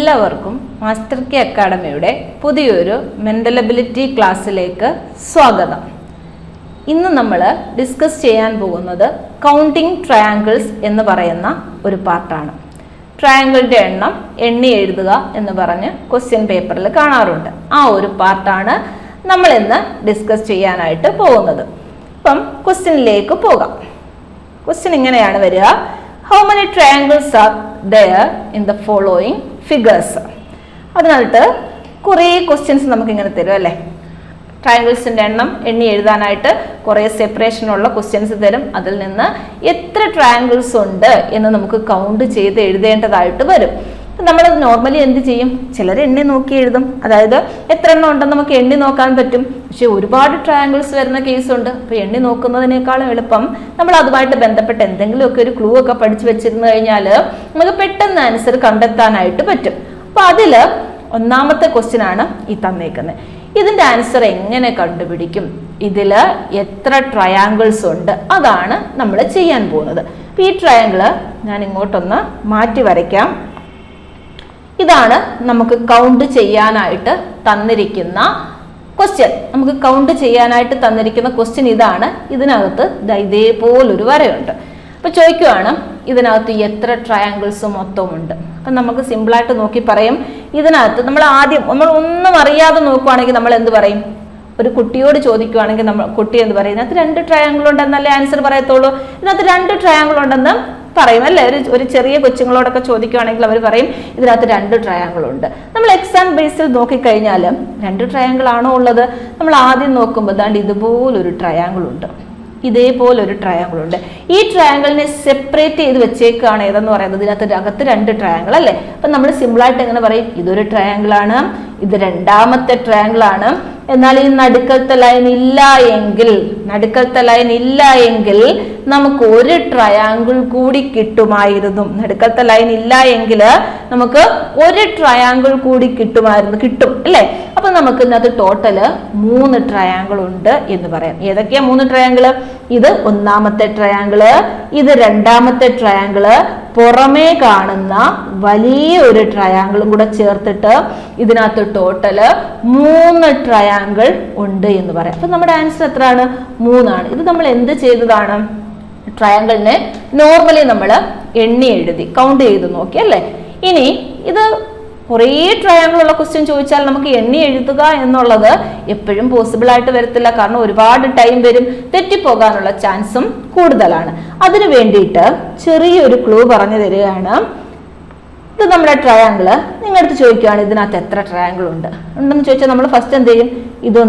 എല്ലാവർക്കും master K അക്കാഡമിയുടെ പുതിയൊരു mental ability ക്ലാസ്സിലേക്ക് സ്വാഗതം. ഇന്ന് നമ്മൾ ഡിസ്കസ് ചെയ്യാൻ പോകുന്നത് കൗണ്ടിങ് ട്രയാങ്കിൾസ് എന്ന് പറയുന്ന ഒരു പാർട്ടാണ്. ട്രയാങ്കിളിൻ്റെ എണ്ണം എണ്ണി എഴുതുക എന്ന് പറഞ്ഞ് ക്വസ്റ്റ്യൻ പേപ്പറിൽ കാണാറുണ്ട്. ആ ഒരു പാർട്ടാണ് നമ്മൾ ഇന്ന് ഡിസ്കസ് ചെയ്യാനായിട്ട് പോകുന്നത്. അപ്പം ക്വസ്റ്റ്യനിലേക്ക് പോകാം. ക്വസ്റ്റ്യൻ ഇങ്ങനെയാണ് വരിക: how many triangles are there in the following figures? അതിനകത്ത് കുറേ ക്വസ്റ്റ്യൻസ് നമുക്ക് ഇങ്ങനെ തരും അല്ലേ. ട്രയാങ്കിൾസിൻ്റെ എണ്ണം എണ്ണി എഴുതാനായിട്ട് കുറേ സെപ്പറേഷനുള്ള ക്വസ്റ്റ്യൻസ് തരും. അതിൽ നിന്ന് എത്ര ട്രയാങ്കിൾസ് ഉണ്ട് എന്ന് നമുക്ക് കൗണ്ട് ചെയ്ത് എഴുതേണ്ടതായിട്ട് വരും. നമ്മൾ നോർമലി എന്ത് ചെയ്യും? ചിലർ എണ്ണി നോക്കി എഴുതും, അതായത് എത്ര എണ്ണം ഉണ്ടെന്ന് നമുക്ക് എണ്ണി നോക്കാൻ പറ്റും. പക്ഷെ ഒരുപാട് ട്രയാങ്കിൾസ് വരുന്ന കേസുണ്ട്. അപ്പോൾ എണ്ണി നോക്കുന്നതിനേക്കാളും എളുപ്പം നമ്മൾ അതുമായിട്ട് ബന്ധപ്പെട്ട് എന്തെങ്കിലുമൊക്കെ ഒരു ക്ലൂ ഒക്കെ പഠിച്ചു വെച്ചിരുന്നു കഴിഞ്ഞാൽ നമുക്ക് പെട്ടെന്ന് ആൻസർ കണ്ടെത്താനായിട്ട് പറ്റും. അപ്പോൾ അതിൽ ഒന്നാമത്തെ ക്വസ്റ്റ്യൻ ആണ് ഈ തന്നേക്കുന്നത്. ഇതിൻ്റെ ആൻസർ എങ്ങനെ കണ്ടുപിടിക്കും? ഇതിൽ എത്ര ട്രയാങ്കിൾസ് ഉണ്ട്? അതാണ് നമ്മൾ ചെയ്യാൻ പോകുന്നത്. അപ്പോൾ ഈ ട്രയാങ്കിൾ ഞാൻ ഇങ്ങോട്ടൊന്ന് മാറ്റി വരയ്ക്കാം. ഇതാണ് നമുക്ക് കൗണ്ട് ചെയ്യാനായിട്ട് തന്നിരിക്കുന്ന ക്വസ്റ്റ്യൻ. നമുക്ക് കൗണ്ട് ചെയ്യാനായിട്ട് തന്നിരിക്കുന്ന ക്വസ്റ്റ്യൻ ഇതാണ്. ഇതിനകത്ത് ഇതേപോലൊരു വരയുണ്ട്. അപ്പോൾ ചോദിക്കുവാണ് ഇതിനകത്ത് എത്ര ട്രയാങ്കിൾസ് മൊത്തമുണ്ട്. അപ്പം നമുക്ക് സിമ്പിളായിട്ട് നോക്കി പറയും. ഇതിനകത്ത് നമ്മൾ ഒന്നും അറിയാതെ നോക്കുവാണെങ്കിൽ നമ്മൾ എന്ത് പറയും? ഒരു കുട്ടിയോട് ചോദിക്കുവാണെങ്കിൽ കുട്ടി എന്ത് പറയും? ഇതിനകത്ത് 2 ട്രയാങ്കിൾ ഉണ്ടെന്നല്ലേ ആൻസർ പറയത്തുള്ളൂ. ഇതിനകത്ത് 2 ട്രയാങ്കിൾ ഉണ്ടെന്ന് പറയും അല്ലേ. ഒരു ചെറിയ കൊച്ചുങ്ങളോടൊക്കെ ചോദിക്കുകയാണെങ്കിൽ അവർ പറയും ഇതിനകത്ത് 2 ട്രയാങ്കിൾ ഉണ്ട്. നമ്മൾ എക്സാം ബേസിൽ നോക്കിക്കഴിഞ്ഞാൽ 2 ട്രയാങ്കിൾ ആണോ ഉള്ളത്? നമ്മൾ ആദ്യം നോക്കുമ്പോൾ ദാണ്ട് ഇതുപോലൊരു ട്രയാങ്കിൾ ഉണ്ട്, ഇതേപോലൊരു ട്രയാങ്കിൾ ഉണ്ട്. ഈ ട്രയാങ്കിളിനെ സെപ്പറേറ്റ് ചെയ്ത് വെച്ചേക്കാണ് ഏതെന്ന് പറയുന്നത്. ഇതിനകത്ത് 2 ട്രയാങ്കിൾ അല്ലേ. അപ്പം നമ്മൾ സിമ്പിളായിട്ട് എങ്ങനെ പറയും? ഇതൊരു ട്രയാങ്കിൾ ആണ്, ഇത് രണ്ടാമത്തെ ട്രയാങ്കിൾ ആണ്. എന്നാൽ ഈ നടുക്കത്തെ ലൈൻ ഇല്ല എങ്കിൽ നമുക്ക് ഒരു ട്രയാങ്കിൾ കൂടി കിട്ടുമായിരുന്നു. നടുക്കത്തെ ലൈൻ ഇല്ല എങ്കിൽ നമുക്ക് ഒരു ട്രയാങ്കിൾ കൂടി കിട്ടും അല്ലേ. അപ്പൊ നമുക്ക് ഇന്നത്തെ ടോട്ടല് 3 ട്രയാങ്കിൾ ഉണ്ട് എന്ന് പറയാം. ഏതൊക്കെയാ 3 ട്രയാങ്കിള്? ഇത് ഒന്നാമത്തെ ട്രയാങ്കിള്, ഇത് രണ്ടാമത്തെ ട്രയാങ്കിള്, പുറമേ കാണുന്ന വലിയ ഒരു ട്രയാങ്കിളും കൂടെ ചേർത്തിട്ട് ഇതിനകത്ത് ടോട്ടല് 3 ട്രയാങ്കിൾ ഉണ്ട് എന്ന് പറയാം. അപ്പൊ നമ്മുടെ ആൻസർ എത്രയാണ്? 3 ആണ്. ഇത് നമ്മൾ എന്ത് ചെയ്തതാണ്? ട്രയാങ്കിളിനെ നോർമലി നമ്മൾ എണ്ണി എഴുതി കൗണ്ട് ചെയ്ത് നോക്കി അല്ലേ. ഇനി ഇത് കുറേ ട്രയാങ്കിൾ ഉള്ള ക്വസ്റ്റ്യൻ ചോദിച്ചാൽ നമുക്ക് എണ്ണി എഴുതുക എന്നുള്ളത് എപ്പോഴും പോസിബിൾ ആയിട്ട് വരത്തില്ല. കാരണം ഒരുപാട് ടൈം വരും, തെറ്റിപ്പോകാനുള്ള ചാൻസും കൂടുതലാണ്. അതിനു വേണ്ടിയിട്ട് ചെറിയൊരു ക്ലൂ പറഞ്ഞു തരികയാണ്. ഇത് നമ്മുടെ ട്രയാങ്കിള്. നിങ്ങളടുത്ത് ചോദിക്കുകയാണ് ഇതിനകത്ത് എത്ര ട്രയാങ്കിൾ ഉണ്ടെന്ന് ചോദിച്ചാൽ നമ്മൾ ഫസ്റ്റ് എന്ത് ചെയ്യും? ഇത്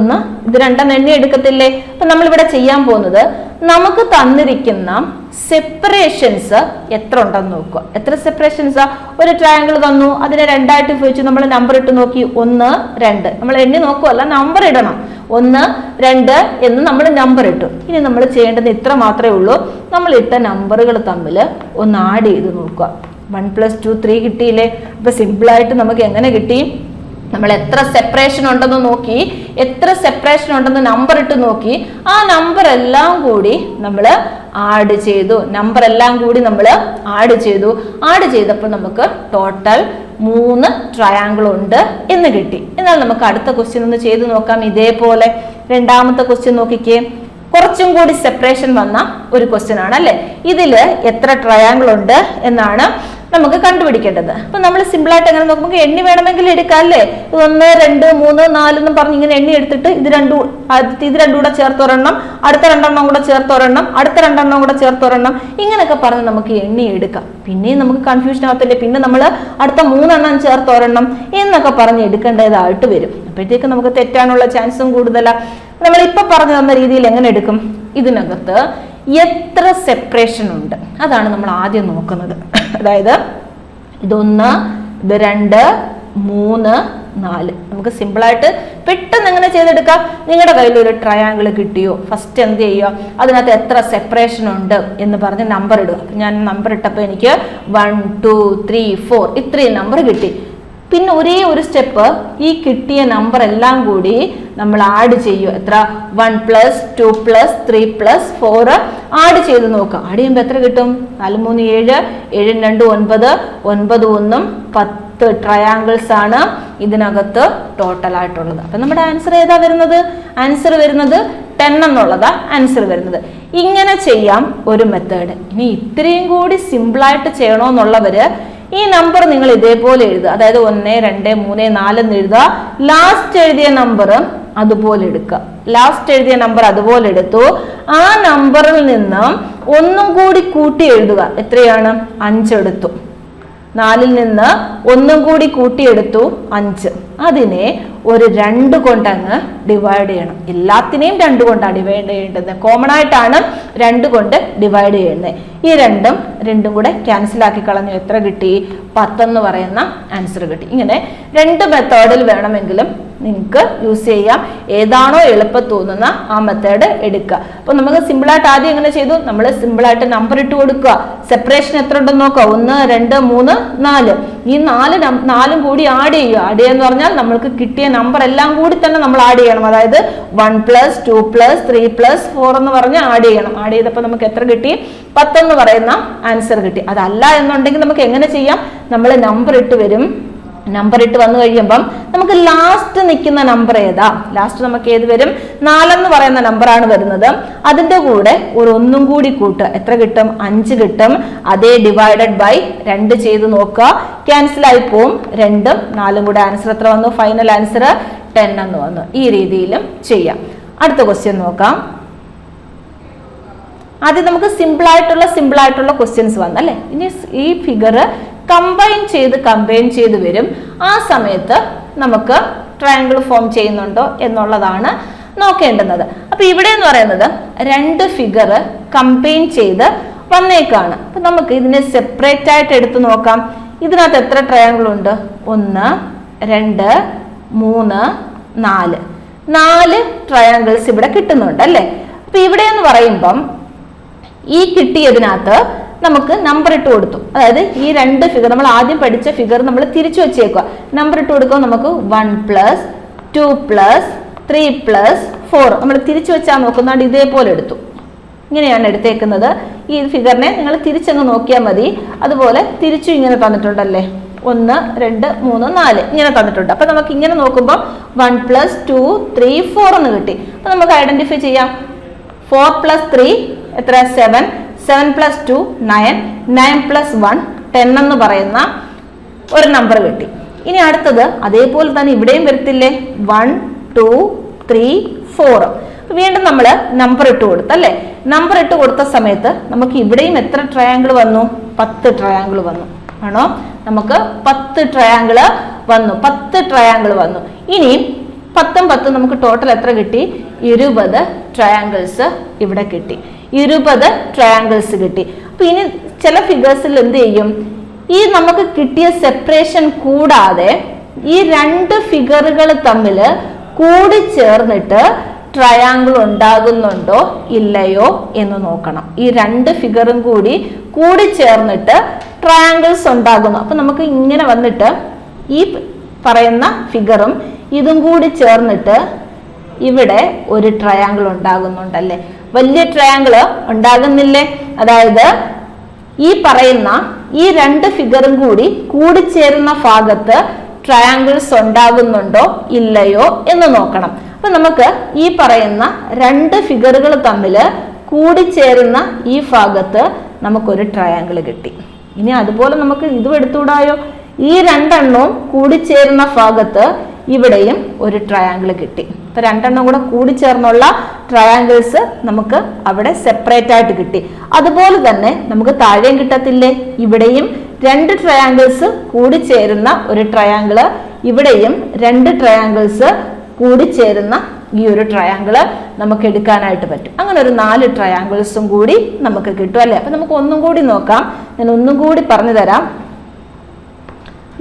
2 എണ്ണി എടുക്കത്തില്ലേ. അപ്പൊ നമ്മളിവിടെ ചെയ്യാൻ പോകുന്നത് നമുക്ക് തന്നിരിക്കുന്ന സെപ്പറേഷൻസ് എത്ര ഉണ്ടെന്ന് നോക്കുക. എത്ര സെപ്പറേഷൻസാ? ഒരു ട്രയാങ്കിൾ തന്നു, അതിനെ 2ആയിട്ട് വിഭജിച്ചു. നമ്മൾ നമ്പർ ഇട്ട് നോക്കി, 1, 2. നമ്മൾ എണ്ണി നോക്കുവല്ല, നമ്പർ ഇടണം. 1, 2 എന്ന് നമ്മൾ നമ്പർ ഇട്ടു. ഇനി നമ്മൾ ചെയ്യേണ്ടത് ഇത്ര മാത്രമേ ഉള്ളൂ. നമ്മൾ ഇട്ട നമ്പറുകൾ തമ്മിൽ ഒന്ന് ആഡ് ചെയ്ത് നോക്കുക. 1 + 2 3 കിട്ടിയില്ലേ. അപ്പൊ സിമ്പിളായിട്ട് നമുക്ക് എങ്ങനെ കിട്ടി? നമ്മൾ എത്ര സെപ്പറേഷൻ ഉണ്ടെന്ന് നോക്കി, എത്ര സെപ്പറേഷൻ ഉണ്ടെന്ന് നമ്പർ ഇട്ട് നോക്കി. ആ നമ്പർ എല്ലാം കൂടി നമ്മൾ ആഡ് ചെയ്തു. ആഡ് ചെയ്തപ്പോൾ നമുക്ക് ടോട്ടൽ 3 ട്രയാങ്കിൾ ഉണ്ട് എന്ന് കിട്ടി. എന്നാൽ നമുക്ക് അടുത്ത ക്വസ്റ്റ്യൻ ഒന്ന് ചെയ്ത് നോക്കാം. ഇതേപോലെ രണ്ടാമത്തെ ക്വസ്റ്റ്യൻ നോക്കിക്കേ. കുറച്ചും കൂടി സെപ്പറേഷൻ വന്ന ഒരു ക്വസ്റ്റ്യൻ ആണ് അല്ലേ. ഇതില് എത്ര ട്രയാങ്കിൾ ഉണ്ട് എന്നാണ് നമുക്ക് കണ്ടുപിടിക്കേണ്ടത്. അപ്പൊ നമ്മൾ സിമ്പിളായിട്ട് എങ്ങനെ നോക്കും? നമുക്ക് എണ്ണി വേണമെങ്കിൽ എടുക്കാം അല്ലേ. 1, 2, 3, 4 എന്നും പറഞ്ഞ് ഇങ്ങനെ എണ്ണി എടുത്തിട്ട് ഇത് രണ്ടും കൂടെ ചേർത്തൊരെണ്ണം, അടുത്ത 2 കൂടെ ചേർത്തൊരെണ്ണം, അടുത്ത 2 കൂടെ ചേർത്തൊരെണ്ണം, ഇങ്ങനെയൊക്കെ പറഞ്ഞ് നമുക്ക് എണ്ണി എടുക്കാം. പിന്നെയും നമുക്ക് കൺഫ്യൂഷൻ ആവത്തില്ലേ. പിന്നെ നമ്മൾ അടുത്ത 3 ചേർത്തൊരെണ്ണം എന്നൊക്കെ പറഞ്ഞ് എടുക്കേണ്ടതായിട്ട് വരും. അപ്പോഴത്തേക്ക് നമുക്ക് തെറ്റാനുള്ള ചാൻസും കൂടുതലാണ്. നമ്മളിപ്പോൾ പറഞ്ഞു തന്ന രീതിയിൽ എങ്ങനെ എടുക്കും? ഇതിനകത്ത് എത്ര സെപ്പറേഷൻ ഉണ്ട് അതാണ് നമ്മൾ ആദ്യം നോക്കുന്നത്. അതായത് ഇത് 1, ഇത് 2, 3, 4. നമുക്ക് സിമ്പിളായിട്ട് പെട്ടെന്ന് എങ്ങനെ ചെയ്തെടുക്കാം? നിങ്ങളുടെ കയ്യിൽ ഒരു ട്രയാങ്കിൾ കിട്ടിയോ, ഫസ്റ്റ് എന്ത് ചെയ്യുക? അതിനകത്ത് എത്ര സെപ്പറേഷൻ ഉണ്ട് എന്ന് പറഞ്ഞ് നമ്പർ ഇടുക. ഞാൻ നമ്പർ ഇട്ടപ്പോൾ എനിക്ക് 1, 2, 3, 4 ഇത്രയും നമ്പർ കിട്ടി. പിന്നെ ഒരേ ഒരു സ്റ്റെപ്പ്, ഈ കിട്ടിയ നമ്പർ എല്ലാം കൂടി നമ്മൾ ആഡ് ചെയ്യുക. എത്ര? 1 + 2 + 3 + 4 ആഡ് ചെയ്ത് നോക്കുക. ആഡ് ചെയ്യുമ്പോൾ എത്ര കിട്ടും? 4 3 7, 7 2 9, 9 1 10 10 ട്രയാങ്കിൾസ് ആണ് ഇതിനകത്ത് ടോട്ടൽ ആയിട്ടുള്ളത്. അപ്പൊ നമ്മുടെ ആൻസർ ഏതാ വരുന്നത്? ആൻസർ വരുന്നത് 10 എന്നുള്ളതാ ആൻസർ വരുന്നത്. ഇങ്ങനെ ചെയ്യാം ഒരു മെത്തേഡ്. ഇനി ഇത്രയും കൂടി സിമ്പിളായിട്ട് ചെയ്യണമെന്നുള്ളവര് ഈ നമ്പർ നിങ്ങൾ ഇതേപോലെ എഴുതുക. അതായത് 1, 2, 3, 4 എന്ന് എഴുതുക. ലാസ്റ്റ് എഴുതിയ നമ്പർ അതുപോലെ എടുക്കുക. ലാസ്റ്റ് എഴുതിയ നമ്പർ അതുപോലെ എടുത്തു. ആ നമ്പറിൽ നിന്ന് ഒന്നും കൂടി കൂട്ടി എഴുതുക. എത്രയാണ്? 5 എടുത്തു. 4ൽ നിന്ന് ഒന്നും കൂടി കൂട്ടിയെടുത്തു 5. അതിനെ ഒരു 2 കൊണ്ടങ്ങ് ഡിവൈഡ് ചെയ്യണം. എല്ലാത്തിനെയും 2 കൊണ്ടാണ് ഡിവൈഡ് ചെയ്യേണ്ടത്. കോമൺ ആയിട്ടാണ് 2 കൊണ്ട് ഡിവൈഡ് ചെയ്യുന്നത്. ഈ രണ്ടും കൂടെ ക്യാൻസൽ ആക്കി കളഞ്ഞു. എത്ര കിട്ടി? 10 എന്ന് പറയുന്ന ആൻസർ കിട്ടി. ഇങ്ങനെ 2 മെത്തേഡിൽ വേണമെങ്കിലും നിങ്ങൾക്ക് യൂസ് ചെയ്യാം. ഏതാണോ എളുപ്പം തോന്നുന്ന ആ മെത്തേഡ് എടുക്കുക. അപ്പൊ നമുക്ക് സിമ്പിളായിട്ട് ആദ്യം എങ്ങനെ ചെയ്തു? നമ്മൾ സിമ്പിളായിട്ട് നമ്പർ ഇട്ട് കൊടുക്കുക. സെപ്പറേഷൻ എത്ര ഉണ്ടെന്ന് നോക്കുക. 1, 2, 3, 4. ഈ 4 കൂടി ആഡ് ചെയ്യുക. ആഡ് ചെയ്യാന്ന് പറഞ്ഞാൽ നമ്മൾക്ക് കിട്ടിയ നമ്പർ എല്ലാം കൂടി തന്നെ നമ്മൾ ആഡ് ചെയ്യണം. അതായത് 1 + 2 + 3 + 4 എന്ന് പറഞ്ഞ് ആഡ് ചെയ്യണം. ആഡ് ചെയ്തപ്പോൾ നമുക്ക് എത്ര കിട്ടി? 10 എന്ന് പറയുന്ന ആൻസർ കിട്ടി. അതല്ല എന്നുണ്ടെങ്കിൽ നമുക്ക് എങ്ങനെ ചെയ്യാം? നമ്മൾ നമ്പർ ഇട്ട് വരും. നമ്പർ ഇട്ട് വന്നു കഴിയുമ്പം നമുക്ക് ലാസ്റ്റ് നിൽക്കുന്ന നമ്പർ ഏതാ? ലാസ്റ്റ് നമുക്ക് ഏത് വരും? 4 എന്ന് പറയുന്ന നമ്പറാണ് വരുന്നത്. അതിന്റെ കൂടെ ഒരു 1 കൂടി കൂട്ടുക. എത്ര കിട്ടും? 5 കിട്ടും. അതേ ഡിവൈഡഡ് ബൈ 2 ചെയ്ത് നോക്കുക. ക്യാൻസൽ ആയി പോവും. 2ഉം 4ഉം കൂടെ ആൻസർ എത്ര വന്നു? ഫൈനൽ ആൻസർ 10 എന്ന് വന്നു. ഈ രീതിയിലും ചെയ്യാം. അടുത്ത ക്വസ്റ്റ്യൻ നോക്കാം. ആദ്യം നമുക്ക് സിമ്പിൾ ആയിട്ടുള്ള ക്വസ്റ്റ്യൻസ് വന്നല്ലേ. ഇനി ഈ ഫിഗർ കമ്പൈൻ ചെയ്ത് വരും. ആ സമയത്ത് നമുക്ക് ട്രയാങ്കിൾ ഫോം ചെയ്യുന്നുണ്ടോ എന്നുള്ളതാണ് നോക്കേണ്ടുന്നത്. അപ്പൊ ഇവിടെ എന്ന് പറയുന്നത് 2 ഫിഗർ കമ്പൈൻ ചെയ്ത് വന്നേക്കാണ്. അപ്പൊ നമുക്ക് ഇതിനെ സെപ്പറേറ്റ് ആയിട്ട് എടുത്തു നോക്കാം. ഇതിനകത്ത് എത്ര ട്രയാങ്കിൾ ഉണ്ട്? 1, 2, 3, 4. 4 ട്രയാങ്കിൾസ് ഇവിടെ കിട്ടുന്നുണ്ട് അല്ലേ. അപ്പൊ ഇവിടെ എന്ന് പറയുമ്പം ഈ കിട്ടിയതിനകത്ത് നമുക്ക് നമ്പർ ഇട്ട് കൊടുത്തു. അതായത് ഈ 2 ഫിഗർ നമ്മൾ ആദ്യം പഠിച്ച ഫിഗർ നമ്മൾ തിരിച്ചു വെച്ചേക്കുക. നമ്പർ ഇട്ട് കൊടുക്കുമ്പോൾ നമുക്ക് 1 + 2 + 3 + 4 നമ്മൾ തിരിച്ചു വെച്ചാൽ നോക്കുന്നുണ്ട്. ഇതേപോലെ എടുത്തു. ഇങ്ങനെയാണ് എടുത്തേക്കുന്നത്. ഈ ഫിഗറിനെ നിങ്ങൾ തിരിച്ചങ്ങ് നോക്കിയാൽ മതി. അതുപോലെ തിരിച്ചു ഇങ്ങനെ തന്നിട്ടുണ്ടല്ലേ. 1, 2, 3, 4 ഇങ്ങനെ തന്നിട്ടുണ്ട്. അപ്പൊ നമുക്ക് ഇങ്ങനെ നോക്കുമ്പോൾ 1 + 2, 3, 4 എന്ന് കിട്ടി. അപ്പൊ നമുക്ക് ഐഡന്റിഫൈ ചെയ്യാം. 4 + 3 എത്ര? 7. 7 + 2 9. 9 + 1 10 എന്ന് പറയുന്ന ഒരു നമ്പർ കിട്ടി. ഇനി അടുത്തത് അതേപോലെ തന്നെ ഇവിടെയും വരത്തില്ലേ? 1, 2, 3, 4. വീണ്ടും നമ്മൾ നമ്പർ ഇട്ട് കൊടുത്തല്ലേ. നമ്പർ ഇട്ട് കൊടുത്ത സമയത്ത് നമുക്ക് ഇവിടെയും എത്ര ട്രയാങ്കിൾ വന്നു? 10 ട്രയാങ്കിൾ വന്നു. ആണോ? നമുക്ക് 10 ട്രയാങ്കിൾ വന്നു. 10 ട്രയാങ്കിൾ വന്നു. ഇനി 10ഉം 10ഉം നമുക്ക് ടോട്ടൽ എത്ര കിട്ടി? 20 ട്രയാങ്കിൾസ് ഇവിടെ കിട്ടി. 20 ട്രയാങ്കിൾസ് കിട്ടി. അപ്പൊ ഇനി ചില ഫിഗേഴ്സിൽ എന്ത് ചെയ്യും? ഈ നമുക്ക് കിട്ടിയ സെപ്പറേഷൻ കൂടാതെ ഈ 2 ഫിഗറുകൾ തമ്മിൽ കൂടി ചേർന്നിട്ട് ട്രയാങ്കിൾ ഉണ്ടാകുന്നുണ്ടോ ഇല്ലയോ എന്ന് നോക്കണം. ഈ 2 ഫിഗറും കൂടി ചേർന്നിട്ട് ട്രയാങ്കിൾസ് ഉണ്ടാകുന്നു. അപ്പൊ നമുക്ക് ഇങ്ങനെ വന്നിട്ട് ഈ പറയുന്ന ഫിഗറും ഇതും കൂടി ചേർന്നിട്ട് ഇവിടെ ഒരു ട്രയാങ്കിൾ ഉണ്ടാകുന്നുണ്ടല്ലേ. വലിയ ട്രയാങ്കിൾ ഉണ്ടാകുന്നില്ലേ? അതായത് ഈ പറയുന്ന ഈ 2 ഫിഗറും കൂടിച്ചേരുന്ന ഭാഗത്ത് ട്രയാങ്കിൾസ് ഉണ്ടാകുന്നുണ്ടോ ഇല്ലയോ എന്ന് നോക്കണം. അപ്പൊ നമുക്ക് ഈ പറയുന്ന 2 ഫിഗറുകൾ തമ്മിൽ കൂടിച്ചേരുന്ന ഈ ഭാഗത്ത് നമുക്കൊരു ട്രയാങ്കിൾ കിട്ടി. ഇനി അതുപോലെ നമുക്ക് ഇതും എടുത്തുകൂടായോ? ഈ 2 എണ്ണവും കൂടിച്ചേരുന്ന ഭാഗത്ത് ഇവിടെയും ഒരു ട്രയാങ്കിൾ കിട്ടി. അപ്പൊ 2 എണ്ണം കൂടെ കൂടിച്ചേർന്നുള്ള ട്രയാങ്കിൾസ് നമുക്ക് അവിടെ സെപ്പറേറ്റ് ആയിട്ട് കിട്ടി. അതുപോലെ തന്നെ നമുക്ക് താഴെയും കിട്ടത്തില്ലേ? ഇവിടെയും 2 ട്രയാങ്കിൾസ് കൂടിച്ചേരുന്ന ഒരു ട്രയാങ്കിള്, ഇവിടെയും 2 ട്രയാങ്കിൾസ് കൂടിച്ചേരുന്ന ഈ ഒരു ട്രയാങ്കിള് നമുക്ക് എടുക്കാനായിട്ട് പറ്റും. അങ്ങനെ ഒരു 4 ട്രയാങ്കിൾസും കൂടി നമുക്ക് കിട്ടും അല്ലേ. അപ്പൊ നമുക്ക് ഒന്നും കൂടി നോക്കാം. ഞാൻ ഒന്നും കൂടി പറഞ്ഞു തരാം.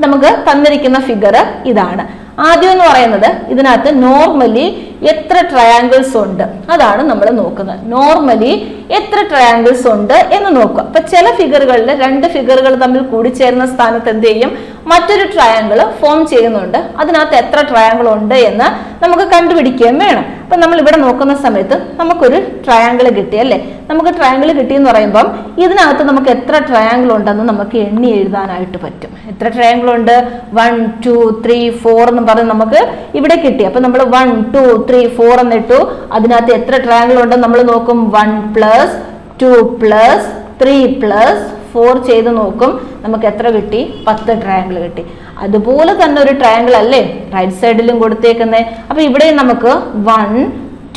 നമുക്ക് തന്നിരിക്കുന്ന ഫിഗർ ഇതാണ്. ആദ്യം എന്ന് പറയുന്നത് ഇതിനകത്ത് നോർമലി എത്ര ട്രയാങ്കിൾസ് ഉണ്ട് അതാണ് നമ്മൾ നോക്കുന്നത്. നോർമലി എത്ര ട്രയാങ്കിൾസ് ഉണ്ട് എന്ന് നോക്കുക. അപ്പൊ ചില ഫിഗറുകളിൽ 2 ഫിഗറുകൾ തമ്മിൽ കൂടിച്ചേരുന്ന സ്ഥാനത്ത് എന്ത് ചെയ്യും? മറ്റൊരു ട്രയാങ്കിൾ ഫോം ചെയ്യുന്നുണ്ട്. അതിനകത്ത് എത്ര ട്രയാങ്കിൾ ഉണ്ട് എന്ന് നമുക്ക് കണ്ടുപിടിക്കുകയും വേണം. അപ്പൊ നമ്മൾ ഇവിടെ നോക്കുന്ന സമയത്ത് നമുക്കൊരു ട്രയാങ്കിൾ കിട്ടി അല്ലേ. നമുക്ക് ട്രയാങ്കിൾ കിട്ടിയെന്ന് പറയുമ്പം ഇതിനകത്ത് നമുക്ക് എത്ര ട്രയാങ്കിൾ ഉണ്ടെന്ന് നമുക്ക് എണ്ണി എഴുതാനായിട്ട് പറ്റും. എത്ര ട്രയാങ്കിൾ ഉണ്ട്? 1 2 3 4 എന്ന് പറഞ്ഞ് നമുക്ക് ഇവിടെ കിട്ടി. അപ്പൊ നമ്മൾ 1 2 3 4 എന്നിട്ടു. അതിനകത്ത് എത്ര ട്രയാങ്കിൾ ഉണ്ടെന്ന് നമ്മൾ നോക്കും. 1 + 2 + 3 + 4 ചെയ്ത് നോക്കും. നമുക്ക് എത്ര കിട്ടി? 10 ട്രയാങ്കിൾ കിട്ടി. അതുപോലെ തന്നെ ഒരു ട്രയാങ്കിൾ അല്ലേ റൈറ്റ് സൈഡിലും കൊടുത്തേക്കുന്നത്. അപ്പൊ ഇവിടെ നമുക്ക് 1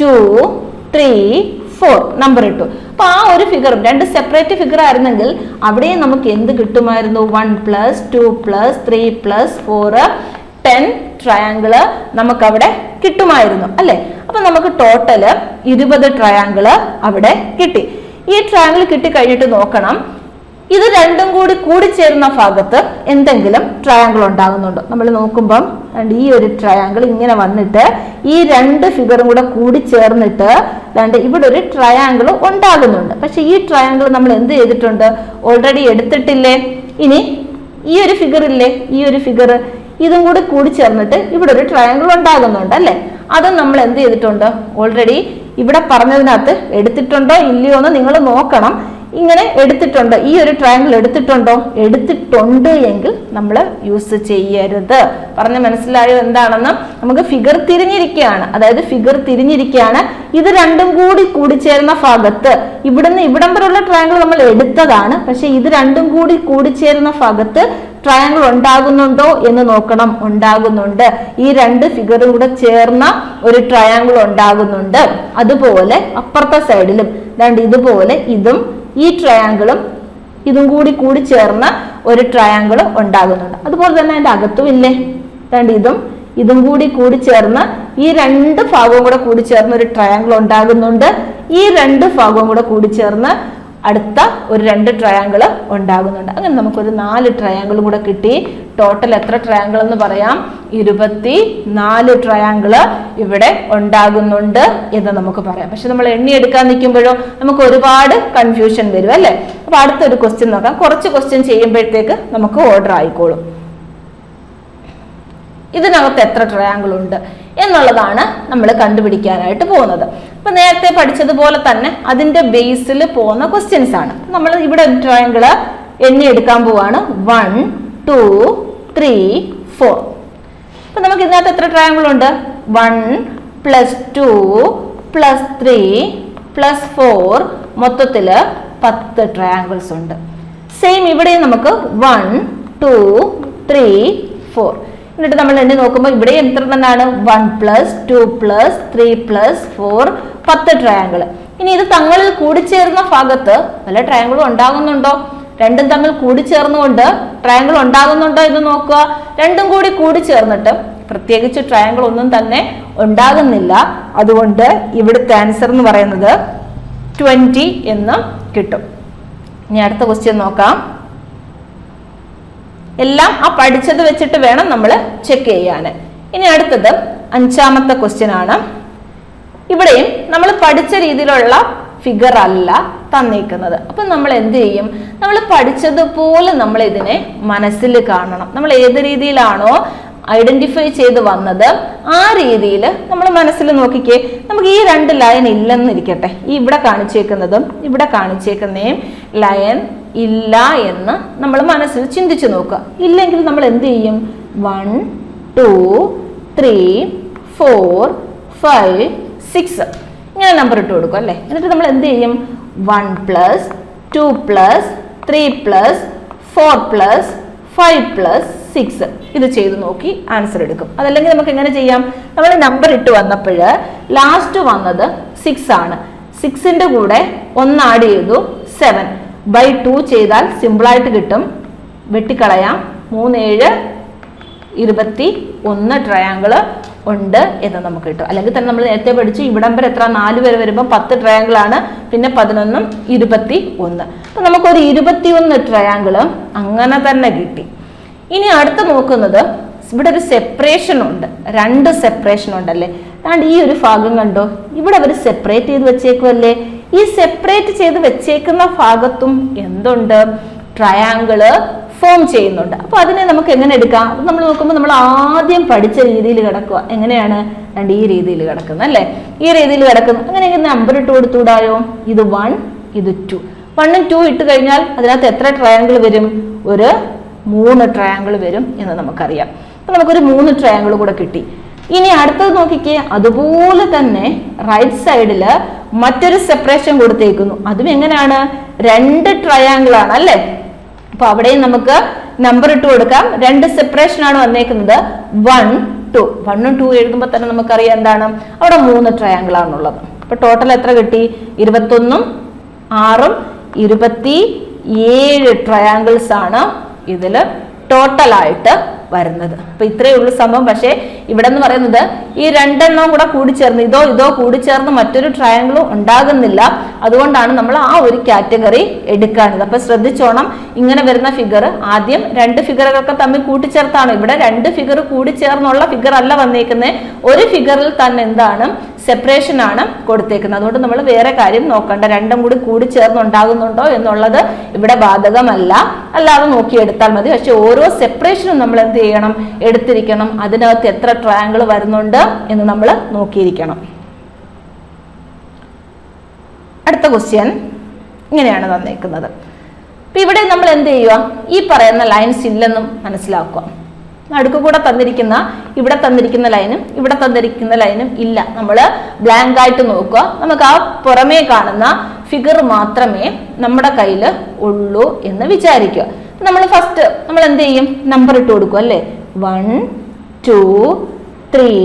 2 3 4 നമ്പർ ഇട്ടു. അപ്പൊ ആ ഒരു ഫിഗറും രണ്ട് സെപ്പറേറ്റ് ഫിഗർ ആയിരുന്നെങ്കിൽ അവിടെയും നമുക്ക് എന്ത് കിട്ടുമായിരുന്നു? 1 + 2 + 3 + 4 10 ട്രയാങ്കിൾ നമുക്ക് അവിടെ കിട്ടുമായിരുന്നു അല്ലെ. അപ്പൊ നമുക്ക് ടോട്ടല് 20 ട്രയാങ്കിൾ അവിടെ കിട്ടി. ഈ ട്രയാങ്കിൾ കിട്ടി കഴിഞ്ഞിട്ട് നോക്കണം ഇത് രണ്ടും കൂടി ചേരുന്ന ഭാഗത്ത് എന്തെങ്കിലും ട്രയാങ്കിൾ ഉണ്ടാകുന്നുണ്ടോ. നമ്മൾ നോക്കുമ്പം ഈ ഒരു ട്രയാങ്കിൾ ഇങ്ങനെ വന്നിട്ട് ഈ രണ്ട് ഫിഗറും കൂടി ചേർന്നിട്ട് ഇവിടെ ഒരു ട്രയാങ്കിൾ ഉണ്ടാകുന്നുണ്ട്. പക്ഷെ ഈ ട്രയാങ്കിൾ നമ്മൾ എന്ത് ചെയ്തിട്ടുണ്ട്? ഓൾറെഡി എടുത്തിട്ടില്ലേ. ഇനി ഈ ഒരു ഫിഗർ ഇല്ലേ, ഈ ഒരു ഫിഗർ ഇതും കൂടി ചേർന്നിട്ട് ഇവിടെ ഒരു ട്രയാങ്കിൾ ഉണ്ടാകുന്നുണ്ട് അല്ലെ. അത് നമ്മൾ എന്ത് ചെയ്തിട്ടുണ്ട്? ഓൾറെഡി ഇവിടെ പറഞ്ഞതിനകത്ത് എടുത്തിട്ടുണ്ടോ ഇല്ലയോ എന്ന് നിങ്ങൾ നോക്കണം. ഇങ്ങനെ എടുത്തിട്ടുണ്ടോ? ഈ ഒരു ട്രയാങ്കിൾ എടുത്തിട്ടുണ്ടോ? എടുത്തിട്ടുണ്ട് എങ്കിൽ നമ്മൾ യൂസ് ചെയ്യരുത്. പറഞ്ഞ മനസ്സിലായോ എന്താണെന്ന്? നമുക്ക് ഫിഗർ തിരിഞ്ഞിരിക്കുകയാണ്, അതായത് ഫിഗർ തിരിഞ്ഞിരിക്കുകയാണ്. ഇത് രണ്ടും കൂടി ചേരുന്ന ഭാഗത്ത് ഇവിടുന്ന് ഇവിടം വരെയുള്ള ട്രയാങ്കിൾ നമ്മൾ എടുത്തതാണ്. പക്ഷെ ഇത് രണ്ടും കൂടി ചേരുന്ന ഭാഗത്ത് ട്രയാങ്കിൾ ഉണ്ടാകുന്നുണ്ടോ എന്ന് നോക്കണം. ഉണ്ടാകുന്നുണ്ട്. ഈ രണ്ട് ഫിഗറും കൂടെ ചേർന്ന ഒരു ട്രയാങ്കിൾ ഉണ്ടാകുന്നുണ്ട്. അതുപോലെ അപ്പുറത്തെ സൈഡിലും ഇതുപോലെ ഇതും ഈ ട്രയാങ്കിളും ഇതും കൂടി ചേർന്ന ഒരു ട്രയാങ്കിൾ ഉണ്ടാകുന്നുണ്ട്. അതുപോലെ തന്നെ അതിന്റെ അകത്തും ഇല്ലേ ഇതും കൂടി ചേർന്ന് ഈ രണ്ട് ഭാഗവും കൂടി ചേർന്ന് ഒരു ട്രയാങ്കിൾ ഉണ്ടാകുന്നുണ്ട്. ഈ രണ്ട് ഭാഗവും കൂടി ചേർന്ന് അടുത്ത ഒരു രണ്ട് ട്രയാങ്കിൾ ഉണ്ടാകുന്നുണ്ട്. അങ്ങനെ നമുക്കൊരു 4 ട്രയാങ്കിൾ കൂടെ കിട്ടി. ടോട്ടൽ എത്ര ട്രയാങ്കിൾ എന്ന് പറയാം? 24 ട്രയാങ്കിൾ ഇവിടെ ഉണ്ടാകുന്നുണ്ട് എന്ന് നമുക്ക് പറയാം. പക്ഷെ നമ്മൾ എണ്ണി എടുക്കാൻ നിൽക്കുമ്പോഴോ നമുക്ക് ഒരുപാട് കൺഫ്യൂഷൻ വരും അല്ലെ. അപ്പൊ അടുത്തൊരു ക്വസ്റ്റ്യൻ നോക്കാം. കുറച്ച് ക്വസ്റ്റ്യൻ ചെയ്യുമ്പോഴത്തേക്ക് നമുക്ക് ഓർഡർ ആയിക്കോളും. ഇതിനകത്ത് എത്ര ട്രയാങ്കിൾ ഉണ്ട് എന്നുള്ളതാണ് നമ്മൾ കണ്ടുപിടിക്കാനായിട്ട് പോകുന്നത്. അപ്പൊ നേരത്തെ പഠിച്ചതുപോലെ തന്നെ അതിന്റെ ബേസിൽ പോകുന്ന ക്വസ്റ്റ്യൻസ് ആണ്. നമ്മൾ ഇവിടെ ട്രയാങ്കിൾ എണ്ണി എടുക്കാൻ പോവാണ്. 1 2 3 4. അപ്പൊ നമുക്ക് ഇതിനകത്ത് എത്ര ട്രയാങ്കിൾ ഉണ്ട്? 1 + 2 + 3 + 4 മൊത്തത്തില് 10 ട്രയാങ്കിൾസ് ഉണ്ട്. സെയിം ഇവിടെ നമുക്ക് 1 2 3 4. എന്നിട്ട് നമ്മൾ എണ്ണി നോക്കുമ്പോൾ ഇവിടെ എത്ര തന്നെയാണ്? 1 + 2 + 3 + 4 10 ട്രയാങ്കിൾ. ഇനി ഇത് തങ്ങളിൽ കൂടിച്ചേർന്ന ഭാഗത്ത് വല്ല ട്രയാങ്കിളും ഉണ്ടാകുന്നുണ്ടോ? രണ്ടും തമ്മിൽ കൂടിച്ചേർന്നുകൊണ്ട് ട്രയാങ്കിൾ ഉണ്ടാകുന്നുണ്ടോ എന്ന് നോക്കുക. രണ്ടും കൂടി ചേർന്നിട്ട് പ്രത്യേകിച്ച് ട്രയാങ്കിൾ ഒന്നും തന്നെ ഉണ്ടാകുന്നില്ല. അതുകൊണ്ട് ഇവിടുത്തെ ആൻസർ എന്ന് പറയുന്നത് 20 എന്ന് കിട്ടും. ഇനി അടുത്ത ക്വസ്റ്റ്യൻ നോക്കാം. എല്ലാം ആ പഠിച്ചത് വെച്ചിട്ട് വേണം നമ്മൾ ചെക്ക് ചെയ്യാൻ. ഇനി അടുത്തത് 5ാമത്തെ ക്വസ്റ്റ്യൻ ആണ്. ഇവിടെയും നമ്മൾ പഠിച്ച രീതിയിലുള്ള ഫിഗർ അല്ല തന്നിരിക്കുന്നത്. അപ്പൊ നമ്മൾ എന്ത് ചെയ്യും? നമ്മൾ പഠിച്ചതുപോലെ നമ്മൾ ഇതിനെ മനസ്സിൽ കാണണം. നമ്മൾ ഏത് രീതിയിലാണോ ഐഡന്റിഫൈ ചെയ്ത് വന്നത് ആ രീതിയിൽ നമ്മൾ മനസ്സിൽ നോക്കിക്കേ. നമുക്ക് ഈ 2 ലൈൻ ഇല്ലെന്നിരിക്കട്ടെ, ഈ ഇവിടെ കാണിച്ചേക്കുന്നതും ഇവിടെ കാണിച്ചേക്കുന്നതും ലൈൻ ഇല്ല എന്ന് നമ്മൾ മനസ്സിൽ ചിന്തിച്ചു നോക്കുക. ഇല്ലെങ്കിൽ നമ്മൾ എന്ത് ചെയ്യും? 1 2 3 4 5 6 ഇങ്ങനെ നമ്പർ ഇട്ട് കൊടുക്കും അല്ലേ. എന്നിട്ട് നമ്മൾ എന്ത് ചെയ്യും? 1 + 2 + 3 + 4 + 5 + 6 ഇത് ചെയ്ത് നോക്കി ആൻസർ എടുക്കും. അതല്ലെങ്കിൽ നമുക്ക് എങ്ങനെ ചെയ്യാം? നമ്മൾ നമ്പർ ഇട്ട് വന്നപ്പോൾ ലാസ്റ്റ് വന്നത് 6 ആണ്. 6ന്റെ കൂടെ 1 ആഡ് ചെയ്തു 7/2 ചെയ്താൽ സിമ്പിളായിട്ട് കിട്ടും. വെട്ടിക്കളയാം. 3 7 21 ട്രയാങ്കിൾ ഉണ്ട് എന്ന് നമുക്ക് കിട്ടും. അല്ലെങ്കിൽ തന്നെ നമ്മൾ നേരത്തെ പഠിച്ചു ഇവിടം വരെ എത്ര? 4 വരെ വരുമ്പോൾ 10 ട്രയാങ്കിൾ ആണ്. പിന്നെ 11 21. അപ്പൊ നമുക്കൊരു 21 ട്രയാങ്കിൾ അങ്ങനെ തന്നെ കിട്ടി. ഇനി അടുത്ത് നോക്കുന്നത് ഇവിടെ ഒരു സെപ്പറേഷൻ ഉണ്ട്. 2 സെപ്പറേഷൻ ഉണ്ടല്ലേ. അതാണ്ട് ഈ ഒരു ഭാഗം കണ്ടോ, ഇവിടെ അവർ സെപ്പറേറ്റ് ചെയ്ത് വെച്ചേക്കുമല്ലേ. ഈ സെപ്പറേറ്റ് ചെയ്ത് വെച്ചേക്കുന്ന ഭാഗത്തും എന്തുണ്ട്? ട്രയാങ്കിള് ഫോം ചെയ്യുന്നുണ്ട്. അപ്പോൾ അതിനെ നമുക്ക് എങ്ങനെ എടുക്കാം? നമ്മൾ നോക്കുമ്പോൾ നമ്മൾ ആദ്യം പഠിച്ച രീതിയിൽ കിടക്കുക. എങ്ങനെയാണ്? ഈ രീതിയിൽ കിടക്കുന്നത് അല്ലേ? ഈ രീതിയിൽ കിടക്കുന്നു. അങ്ങനെ നമ്പർ ഇട്ട് കൊടുത്തുകൂടായോ? ഇത് 1, ഇത് 2. 1ഉം 2 ഇട്ട് കഴിഞ്ഞാൽ അതിനകത്ത് എത്ര ട്രയാങ്കിൾ വരും? ഒരു 3 ട്രയാങ്കിൾ വരും എന്ന് നമുക്കറിയാം. അപ്പൊ നമുക്കൊരു 3 ട്രയാങ്കിൾ കൂടെ കിട്ടി. ഇനി അടുത്തത് നോക്കിക്കേ, അതുപോലെ തന്നെ റൈറ്റ് സൈഡിൽ മറ്റൊരു സെപ്പറേഷൻ കൊടുത്തേക്കുന്നു. അതും എങ്ങനെയാണ്? 2 ട്രയാങ്കിൾ ആണ് അല്ലേ? അപ്പൊ അവിടെയും നമുക്ക് നമ്പർ ഇട്ട് കൊടുക്കാം. 2 സെപ്പറേഷൻ ആണ് വന്നേക്കുന്നത്. 1, 2. 1ഉം 2 എഴുതുമ്പോൾ തന്നെ നമുക്കറിയാം എന്താണ്? അവിടെ 3 ട്രയാങ്കിൾ ആണുള്ളത്. അപ്പൊ ടോട്ടൽ എത്ര കിട്ടി? 21ഉം 6ഉം 27 ട്രയാങ്കിൾസ് ആണ് ഇതിൽ ടോട്ടൽ ആയിട്ട് വരുന്നത്. അപ്പൊ ഇത്രയേ ഉള്ളൂ സംഭവം. പക്ഷേ ഇവിടെ എന്ന് പറയുന്നത് ഈ 2 എണ്ണം കൂടെ കൂടിച്ചേർന്ന് ഇതോ കൂടിച്ചേർന്ന് മറ്റൊരു ട്രയാങ്കിളും ഉണ്ടാകുന്നില്ല. അതുകൊണ്ടാണ് നമ്മൾ ആ ഒരു കാറ്റഗറി എടുക്കാനത്. അപ്പൊ ശ്രദ്ധിച്ചോണം, ഇങ്ങനെ വരുന്ന ഫിഗർ ആദ്യം 2 ഫിഗറുകളൊക്കെ തമ്മിൽ കൂട്ടിച്ചേർത്താണ്. ഇവിടെ 2 ഫിഗർ കൂടിച്ചേർന്നുള്ള ഫിഗർ അല്ല വന്നേക്കുന്നത്. ഒരു ഫിഗറിൽ തന്നെ എന്താണ്? സെപ്പറേഷൻ ആണ് കൊടുത്തേക്കുന്നത്. അതുകൊണ്ട് നമ്മൾ വേറെ കാര്യം നോക്കണ്ട. 2ഉം കൂടി കൂടിച്ചേർന്ന് ഉണ്ടാകുന്നുണ്ടോ എന്നുള്ളത് ഇവിടെ ബാധകമല്ല. അല്ലാതെ നോക്കിയെടുത്താൽ മതി. പക്ഷെ ഓരോ സെപ്പറേഷനും നമ്മൾ എന്ത് ചെയ്യണം? എടുത്തിരിക്കണം. അതിനകത്ത് എത്ര ട്രയാങ്കിൾ വരുന്നുണ്ട് എന്ന് നമ്മൾ നോക്കിയിരിക്കണം. അടുത്ത ക്വസ്റ്റ്യൻ ഇങ്ങനെയാണ് തന്നേക്കുന്നത്. അപ്പൊ ഇവിടെ നമ്മൾ എന്ത് ചെയ്യുക? ഈ പറയുന്ന ലൈൻസ് ഇല്ലെന്നും മനസ്സിലാക്കുക. നടുക്ക് കൂടെ തന്നിരിക്കുന്ന ഇവിടെ തന്നിരിക്കുന്ന ലൈനും ഇവിടെ തന്നിരിക്കുന്ന ലൈനും ഇല്ല. നമ്മൾ ബ്ലാങ്ക് ആയിട്ട് നോക്കുക. നമുക്ക് ആ പുറമേ കാണുന്ന ഫിഗർ മാത്രമേ നമ്മുടെ കയ്യിൽ ഉള്ളൂ എന്ന് വിചാരിക്കുക. നമ്മൾ ഫസ്റ്റ് നമ്മൾ എന്ത് ചെയ്യും? നമ്പർ ഇട്ട് കൊടുക്കും അല്ലേ? 1, 2, 3,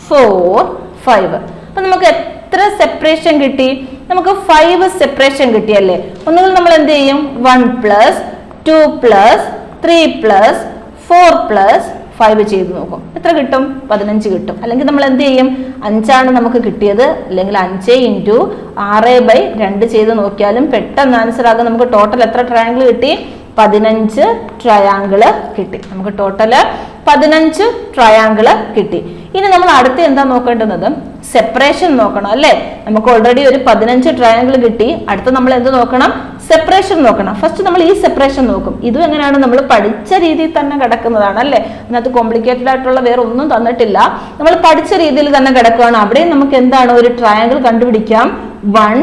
4, 5. അപ്പൊ നമുക്ക് എത്ര സെപ്പറേഷൻ കിട്ടി? നമുക്ക് 5 സെപ്പറേഷൻ കിട്ടിയല്ലേ? ഒന്നുകിൽ നമ്മൾ എന്ത് ചെയ്യും? 1 + 2 + 3 + 4 + 5 ചെയ്ത് നോക്കും. എത്ര കിട്ടും? 15 കിട്ടും. അല്ലെങ്കിൽ നമ്മൾ എന്ത് ചെയ്യും? 5 ആണ് നമുക്ക് കിട്ടിയത്. അല്ലെങ്കിൽ 5 × 6/2 ചെയ്ത് നോക്കിയാലും പെട്ടെന്ന് ആൻസർ ആകും. നമുക്ക് ടോട്ടൽ എത്ര ട്രയാങ്കിൾ കിട്ടി? 15 ട്രയാങ്കിൾ കിട്ടി. നമുക്ക് ടോട്ടൽ 15 ട്രയാങ്കിൾ കിട്ടി. ഇനി നമ്മൾ അടുത്ത് എന്താ നോക്കേണ്ടുന്നത്? സെപ്പറേഷൻ നോക്കണം അല്ലേ? നമുക്ക് ഓൾറെഡി ഒരു 15 ട്രയാങ്കിൾ കിട്ടി. അടുത്ത് നമ്മൾ എന്ത് നോക്കണം? സെപ്പറേഷൻ നോക്കണം. ഫസ്റ്റ് നമ്മൾ ഈ സെപ്പറേഷൻ നോക്കും. ഇതും എങ്ങനെയാണ്? നമ്മൾ പഠിച്ച രീതിയിൽ തന്നെ കിടക്കുന്നതാണ് അല്ലേ? അതിനകത്ത് കോംപ്ലിക്കേറ്റഡ് ആയിട്ടുള്ള വേറെ ഒന്നും തന്നിട്ടില്ല. നമ്മൾ പഠിച്ച രീതിയിൽ തന്നെ കിടക്കുകയാണ്. അവിടെ നമുക്ക് എന്താണ്? ഒരു ട്രയാങ്കിൾ കണ്ടുപിടിക്കാം. 1,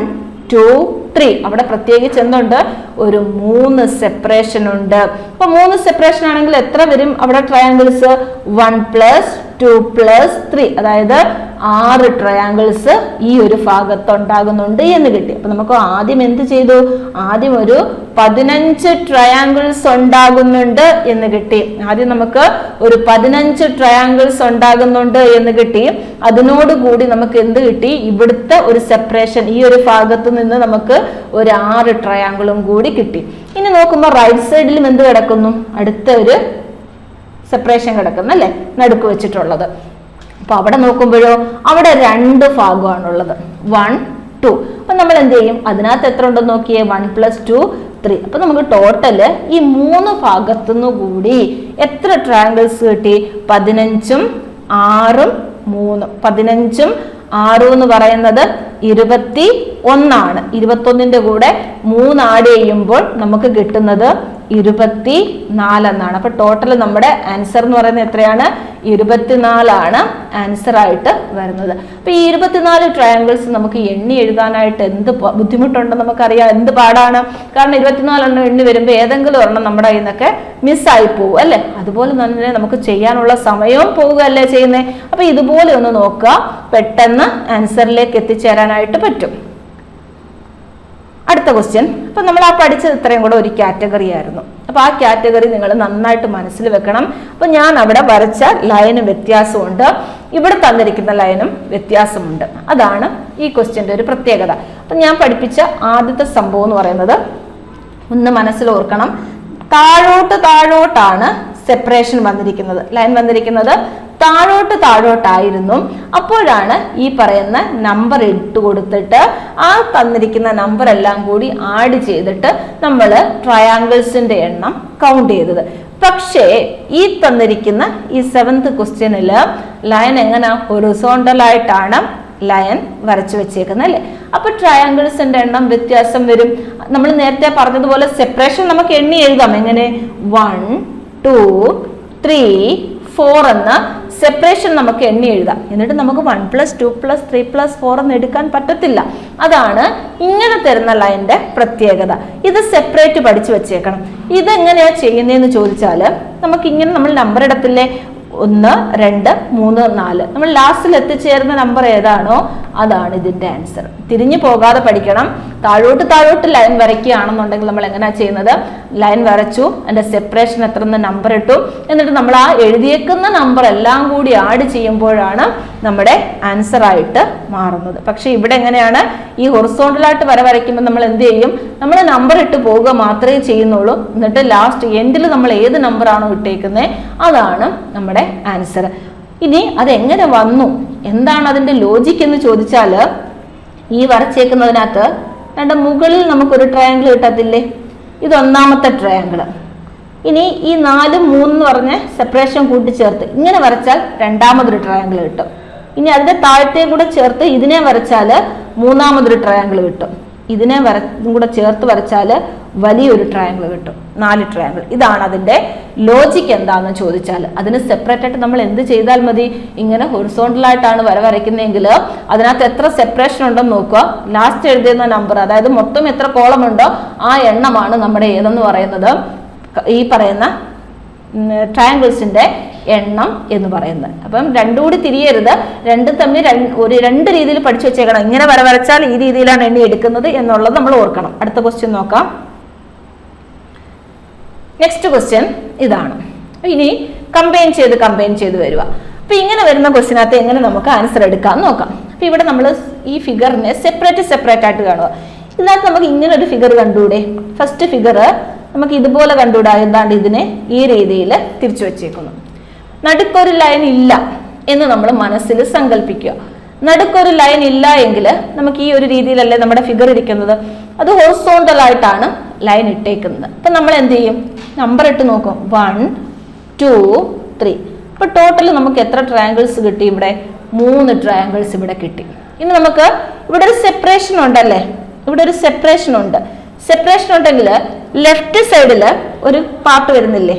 2, 3. അവിടെ പ്രത്യേകിച്ച് എന്തുണ്ട്? ഒരു 3 സെപ്പറേഷൻ ഉണ്ട്. അപ്പൊ 3 സെപ്പറേഷൻ ആണെങ്കിൽ എത്ര വരും അവിടെ ട്രയാങ്കിൾസ്? 1 + 2 + 3, അതായത് 6 ട്രയാങ്കിൾസ് ഈ ഒരു ഭാഗത്ത് ഉണ്ടാകുന്നുണ്ട് എന്ന് കിട്ടി. അപ്പൊ നമുക്ക് ആദ്യം എന്ത് ചെയ്തു? ആദ്യം ഒരു 15 ട്രയാങ്കിൾസ് ഉണ്ടാകുന്നുണ്ട് എന്ന് കിട്ടി. ആദ്യം നമുക്ക് ഒരു 15 ട്രയാങ്കിൾസ് ഉണ്ടാകുന്നുണ്ട് എന്ന് കിട്ടി. അതിനോടുകൂടി നമുക്ക് എന്ത് കിട്ടി? ഇവിടുത്തെ ഒരു സെപ്പറേഷൻ ഈ ഒരു ഭാഗത്ത് നിന്ന് നമുക്ക് ഒരു 6 ട്രയാങ്കിളും കൂടി കിട്ടി. ഇനി നോക്കുമ്പോൾ റൈറ്റ് സൈഡിലും എന്ത് കിടക്കുന്നു? അടുത്ത ഒരു സെപ്പറേഷൻ കിടക്കുന്നു അല്ലെ? നടുക്ക് വെച്ചിട്ടുള്ളത്. അപ്പൊ അവിടെ നോക്കുമ്പോഴോ അവിടെ 2 ഭാഗമാണുള്ളത്. 1, 2. അപ്പൊ നമ്മൾ എന്ത് ചെയ്യും? അതിനകത്ത് എത്ര ഉണ്ടെന്ന് നോക്കിയേ? 1 + 2, 3. അപ്പൊ നമുക്ക് ടോട്ടല് ഈ 3 ഭാഗത്തുനിന്ന് കൂടി എത്ര ട്രയാങ്കിൾസ് കിട്ടി? 15ഉം 6ഉം 3. 15ഉം 6 എന്ന് പറയുന്നത് 21 ആണ്. 21ന്റെ കൂടെ 3 ആഡ് ചെയ്യുമ്പോൾ നമുക്ക് കിട്ടുന്നത് 24 എന്നാണ്. അപ്പൊ ടോട്ടൽ നമ്മുടെ ആൻസർ എന്ന് പറയുന്നത് എത്രയാണ്? 24 ആണ് ആൻസർ ആയിട്ട് വരുന്നത്. അപ്പൊ ഈ 24 ട്രയാങ്കിൾസ് നമുക്ക് എണ്ണി എഴുതാനായിട്ട് എന്ത് ബുദ്ധിമുട്ടുണ്ടെന്ന് നമുക്കറിയാം. എന്ത് പാടാണ്. കാരണം 24 എണ്ണം എണ്ണി വരുമ്പോൾ ഏതെങ്കിലും ഒരെണ്ണം നമ്മുടെ കയ്യിൽ നിന്നൊക്കെ മിസ്സായി പോകും അല്ലെ? അതുപോലെ തന്നെ നമുക്ക് ചെയ്യാനുള്ള സമയവും പോവുകയല്ലേ ചെയ്യുന്നത്. അപ്പൊ ഇതുപോലെ ഒന്ന് നോക്കുക, പെട്ടെന്ന് ആൻസറിലേക്ക് എത്തിച്ചേരാനായിട്ട് പറ്റും. അടുത്ത ക്വസ്റ്റ്യൻ. അപ്പൊ നമ്മൾ ആ പഠിച്ചത് ഇത്രയും കൂടെ ഒരു കാറ്റഗറി ആയിരുന്നു. അപ്പൊ ആ കാറ്റഗറി നിങ്ങൾ നന്നായിട്ട് മനസ്സിൽ വെക്കണം. അപ്പൊ ഞാൻ അവിടെ വരച്ച ലൈന് വ്യത്യാസമുണ്ട്, ഇവിടെ തന്നിരിക്കുന്ന ലൈനും വ്യത്യാസമുണ്ട്. അതാണ് ഈ ക്വസ്റ്റ്യന്റെ ഒരു പ്രത്യേകത. അപ്പൊ ഞാൻ പഠിപ്പിച്ച ആദ്യത്തെ സംഭവം എന്ന് പറയുന്നത് ഒന്ന് മനസ്സിൽ ഓർക്കണം. താഴോട്ടാണ് സെപ്പറേഷൻ വന്നിരിക്കുന്നത്. ലൈൻ വന്നിരിക്കുന്നത് താഴോട്ടായിരുന്നു. അപ്പോഴാണ് ഈ പറയുന്ന നമ്പർ ഇട്ട് കൊടുത്തിട്ട് ആ തന്നിരിക്കുന്ന നമ്പർ എല്ലാം കൂടി ആഡ് ചെയ്തിട്ട് നമ്മൾ ട്രയാങ്കിൾസിന്റെ എണ്ണം കൗണ്ട് ചെയ്തത്. പക്ഷേ ഈ തന്നിരിക്കുന്ന ഈ 7th ക്വസ്റ്റ്യനിൽ ലൈൻ എങ്ങനെ? ഹൊറിസോണ്ടൽ ആയിട്ടാണ് ലൈൻ വരച്ചു വെച്ചേക്കുന്നത് അല്ലേ? അപ്പൊ ട്രയാങ്കിൾസിന്റെ എണ്ണം വ്യത്യാസം വരും. നമ്മൾ നേരത്തെ പറഞ്ഞതുപോലെ സെപ്പറേഷൻ നമുക്ക് എണ്ണി എഴുതാം. എങ്ങനെ? 1 2 3 4 എന്ന് സെപ്പറേഷൻ നമുക്ക് എണ്ണി എഴുതാം. എന്നിട്ട് നമുക്ക് 1 + 2 + 3 + 4 എന്ന് എടുക്കാൻ പറ്റത്തില്ല. അതാണ് ഇങ്ങനെ തരുന്ന ലൈനിന്റെ പ്രത്യേകത. ഇത് സെപ്പറേറ്റ് പഠിച്ചു വെച്ചേക്കണം. ഇതെങ്ങനെയാ ചെയ്യുന്നതെന്ന് ചോദിച്ചാൽ നമുക്ക് ഇങ്ങനെ നമ്മൾ നമ്പർ ഇടത്തില്ലേ, 1 2 3 4. നമ്മൾ ലാസ്റ്റിൽ എത്തിച്ചേരുന്ന നമ്പർ ഏതാണോ അതാണ് ഇതിന്റെ ആൻസർ. തിരിഞ്ഞു പോകാതെ പഠിക്കണം. താഴോട്ട് ലൈൻ വരയ്ക്കുകയാണെന്നുണ്ടെങ്കിൽ നമ്മൾ എങ്ങനെയാ ചെയ്യുന്നത്, ലൈൻ വരച്ചു, അതിന്റെ സെപ്പറേഷൻ എത്രയെന്ന് നമ്പർ ഇട്ടു, എന്നിട്ട് നമ്മൾ ആ എഴുതിയേക്കുന്ന നമ്പർ എല്ലാം കൂടി ആഡ് ചെയ്യുമ്പോഴാണ് നമ്മുടെ ആൻസർ ആയിട്ട് മാറുന്നത്. പക്ഷെ ഇവിടെ എങ്ങനെയാണ്, ഈ ഹൊറിസോണ്ടലായിട്ട് വരയ്ക്കുമ്പോൾ നമ്മൾ എന്ത് ചെയ്യും, നമ്മൾ നമ്പർ ഇട്ട് പോവുക മാത്രമേ ചെയ്യുന്നുള്ളൂ. എന്നിട്ട് ലാസ്റ്റ് എൻഡിൽ നമ്മൾ ഏത് നമ്പറാണോ ഇട്ടേക്കുന്നത് അതാണ് നമ്മുടെ ആൻസർ. ഇനി അതെങ്ങനെ വന്നു, എന്താണ് അതിന്റെ ലോജിക് എന്ന് ചോദിച്ചാൽ, ഈ വരച്ചേക്കുന്നതിനകത്ത് രണ്ട് മുകളിൽ നമുക്കൊരു ട്രയാങ്കിൾ കിട്ടത്തില്ലേ, ഇത് ഒന്നാമത്തെ ട്രയാങ്കിൾ. ഇനി ഈ 4 3 എന്ന് പറഞ്ഞ സെപ്പറേഷൻ കൂട്ടിച്ചേർത്ത് ഇങ്ങനെ വരച്ചാൽ രണ്ടാമതൊരു ട്രയാങ്കിൾ കിട്ടും. ഇനി അതിന്റെ താഴത്തെ കൂടെ ചേർത്ത് ഇതിനെ വരച്ചാൽ മൂന്നാമതൊരു ട്രയാങ്കിൾ കിട്ടും. ഇതിനെ കൂടെ ചേർത്ത് വരച്ചാൽ വലിയൊരു ട്രയാങ്കിൾ കിട്ടും, 4 ട്രയാങ്കിൾ. ഇതാണ് അതിന്റെ ലോജിക്. എന്താണെന്ന് ചോദിച്ചാൽ അതിന് സെപ്പറേറ്റ് ആയിട്ട് നമ്മൾ എന്ത് ചെയ്താൽ മതി, ഇങ്ങനെ ഹൊറിസോണ്ടലായിട്ടാണ് വരയ്ക്കുന്നതെങ്കിൽ അതിനകത്ത് എത്ര സെപ്പറേഷൻ ഉണ്ടെന്ന് നോക്കുക. ലാസ്റ്റ് എഴുതുന്ന നമ്പർ, അതായത് മൊത്തം എത്ര കോളം ഉണ്ടോ ആ എണ്ണമാണ് നമ്മുടെ ഏതെന്ന് പറയുന്നത്, ഈ പറയുന്ന ട്രയാങ്കിൾസിന്റെ എണ്ണം എന്ന് പറയുന്നത്. അപ്പം രണ്ടും കൂടി തിരിയരുത്, രണ്ടും തമ്മിൽ രണ്ട് രീതിയിൽ പഠിച്ചു വെച്ചേക്കണം. ഇങ്ങനെ വരച്ചാൽ ഈ രീതിയിലാണ് എണ്ണി എടുക്കുന്നത് എന്നുള്ളത് നമ്മൾ ഓർക്കണം. അടുത്ത ക്വസ്റ്റ്യൻ നോക്കാം. നെക്സ്റ്റ് ക്വസ്റ്റ്യൻ ഇതാണ്. ഇനി കമ്പൈൻ ചെയ്ത് വരിക. അപ്പൊ ഇങ്ങനെ വരുന്ന ക്വസ്റ്റ്യനകത്ത് എങ്ങനെ നമുക്ക് ആൻസർ എടുക്കാം നോക്കാം. അപ്പൊ ഇവിടെ നമ്മൾ ഈ ഫിഗറിനെ സെപ്പറേറ്റ് ആയിട്ട് കാണുക. ഇതിനകത്ത് നമുക്ക് ഇങ്ങനെ ഒരു ഫിഗർ കണ്ടുകൂടെ, ഫസ്റ്റ് ഫിഗർ നമുക്ക് ഇതുപോലെ കണ്ടുകൂടാ, എന്താണ്ട് ഇതിനെ ഈ രീതിയിൽ തിരിച്ചു വെച്ചേക്കുന്നു. നടുക്കൊരു ലൈൻ ഇല്ല എന്ന് നമ്മൾ മനസ്സിൽ സങ്കല്പിക്കുക. നടുക്കൊരു ലൈൻ ഇല്ല എങ്കിൽ നമുക്ക് ഈ ഒരു രീതിയിലല്ലേ നമ്മുടെ ഫിഗർ ഇരിക്കുന്നത്, അത് ഹൊറിസോണ്ടൽ ആയിട്ടാണ് ലൈൻ ഇട്ടേക്കുന്നത്. അപ്പൊ നമ്മൾ എന്ത് ചെയ്യും, നമ്പർ ഇട്ട് നോക്കും, 1 2 3. അപ്പൊ ടോട്ടൽ നമുക്ക് എത്ര ട്രയാങ്കിൾസ് കിട്ടി, ഇവിടെ 3 ട്രയാങ്കിൾസ് ഇവിടെ കിട്ടി. ഇനി നമുക്ക് ഇവിടെ ഒരു സെപ്പറേഷൻ ഉണ്ടല്ലേ, ഇവിടെ ഒരു സെപ്പറേഷൻ ഉണ്ടെങ്കിൽ ലെഫ്റ്റ് സൈഡിൽ ഒരു പാർട്ട് വരുന്നില്ലേ,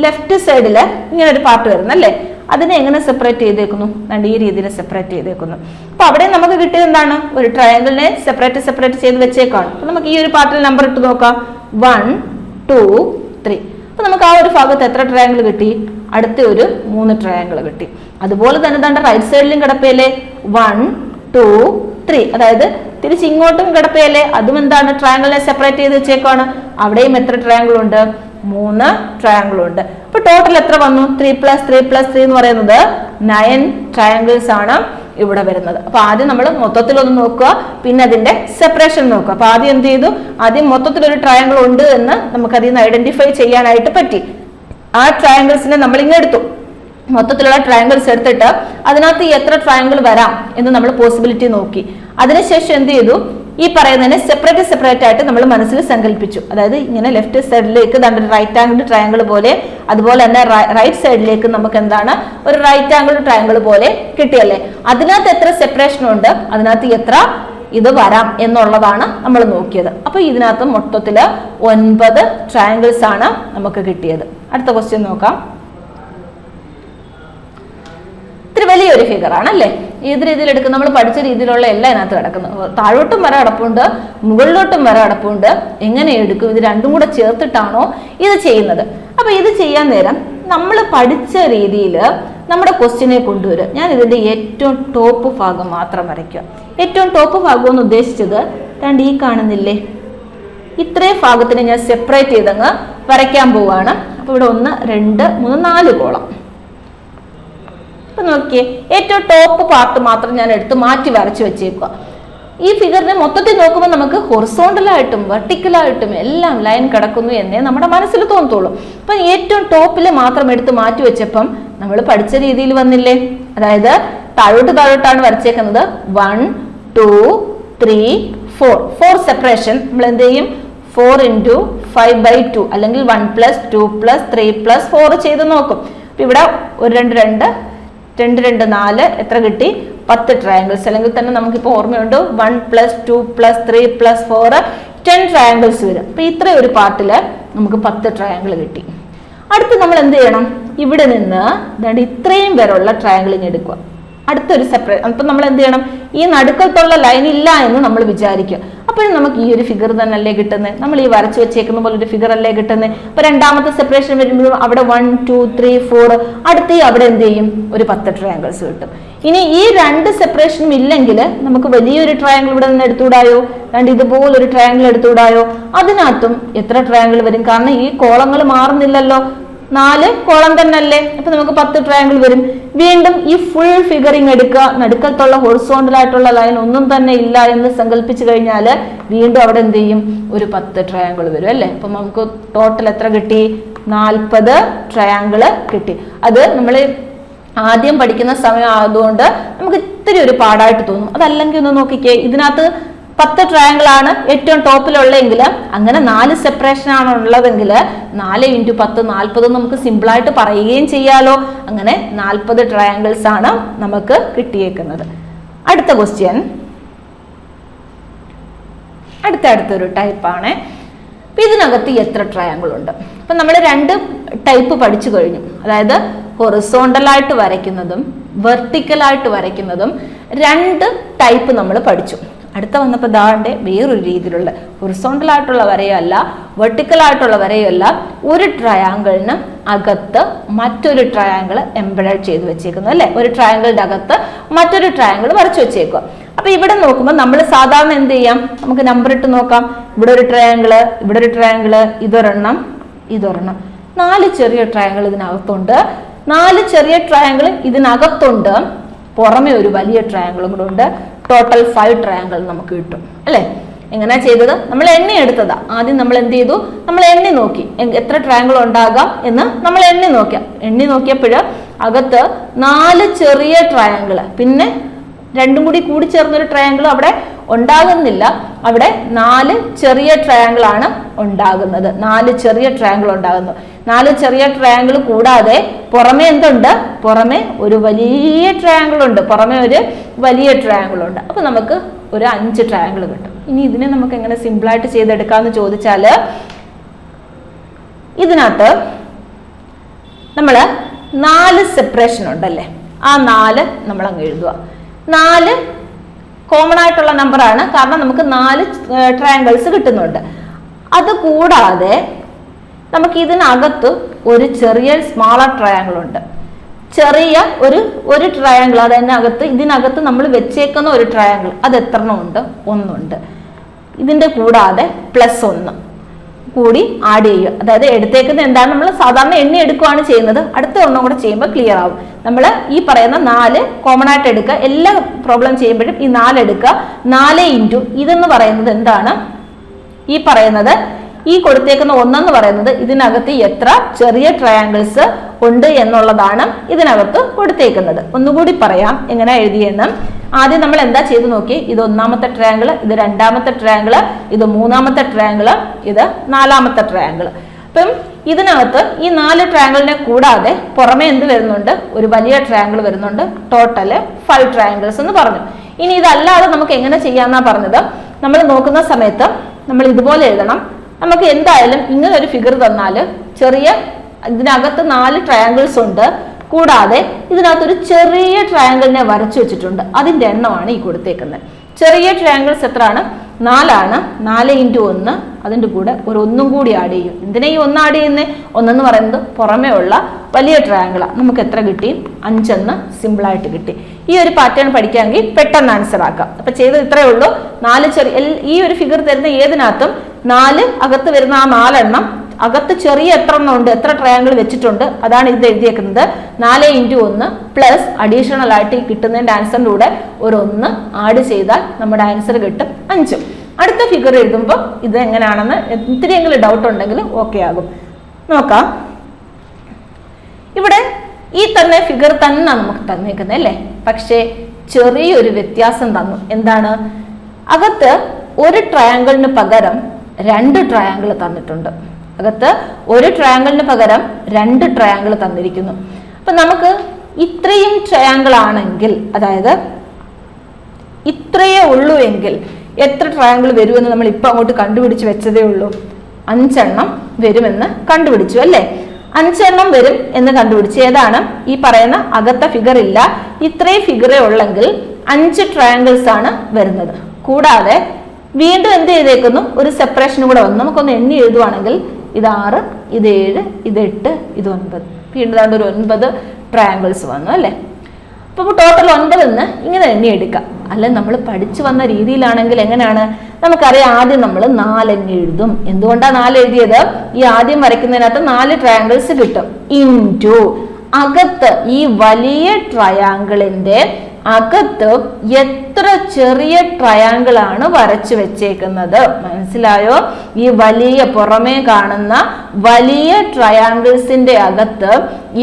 ലെഫ്റ്റ് സൈഡിൽ ഇങ്ങനെ ഒരു പാർട്ട് വരുന്നല്ലേ, അതിനെ എങ്ങനെ സെപ്പറേറ്റ് ചെയ്തേക്കുന്നു, ഈ രീതിയിൽ സെപ്പറേറ്റ് ചെയ്തേക്കുന്നു. അപ്പൊ അവിടെ നമുക്ക് കിട്ടിയത് എന്താണ്, ഒരു ട്രയാങ്കിളിനെ സെപ്പറേറ്റ് ചെയ്ത് വെച്ചേക്കാണ്. അപ്പൊ നമുക്ക് ഈ ഒരു പാർട്ടിൽ നമ്പർ ഇട്ട് നോക്കാം, 1 2 3. അപ്പൊ നമുക്ക് ആ ഒരു ഭാഗത്ത് എത്ര ട്രയാങ്കിൾ കിട്ടി, അടുത്ത ഒരു 3 ട്രയാങ്കിൾ കിട്ടി. അതുപോലെ തന്നെ റൈറ്റ് സൈഡിലും കിടപ്പയില്ലേ, 1 2 3. അതായത് തിരിച്ച് ഇങ്ങോട്ടും കിടപ്പയല്ലേ, അതും എന്താണ്, ട്രയാങ്കിളിനെ സെപ്പറേറ്റ് ചെയ്ത് വെച്ചേക്കാണ്. അവിടെയും എത്ര ട്രയാങ്കിൾ ഉണ്ട്, 3 ട്രയാങ്കിൾ ഉണ്ട്. അപ്പൊ ടോട്ടൽ എത്ര വന്നു, 3 + 3 + 3 എന്ന് പറയുന്നത് 9 ട്രയാങ്കിൾസ് ആണ് ഇവിടെ വരുന്നത്. അപ്പൊ ആദ്യം നമ്മൾ മൊത്തത്തിലൊന്ന് നോക്കുക, പിന്നെ അതിന്റെ സെപ്പറേഷൻ നോക്കുക. അപ്പൊ ആദ്യം എന്ത് ചെയ്തു, ആദ്യം മൊത്തത്തിലൊരു ട്രയാങ്കിൾ ഉണ്ട് എന്ന് നമുക്ക് അതിൽ നിന്ന് ഐഡന്റിഫൈ ചെയ്യാനായിട്ട് പറ്റി. ആ ട്രയാങ്കിൾസിനെ നമ്മൾ ഇങ്ങനെ എടുത്തു, മൊത്തത്തിലുള്ള ട്രയാങ്കിൾസ് എടുത്തിട്ട് അതിനകത്ത് എത്ര ട്രയാങ്കിൾ വരാം എന്ന് നമ്മൾ പോസിബിലിറ്റി നോക്കി. അതിനുശേഷം എന്ത് ചെയ്തു, ഈ പറയുന്നതിനെ സെപ്പറേറ്റ് ആയിട്ട് നമ്മൾ മനസ്സിൽ സങ്കല്പിച്ചു. അതായത് ഇങ്ങനെ ലെഫ്റ്റ് സൈഡിലേക്ക് റൈറ്റ് ആംഗിൾ ട്രയാങ്കിൾ പോലെ, അതുപോലെ തന്നെ റൈറ്റ് സൈഡിലേക്ക് നമുക്ക് എന്താണ്, ഒരു റൈറ്റ് ആംഗിൾ ട്രയാങ്കിൾ പോലെ കിട്ടിയല്ലേ. അതിനകത്ത് എത്ര സെപ്പറേഷൻ ഉണ്ട്, അതിനകത്ത് എത്ര ഇത് വരാം എന്നുള്ളതാണ് നമ്മൾ നോക്കിയത്. അപ്പൊ ഇതിനകത്ത് മൊത്തത്തില് 9 ട്രയാങ്കിൾസ് ആണ് നമുക്ക് കിട്ടിയത്. അടുത്ത ക്വസ്റ്റ്യൻ നോക്കാം. ഇത്തിരി വലിയൊരു ഫിഗർ ആണല്ലേ, ഏത് രീതിയിൽ എടുക്കും, നമ്മൾ പഠിച്ച രീതിയിലുള്ള എല്ലാം ഇതിനകത്ത് കിടക്കുന്നത്. താഴോട്ടും വര കിടപ്പുണ്ട്, മുകളിലോട്ടും വര കിടപ്പുണ്ട്. എങ്ങനെ എടുക്കും, ഇത് രണ്ടും കൂടെ ചേർത്തിട്ടാണോ ഇത് ചെയ്യുന്നത്? അപ്പൊ ഇത് ചെയ്യാൻ നേരം നമ്മൾ പഠിച്ച രീതിയിൽ നമ്മുടെ ക്വസ്റ്റ്യനെ കൊണ്ടുവരും. ഞാൻ ഇതിന്റെ ഏറ്റവും ടോപ്പ് ഭാഗം മാത്രം വരയ്ക്കുക. ഏറ്റവും ടോപ്പ് ഭാഗം എന്ന് ഉദ്ദേശിച്ചത് ഈ കാണുന്നില്ലേ, ഇത്രയും ഭാഗത്തിന് ഞാൻ സെപ്പറേറ്റ് ചെയ്തങ്ങ് വരയ്ക്കാൻ പോവുകയാണ്. അപ്പൊ ഇവിടെ 1 2 3 4 കോളം. അപ്പൊ നോക്കിയേ, ഏറ്റവും ടോപ്പ് പാർട്ട് മാത്രം ഞാൻ എടുത്ത് മാറ്റി വരച്ചു വെച്ചേക്കുക. ഈ ഫിഗറിനെ മൊത്തത്തിൽ നോക്കുമ്പോൾ നമുക്ക് ഹൊറിസോണ്ടലായിട്ടും വെർട്ടിക്കലായിട്ടും എല്ലാം ലൈൻ കിടക്കുന്നു എന്നേ നമ്മുടെ മനസ്സിൽ തോന്നത്തുള്ളൂ. അപ്പൊ ഏറ്റവും ടോപ്പിൽ മാത്രം എടുത്ത് മാറ്റി വെച്ചപ്പം നമ്മൾ പഠിച്ച രീതിയിൽ വന്നില്ലേ. അതായത് താഴോട്ടാണ് വരച്ചേക്കുന്നത്. 1 2 3 4 സെപ്പറേഷൻ നമ്മൾ എന്ത് ചെയ്യും, 4 × 5/2 അല്ലെങ്കിൽ 1 + 2 + 3 + 4 ചെയ്ത് നോക്കും. അപ്പൊ ഇവിടെ 1 2 2 2 4 എത്ര കിട്ടി, 10 ട്രയാങ്കിൾസ്. അല്ലെങ്കിൽ തന്നെ നമുക്കിപ്പോൾ ഓർമ്മയുണ്ട്, 1 + 2 + 3 + 4 10 ട്രയാങ്കിൾസ് വരും. അപ്പൊ ഇത്രയും ഒരു പാർട്ടില് നമുക്ക് 10 ട്രയാങ്കിൾ കിട്ടി. അടുത്ത് നമ്മൾ എന്ത് ചെയ്യണം? ഇവിടെ നിന്ന് ഇത്രയും വരെയുള്ള ട്രയാങ്കിളിന് എടുക്കുക. അടുത്തൊരു സെപ്പറേറ്റ്. അപ്പം നമ്മൾ എന്ത് ചെയ്യണം? ഈ നടുക്കത്തുള്ള ലൈൻ ഇല്ല എന്ന് നമ്മൾ വിചാരിക്കുക. അപ്പോഴും നമുക്ക് ഈ ഒരു ഫിഗർ തന്നെ അല്ലേ കിട്ടുന്നത്? നമ്മൾ ഈ വരച്ചു വെച്ചേക്കുന്ന പോലെ ഒരു ഫിഗർ അല്ലേ കിട്ടുന്നത്? അപ്പൊ രണ്ടാമത്തെ സെപ്പറേഷൻ വരുമ്പോഴും അവിടെ 1 2 3 4 അടുത്ത് അവിടെ എന്ത് ചെയ്യും? ഒരു 10 ട്രയാങ്കിൾസ് കിട്ടും. ഇനി ഈ രണ്ട് സെപ്പറേഷനും ഇല്ലെങ്കിൽ നമുക്ക് വലിയൊരു ട്രയാങ്കിൾ ഇവിടെ നിന്ന് എടുത്തുകൂടായോ? ഇതുപോലൊരു ട്രയാങ്കിൾ എടുത്തുകൂടായോ? അതിനകത്തും എത്ര ട്രയാങ്കിൾ വരും? കാരണം ഈ കോളങ്ങൾ മാറുന്നില്ലല്ലോ, 4 കോളം തന്നെ അല്ലേ. അപ്പൊ നമുക്ക് 10 ട്രയാങ്കിൾ വരും. വീണ്ടും ഈ ഫുൾ ഫിഗറിങ് എടുക്കുക. നടുക്കത്തുള്ള ഹൊറിസോണ്ടൽ ആയിട്ടുള്ള ലൈൻ ഒന്നും തന്നെ ഇല്ല എന്ന് സങ്കല്പിച്ചു കഴിഞ്ഞാൽ വീണ്ടും അവിടെ എന്ത് ചെയ്യും? ഒരു 10 ട്രയാങ്കിൾ വരും അല്ലേ. അപ്പൊ നമുക്ക് ടോട്ടൽ എത്ര കിട്ടി? 40 ട്രയാങ്കിൾ കിട്ടി. അത് നമ്മൾ ആദ്യം പഠിക്കുന്ന സമയം ആയതുകൊണ്ട് നമുക്ക് ഇത്തിരി ഒരു പാടായിട്ട് തോന്നും. അതല്ലെങ്കിൽ ഒന്ന് നോക്കിക്കേ, ഇതിനകത്ത് 10 ട്രയാങ്കിൾ ആണ് ഏറ്റവും ടോപ്പിലുള്ളതെങ്കിൽ, അങ്ങനെ 4 സെപ്പറേഷൻ ആണ് ഉള്ളതെങ്കിൽ 4 × 10 40 നമുക്ക് സിമ്പിളായിട്ട് പറയുകയും ചെയ്യാലോ. അങ്ങനെ 40 ട്രയാങ്കിൾസ് ആണ് നമുക്ക് കിട്ടിയേക്കുന്നത്. അടുത്ത ക്വസ്റ്റ്യൻ അടുത്തൊരു ടൈപ്പാണ്. ഇതിനകത്ത് എത്ര ട്രയാങ്കിൾ ഉണ്ട്? അപ്പൊ നമ്മൾ 2 ടൈപ്പ് പഠിച്ചു കഴിഞ്ഞു. അതായത് ഹൊറിസോണ്ടലായിട്ട് വരയ്ക്കുന്നതും വെർട്ടിക്കലായിട്ട് വരയ്ക്കുന്നതും 2 ടൈപ്പ് നമ്മൾ പഠിച്ചു. അടുത്ത വന്നപ്പോൾ ദാണ്ടെ വേറൊരു രീതിയിലുള്ള ഹൊറിസോണ്ടൽ ആയിട്ടുള്ള വരയല്ല, വെർട്ടിക്കൽ ആയിട്ടുള്ള വരയല്ല, ഒരു ട്രയാങ്കിളിന് അകത്ത് മറ്റൊരു ട്രയാങ്കിൾ എംബഡഡ് ചെയ്ത് വെച്ചേക്കുന്നു അല്ലെ. ഒരു ട്രയാങ്കിളിന്റെ അകത്ത് മറ്റൊരു ട്രയാങ്കിൾ വരച്ചു വെച്ചേക്കുക. അപ്പൊ ഇവിടെ നോക്കുമ്പോൾ നമ്മൾ സാധാരണ എന്ത് ചെയ്യാം? നമുക്ക് നമ്പർ ഇട്ട് നോക്കാം. ഇവിടെ ഒരു ട്രയാങ്കിള്, ഇവിടെ ഒരു ട്രയാങ്കിള്, ഇതൊരെണ്ണം, 4 ചെറിയ ട്രയാങ്കിൾ ഇതിനകത്തുണ്ട്. 4 ചെറിയ ട്രയാങ്കിൾ ഇതിനകത്തുണ്ട്. പുറമെ ഒരു വലിയ ട്രയാങ്കിളും കൂടെ ഉണ്ട്. ടോട്ടൽ 5 ട്രയാങ്കിൾ നമുക്ക് കിട്ടും അല്ലെ. എങ്ങനെയാ ചെയ്തത്? നമ്മൾ എണ്ണി എടുത്തതാ. ആദ്യം നമ്മൾ എന്ത് ചെയ്തു? നമ്മൾ എണ്ണി നോക്കി എത്ര ട്രയാങ്കിൾ ഉണ്ടാകാം എന്ന് നമ്മൾ എണ്ണി നോക്കിയപ്പോൾ അകത്ത് 4 ചെറിയ ട്രയാങ്കിൾ, പിന്നെ 2 കൂടി ചേർന്നൊരു ട്രയാങ്കിൾ അവിടെ ഉണ്ടാകുന്നില്ല. അവിടെ 4 ചെറിയ ട്രയാങ്കിൾ ആണ് ഉണ്ടാകുന്നത്. 4 ചെറിയ ട്രയാങ്കിൾ ഉണ്ടാകുന്നു. 4 ചെറിയ ട്രയാങ്കിൾ കൂടാതെ പുറമെ എന്തുണ്ട്? പുറമെ ഒരു വലിയ ട്രയാങ്കിൾ ഉണ്ട്. അപ്പൊ നമുക്ക് ഒരു 5 ട്രയാങ്കിൾ കിട്ടും. ഇനി ഇതിനെ നമുക്ക് എങ്ങനെ സിമ്പിളായിട്ട് ചെയ്തെടുക്കാന്ന് ചോദിച്ചാൽ, ഇതിനകത്ത് നമ്മൾ 4 സെപ്പറേഷൻ ഉണ്ടല്ലേ, ആ 4 നമ്മൾ അങ്ങ് എഴുതുക. 4 കോമൺ ആയിട്ടുള്ള നമ്പറാണ്, കാരണം നമുക്ക് 4 ട്രയാങ്കിൾസ് കിട്ടുന്നുണ്ട്. അത് കൂടാതെ നമുക്ക് ഇതിനകത്ത് ഒരു ചെറിയ സ്മാളർ ട്രയാങ്കിൾ ഉണ്ട്. ചെറിയ ഒരു ട്രയാങ്കിൾ, ഇതിനകത്ത് നമ്മൾ വെച്ചേക്കുന്ന ഒരു ട്രയാങ്കിൾ, അത് എത്ര ഉണ്ട്? 1 ഉണ്ട്. ഇതിന്റെ കൂടാതെ +1 കൂടി ആഡ് ചെയ്യുക. അതായത് എടുത്തേക്കുന്ന എന്താണ്? നമ്മൾ സാധാരണ എണ്ണി എടുക്കുകയാണ് ചെയ്യുന്നത്. അടുത്ത ഒന്നും കൂടെ ചെയ്യുമ്പോൾ ക്ലിയർ ആവും. നമ്മൾ ഈ പറയുന്ന 4 കോമൺ ആയിട്ട് എടുക്കുക. എല്ലാ പ്രോബ്ലം ചെയ്യുമ്പോഴും ഈ 4 എടുക്കുക. 4 × ഇതെന്ന് പറയുന്നത് എന്താണ്? ഈ പറയുന്നത് ഈ കൊടുത്തേക്കുന്ന 1 എന്ന് പറയുന്നത് ഇതിനകത്ത് എത്ര ചെറിയ ട്രയാങ്കിൾസ് ഉണ്ട് എന്നുള്ളതാണ് ഇതിനകത്ത് കൊടുത്തേക്കുന്നത്. ഒന്നുകൂടി പറയാം എങ്ങനെ എഴുതിയെന്ന്. ആദ്യം നമ്മൾ എന്താ ചെയ്ത് നോക്കി? ഇത് 1ാമത്തെ ട്രയാങ്കിൾ, ഇത് 2ാമത്തെ ട്രയാങ്കിൾ, ഇത് 3ാമത്തെ ട്രയാങ്കിൾ, ഇത് 4ാമത്തെ ട്രയാങ്കിൾ. അപ്പം ഇതിനകത്ത് ഈ 4 ട്രയാങ്കിളിനെ കൂടാതെ പുറമെ എന്ത് വരുന്നുണ്ട്? ഒരു വലിയ ട്രയാങ്കിൾ വരുന്നുണ്ട്. ടോട്ടല് 5 ട്രയാങ്കിൾസ് എന്ന് പറഞ്ഞു. ഇനി ഇതല്ലാതെ നമുക്ക് എങ്ങനെ ചെയ്യാന്നാ പറഞ്ഞത്? നമ്മൾ നോക്കുന്ന സമയത്ത് നമ്മൾ ഇതുപോലെ എഴുതണം. നമുക്ക് എന്തായാലും ഇങ്ങനെ ഒരു ഫിഗർ തന്നാൽ ഇതിനകത്ത് 4 ട്രയാങ്കിൾസ് ഉണ്ട്. കൂടാതെ ഇതിനകത്തൊരു ചെറിയ ട്രയാങ്കിളിനെ വരച്ചു വെച്ചിട്ടുണ്ട്. അതിന്റെ എണ്ണമാണ് ഈ കൊടുത്തേക്കുന്നത്. ചെറിയ ട്രയാങ്കിൾസ് എത്രയാണ്? 4 ആണ്. 4 × 1, അതിൻ്റെ കൂടെ ഒരു 1 കൂടി ആഡ് ചെയ്യും. എന്തിനാ ഈ 1 ആഡ് ചെയ്യുന്നത്? 1 എന്ന് പറയുന്നത് പുറമേ ഉള്ള വലിയ ട്രയാങ്കിളാണ്. നമുക്ക് എത്ര കിട്ടി? 5 എന്ന് സിമ്പിളായിട്ട് കിട്ടി. ഈ ഒരു പാറ്റേൺ പഠിക്കാമെങ്കിൽ പെട്ടെന്ന് ആൻസർ ആക്കാം. അപ്പൊ ചെയ്തത് ഇത്രയേ ഉള്ളൂ. 4 ചെറിയ, ഈ ഒരു ഫിഗർ തരുന്ന ഏതിനകത്തും 4 അകത്ത് വരുന്ന ആ 4 എണ്ണം അകത്ത് ചെറിയ എത്ര എണ്ണം ഉണ്ട്, എത്ര ട്രയാങ്കിൾ വെച്ചിട്ടുണ്ട്, അതാണ് ഇത് എഴുതിയേക്കുന്നത്. 4 × 1 പ്ലസ് അഡീഷണൽ ആയിട്ട് ഈ കിട്ടുന്നതിന്റെ ആൻസറിന്റെ കൂടെ ഒരു 1 ആഡ് ചെയ്താൽ നമ്മുടെ ആൻസർ കിട്ടും 5. അടുത്ത ഫിഗർ എഴുതുമ്പോൾ ഇത് എങ്ങനെയാണെന്ന് ഇത്തിരിയെങ്കിലും ഡൗട്ട് ഉണ്ടെങ്കിൽ ഓക്കെ ആകും. നോക്കാം. ഇവിടെ ഈ തന്നെ ഫിഗർ തന്നെ നമുക്ക് തന്നേക്കുന്നത് അല്ലേ, പക്ഷേ ചെറിയൊരു വ്യത്യാസം തന്നു. എന്താണ്? അകത്ത് ഒരു ട്രയാങ്കിളിന് പകരം 2 ട്രയാങ്കിൾ തന്നിട്ടുണ്ട്. അകത്ത് ഒരു ട്രയാങ്കിളിന് പകരം 2 ട്രയാങ്കിൾ തന്നിരിക്കുന്നു. അപ്പൊ നമുക്ക് ഇത്രയും ട്രയാങ്കിൾ ആണെങ്കിൽ, അതായത് ഇത്രയേ ഉള്ളൂ എങ്കിൽ എത്ര ട്രയാങ്കിൾ വരുമെന്ന് നമ്മൾ ഇപ്പൊ അങ്ങോട്ട് കണ്ടുപിടിച്ച് വെച്ചതേ ഉള്ളൂ. 5 വരുമെന്ന് കണ്ടുപിടിച്ചു അല്ലേ? 5 വരും എന്ന് കണ്ടുപിടിച്ചു. ഏതാണ് ഈ പറയുന്ന അകത്ത ഫിഗർ ഇല്ല, ഇത്രയും ഫിഗറേ ഉള്ളെങ്കിൽ 5 ട്രയാങ്കിൾസ് ആണ് വരുന്നത്. കൂടാതെ വീണ്ടും എന്ത് ചെയ്തേക്കുന്നു, ഒരു സെപ്പറേഷൻ കൂടെ വന്നു. നമുക്കൊന്ന് എണ്ണി എഴുതുവാണെങ്കിൽ ഇത് 6, ഇത് 7, ഇത് 8, ഇത് 9. വീണ്ടും ഒരു 9 ട്രയാങ്കിൾസ് വന്നു അല്ലേ? അപ്പോൾ ടോട്ടൽ 9 ഇങ്ങനെ എണ്ണി എടുക്കാം. അല്ലെ നമ്മൾ പഠിച്ചു വന്ന രീതിയിലാണെങ്കിൽ എങ്ങനെയാണ് നമുക്കറിയാം, ആദ്യം നമ്മൾ 4 എഴുതും. എന്തുകൊണ്ടാണ് 4 എഴുതിയത്? ഈ ആദ്യം വരയ്ക്കുന്നതിനകത്ത് 4 ട്രയാങ്കിൾസ് കിട്ടും. ഇൻറ്റു അകത്ത് ഈ വലിയ ട്രയാങ്കിളിന്റെ അകത്ത് എത്ര ചെറിയ ട്രയാങ്കിൾ ആണ് വരച്ചു വെച്ചേക്കുന്നത്. മനസ്സിലായോ? ഈ വലിയ പുറമേ കാണുന്ന വലിയ ട്രയാങ്കിൾസിന്റെ അകത്ത്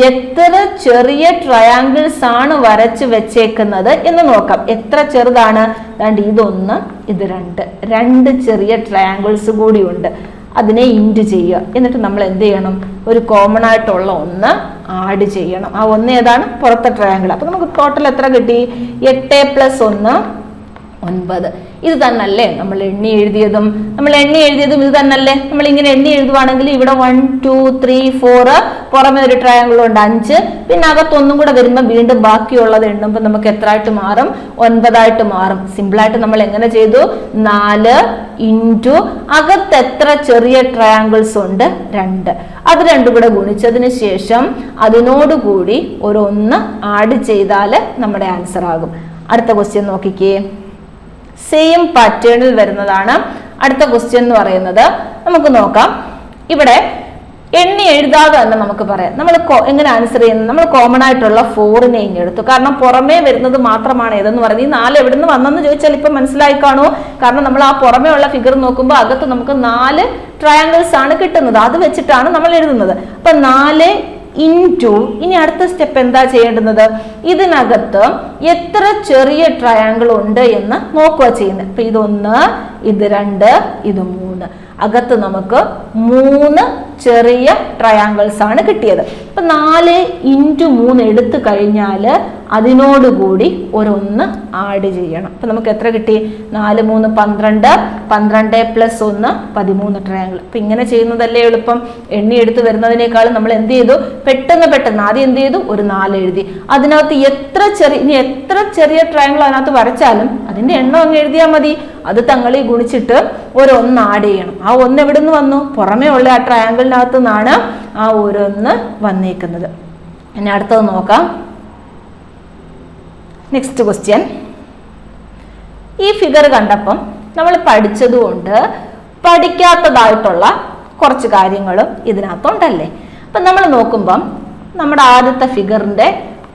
എത്ര ചെറിയ ട്രയാങ്കിൾസ് ആണ് വരച്ചു വെച്ചേക്കുന്നത് എന്ന് നോക്കാം. എത്ര ചെറുതാണ്? ഇതൊന്ന്, ഇത് 2 ചെറിയ ട്രയാങ്കിൾസ് കൂടി ഉണ്ട്. അതിനെ ഇൻറ്റു ചെയ്യുക. എന്നിട്ട് നമ്മൾ എന്ത് ചെയ്യണം, ഒരു കോമൺ ആയിട്ടുള്ള 1 ആഡ് ചെയ്യണം. ആ 1 ഏതാണ്? പുറത്തെ ട്രയാങ്കിൾ. അപ്പൊ നമുക്ക് ടോട്ടൽ എത്ര കിട്ടി? 8 + 1 9. ഇത് തന്നല്ലേ നമ്മൾ എണ്ണി എഴുതിയതും ഇത് തന്നല്ലേ. നമ്മൾ ഇങ്ങനെ എണ്ണി എഴുതുവാണെങ്കിൽ ഇവിടെ 1 2 3 4 പുറമെ ഒരു ട്രയാങ്കിൾ ഉണ്ട് 5, പിന്നെ അകത്തൊന്നും കൂടെ വരുമ്പോൾ വീണ്ടും ബാക്കിയുള്ളത് എണ്ണുമ്പോൾ നമുക്ക് എത്ര ആയിട്ട് മാറും? 9 ആയിട്ട് മാറും. സിമ്പിളായിട്ട് നമ്മൾ എങ്ങനെ ചെയ്തു? 4 ഇൻറ്റു അകത്ത് എത്ര ചെറിയ ട്രയാങ്കിൾസ് ഉണ്ട്? 2. അത് 2 കൂടെ ഗുണിച്ചതിന് ശേഷം അതിനോടുകൂടി ഒരു 1 ആഡ് ചെയ്താൽ നമ്മുടെ ആൻസർ ആകും. അടുത്ത ക്വസ്റ്റ്യൻ നോക്കിക്കേ. സെയിം പാറ്റേണിൽ വരുന്നതാണ് അടുത്ത ക്വസ്റ്റ്യൻ എന്ന് പറയുന്നത്. നമുക്ക് നോക്കാം. ഇവിടെ എണ്ണി എഴുതാതെ തന്നെ നമുക്ക് പറയാം. നമ്മൾ എങ്ങനെ ആൻസർ ചെയ്യുന്നത്? നമ്മൾ കോമൺ ആയിട്ടുള്ള 4നെ ഇങ്ങെടുത്തു. കാരണം പുറമേ വരുന്നത് മാത്രമാണ് ഏതെന്ന് പറയുന്നത്. ഈ 4 എവിടെ നിന്ന് വന്നെന്ന് ചോദിച്ചാൽ ഇപ്പം മനസ്സിലായി കാണുമോ? കാരണം നമ്മൾ ആ പുറമേ ഉള്ള ഫിഗർ നോക്കുമ്പോൾ അകത്ത് നമുക്ക് 4 ട്രയാങ്കിൾസ് ആണ് കിട്ടുന്നത്. അത് വെച്ചിട്ടാണ് നമ്മൾ എഴുതുന്നത്. അപ്പൊ 4 ഇൻറ്റു, ഇനി അടുത്ത സ്റ്റെപ്പ് എന്താ ചെയ്യേണ്ടുന്നത്? ഇതിനകത്ത് എത്ര ചെറിയ ട്രയാങ്കിൾ ഉണ്ട് എന്ന് നോക്കുക ചെയ്യുന്നത്. അപ്പൊ ഇത്1, ഇത് 2, ഇത് 3. അകത്ത് നമുക്ക് 3 ചെറിയ ട്രയാങ്കിൾസ് ആണ് കിട്ടിയത്. അപ്പൊ 4 ഇൻറ്റു 3 എടുത്തു കഴിഞ്ഞാൽ അതിനോടുകൂടി ഒരു 1 ആഡ് ചെയ്യണം. അപ്പൊ നമുക്ക് എത്ര കിട്ടി? 4 3 12, 12 + 1 13 ട്രയാങ്കിൾ. അപ്പൊ ഇങ്ങനെ ചെയ്യുന്നതല്ലേ എളുപ്പം. എണ്ണി എടുത്ത് വരുന്നതിനേക്കാളും നമ്മൾ എന്ത് ചെയ്തു? പെട്ടെന്ന് ആദ്യം എന്ത് ചെയ്തു? ഒരു 4 എഴുതി. അതിനകത്ത് എത്ര ചെറിയ ട്രയാങ്കിൾ അതിനകത്ത് വരച്ചാലും അതിന്റെ എണ്ണം അങ്ങ് എഴുതിയാൽ മതി. അത് തങ്ങളിൽ ഗുണിച്ചിട്ട് ഒരു 1 ആഡ് ചെയ്യണം. ആ 1 എവിടെ നിന്ന് വന്നു? പുറമേ ഉള്ള ആ ട്രയാങ്കിളിനകത്ത് നിന്നാണ് ആ ഒരു 1 വന്നേക്കുന്നത്. ഇനി അടുത്തത് നോക്കാം. Next question. ഈ ഫിഗർ കണ്ടപ്പം നമ്മൾ പഠിച്ചതുകൊണ്ട് പഠിക്കാത്തതായിട്ടുള്ള കുറച്ച് കാര്യങ്ങളും ഇതിനകത്തുണ്ടല്ലേ. അപ്പം നമ്മൾ നോക്കുമ്പം നമ്മുടെ ആദ്യത്തെ ഫിഗറിൻ്റെ